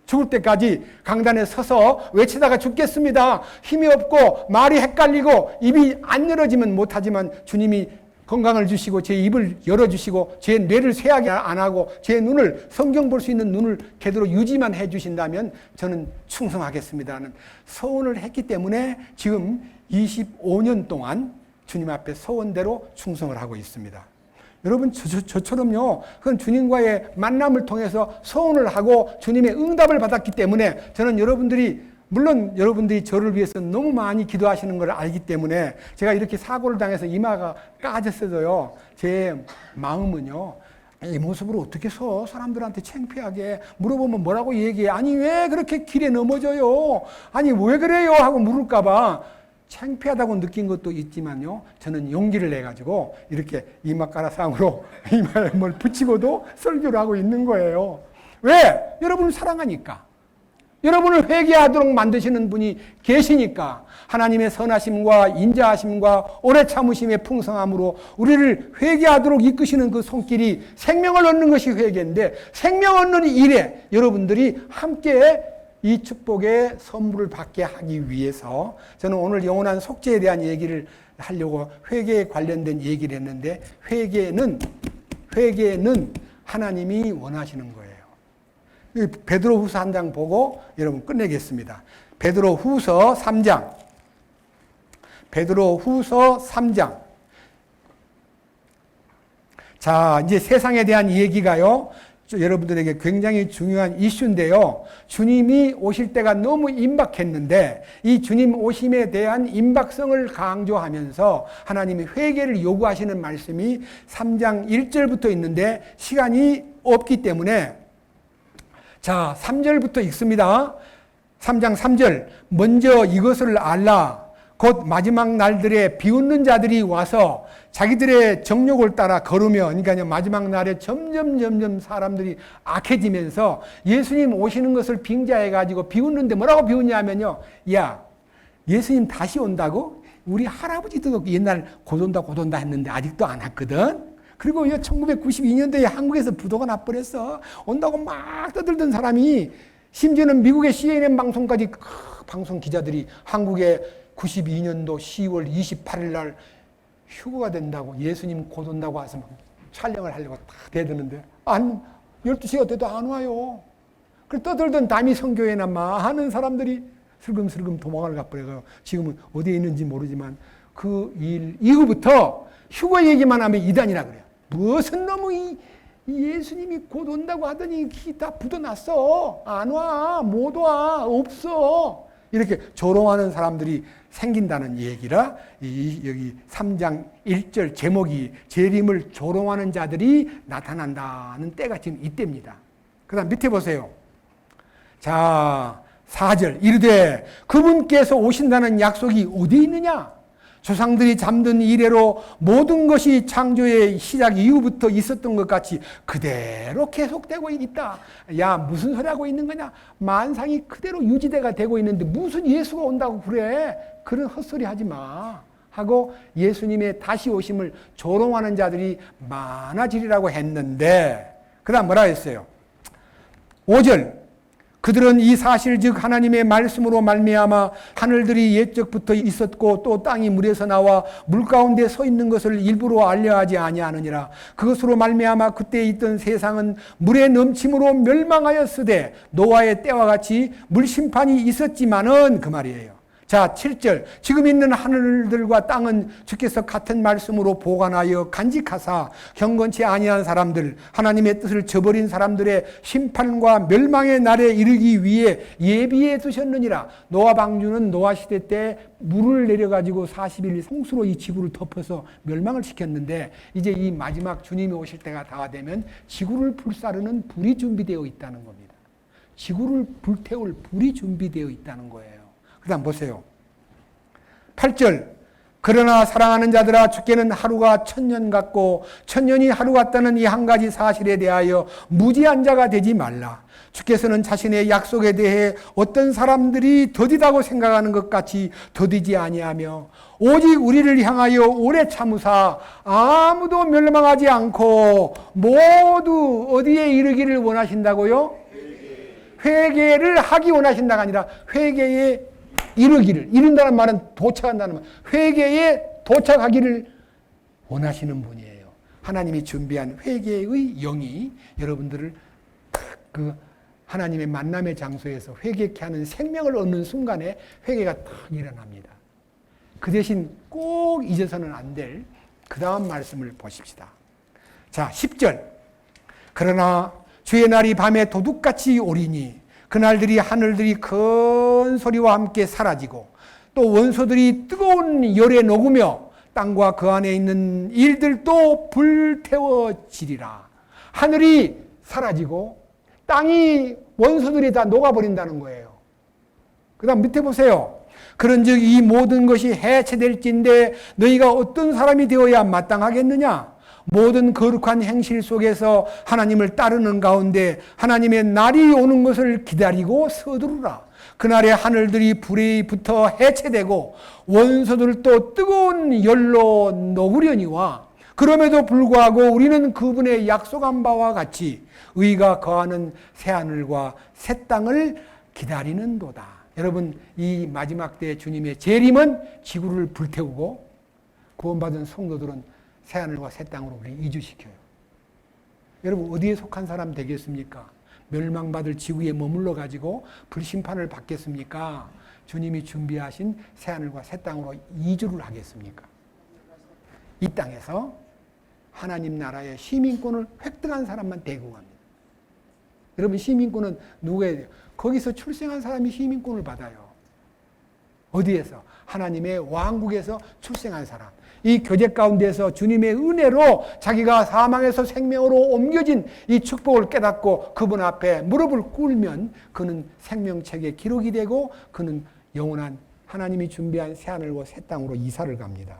죽을 때까지 강단에 서서 외치다가 죽겠습니다. 힘이 없고 말이 헷갈리고 입이 안 열어지면 못하지만 주님이 건강을 주시고 제 입을 열어주시고 제 뇌를 쇠하게 안 하고 제 눈을 성경 볼 수 있는 눈을 제대로 유지만 해주신다면 저는 충성하겠습니다는 서원을 했기 때문에 지금 25년 동안 주님 앞에 서원대로 충성을 하고 있습니다. 여러분 저처럼요 그건 주님과의 만남을 통해서 서원을 하고 주님의 응답을 받았기 때문에 저는 물론 여러분들이 저를 위해서 너무 많이 기도하시는 걸 알기 때문에 제가 이렇게 사고를 당해서 이마가 까졌어도요 제 마음은요 이 모습으로 어떻게 서 사람들한테 창피하게 물어보면 뭐라고 얘기해. 아니 왜 그렇게 길에 넘어져요? 아니 왜 그래요? 하고 물을까 봐 창피하다고 느낀 것도 있지만요 저는 용기를 내가지고 이렇게 이마가라상으로 이마에 뭘 붙이고도 설교를 하고 있는 거예요. 왜? 여러분을 사랑하니까. 여러분을 회개하도록 만드시는 분이 계시니까. 하나님의 선하심과 인자하심과 오래 참으심의 풍성함으로 우리를 회개하도록 이끄시는 그 손길이 생명을 얻는 것이 회개인데 생명 얻는 일에 여러분들이 함께 이 축복의 선물을 받게 하기 위해서 저는 오늘 영원한 속죄에 대한 얘기를 하려고 회개에 관련된 얘기를 했는데 회개는 하나님이 원하시는 거예요. 베드로후서 1장 보고 여러분 끝내겠습니다. 베드로후서 3장. 베드로후서 3장. 자, 이제 세상에 대한 얘기가요. 여러분들에게 굉장히 중요한 이슈인데요. 주님이 오실 때가 너무 임박했는데 이 주님 오심에 대한 임박성을 강조하면서 하나님이 회개를 요구하시는 말씀이 3장 1절부터 있는데 시간이 없기 때문에 자, 3절부터 읽습니다. 3장 3절. 먼저 이것을 알라. 곧 마지막 날들에 비웃는 자들이 와서 자기들의 정욕을 따라 걸으며, 그러니까 마지막 날에 점점 사람들이 악해지면서 예수님 오시는 것을 빙자해가지고 비웃는데 뭐라고 비웃냐면요. 야, 예수님 다시 온다고? 우리 할아버지도 옛날 곧 온다 했는데 아직도 안 왔거든? 그리고 1992년도에 한국에서 부도가 나버렸어. 온다고 막 떠들던 사람이 심지어는 미국의 CNN 방송까지 방송 기자들이 한국에 92년도 10월 28일 날 휴거가 된다고 예수님 곧 온다고 와서 막 촬영을 하려고 다 대드는데 12시가 돼도 안 와요. 그래서 떠들던 담임 선교회나 많은 사람들이 슬금슬금 도망을 가버려요. 지금은 어디에 있는지 모르지만 그 일 이후부터 휴거 얘기만 하면 이단이라 그래요. 무슨 놈의 예수님이 곧 온다고 하더니 다 붙어놨어. 안 와. 못 와. 없어. 이렇게 조롱하는 사람들이 생긴다는 얘기라 여기 3장 1절 제목이 재림을 조롱하는 자들이 나타난다는 때가 지금 이때입니다. 그 다음 밑에 보세요. 자, 4절 이르되 그분께서 오신다는 약속이 어디 있느냐? 조상들이 잠든 이래로 모든 것이 창조의 시작 이후부터 있었던 것 같이 그대로 계속되고 있다. 야, 무슨 소리 하고 있는 거냐? 만상이 그대로 유지대가 되고 있는데 무슨 예수가 온다고 그래? 그런 헛소리 하지 마. 하고 예수님의 다시 오심을 조롱하는 자들이 많아지리라고 했는데 그 다음 뭐라 했어요? 5절 그들은 이 사실 즉 하나님의 말씀으로 말미암아 하늘들이 옛적부터 있었고 또 땅이 물에서 나와 물 가운데 서 있는 것을 일부러 알려하지 아니하느니라. 그것으로 말미암아 그때 있던 세상은 물의 넘침으로 멸망하였으되 노아의 때와 같이 물 심판이 있었지만은 그 말이에요. 자, 7절 지금 있는 하늘들과 땅은 주께서 같은 말씀으로 보관하여 간직하사 경건치 아니한 사람들 하나님의 뜻을 저버린 사람들의 심판과 멸망의 날에 이르기 위해 예비해 두셨느니라. 노아 방주는 노아 시대 때 물을 내려가지고 40일 홍수로 이 지구를 덮어서 멸망을 시켰는데 이제 이 마지막 주님이 오실 때가 다 되면 지구를 불사르는 불이 준비되어 있다는 겁니다. 지구를 불태울 불이 준비되어 있다는 거예요. 그 다음 보세요. 8절 그러나 사랑하는 자들아 주께는 하루가 1000년 같고 1000년이 하루 같다는 이 한 가지 사실에 대하여 무지한 자가 되지 말라. 주께서는 자신의 약속에 대해 어떤 사람들이 더디다고 생각하는 것 같이 더디지 아니하며 오직 우리를 향하여 오래 참으사 아무도 멸망하지 않고 모두 어디에 이르기를 원하신다고요? 회개를 하기 원하신다가 아니라 회개에 이룬다는 말은 도착한다는 말. 회개에 도착하기를 원하시는 분이에요. 하나님이 준비한 회개의 영이 여러분들을 그 하나님의 만남의 장소에서 회개케 하는 생명을 얻는 순간에 회개가 딱 일어납니다. 그 대신 꼭 잊어서는 안 될 그 다음 말씀을 보십시다. 자, 10절 그러나 주의 날이 밤에 도둑같이 오리니 그날들이 하늘들이 큰 소리와 함께 사라지고 또 원소들이 뜨거운 열에 녹으며 땅과 그 안에 있는 일들도 불태워지리라. 하늘이 사라지고 땅이 원소들이 다 녹아버린다는 거예요. 그 다음 밑에 보세요. 그런즉 이 모든 것이 해체될진데 너희가 어떤 사람이 되어야 마땅하겠느냐? 모든 거룩한 행실 속에서 하나님을 따르는 가운데 하나님의 날이 오는 것을 기다리고 서두르라. 그날에 하늘들이 불에 붙어 해체되고 원소들도 뜨거운 열로 녹으려니와 그럼에도 불구하고 우리는 그분의 약속한 바와 같이 의가 거하는 새하늘과 새 땅을 기다리는도다. 여러분, 이 마지막 때 주님의 재림은 지구를 불태우고 구원받은 성도들은 새하늘과 새 땅으로 우리 이주시켜요. 여러분 어디에 속한 사람 되겠습니까? 멸망받을 지구에 머물러 가지고 불심판을 받겠습니까? 주님이 준비하신 새하늘과 새 땅으로 이주를 하겠습니까? 이 땅에서 하나님 나라의 시민권을 획득한 사람만 대공합니다. 여러분 시민권은 누구에 돼요? 거기서 출생한 사람이 시민권을 받아요. 어디에서? 하나님의 왕국에서 출생한 사람. 이 교제 가운데서 주님의 은혜로 자기가 사망에서 생명으로 옮겨진 이 축복을 깨닫고 그분 앞에 무릎을 꿇으면 그는 생명책에 기록이 되고 그는 영원한 하나님이 준비한 새하늘과 새 땅으로 이사를 갑니다.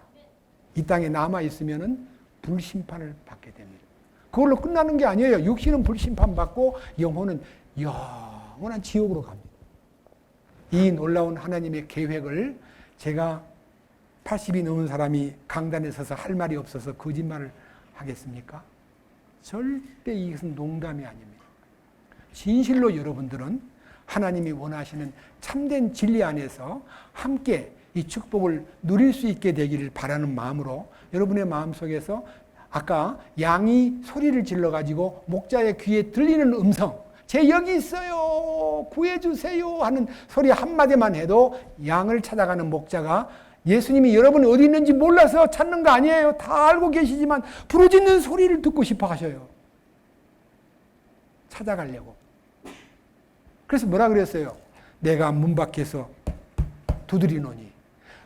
이 땅에 남아있으면 불심판을 받게 됩니다. 그걸로 끝나는 게 아니에요. 육신은 불심판 받고 영혼은 영원한 지옥으로 갑니다. 이 놀라운 하나님의 계획을 제가 80이 넘은 사람이 강단에 서서 할 말이 없어서 거짓말을 하겠습니까? 절대 이것은 농담이 아닙니다. 진실로 여러분들은 하나님이 원하시는 참된 진리 안에서 함께 이 축복을 누릴 수 있게 되기를 바라는 마음으로 여러분의 마음속에서 아까 양이 소리를 질러가지고 목자의 귀에 들리는 음성, 제 여기 있어요, 구해주세요 하는 소리 한마디만 해도 양을 찾아가는 목자가 예수님이 여러분이 어디 있는지 몰라서 찾는 거 아니에요. 다 알고 계시지만 부르짖는 소리를 듣고 싶어 하셔요. 찾아가려고. 그래서 뭐라 그랬어요? 내가 문 밖에서 두드리노니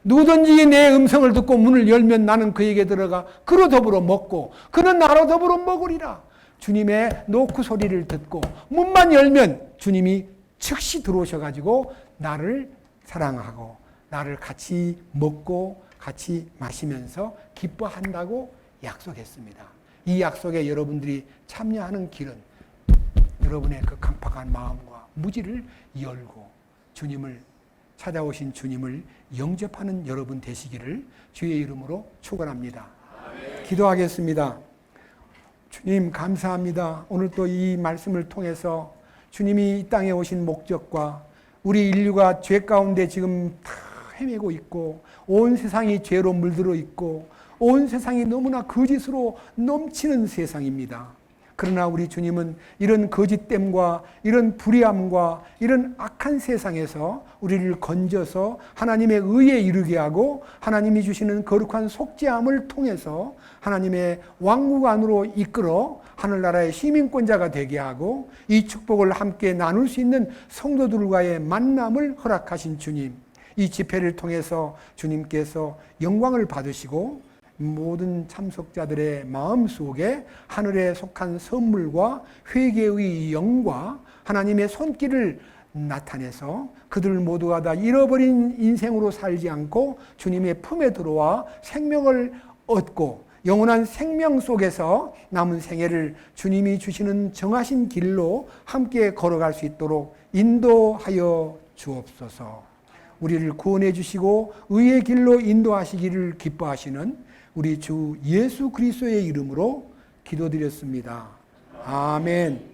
누구든지 내 음성을 듣고 문을 열면 나는 그에게 들어가 그로 더불어 먹고 그는 나로 더불어 먹으리라. 주님의 노크 소리를 듣고 문만 열면 주님이 즉시 들어오셔가지고 나를 사랑하고 나를 같이 먹고 같이 마시면서 기뻐한다고 약속했습니다. 이 약속에 여러분들이 참여하는 길은 여러분의 그 강팍한 마음과 무지를 열고 주님을 찾아오신 주님을 영접하는 여러분 되시기를 주의 이름으로 축원합니다. 기도하겠습니다. 주님 감사합니다. 오늘 또 이 말씀을 통해서 주님이 이 땅에 오신 목적과 우리 인류가 죄 가운데 지금 다 헤매고 있고 온 세상이 죄로 물들어 있고 온 세상이 너무나 거짓으로 넘치는 세상입니다. 그러나 우리 주님은 이런 거짓됨과 이런 불의함과 이런 악한 세상에서 우리를 건져서 하나님의 의에 이르게 하고 하나님이 주시는 거룩한 속죄함을 통해서 하나님의 왕국 안으로 이끌어 하늘나라의 시민권자가 되게 하고 이 축복을 함께 나눌 수 있는 성도들과의 만남을 허락하신 주님, 이 집회를 통해서 주님께서 영광을 받으시고 모든 참석자들의 마음속에 하늘에 속한 선물과 회개의 영과 하나님의 손길을 나타내서 그들 모두가 다 잃어버린 인생으로 살지 않고 주님의 품에 들어와 생명을 얻고 영원한 생명 속에서 남은 생애를 주님이 주시는 정하신 길로 함께 걸어갈 수 있도록 인도하여 주옵소서. 우리를 구원해 주시고 의의 길로 인도하시기를 기뻐하시는 우리 주 예수 그리스도의 이름으로 기도드렸습니다. 아멘.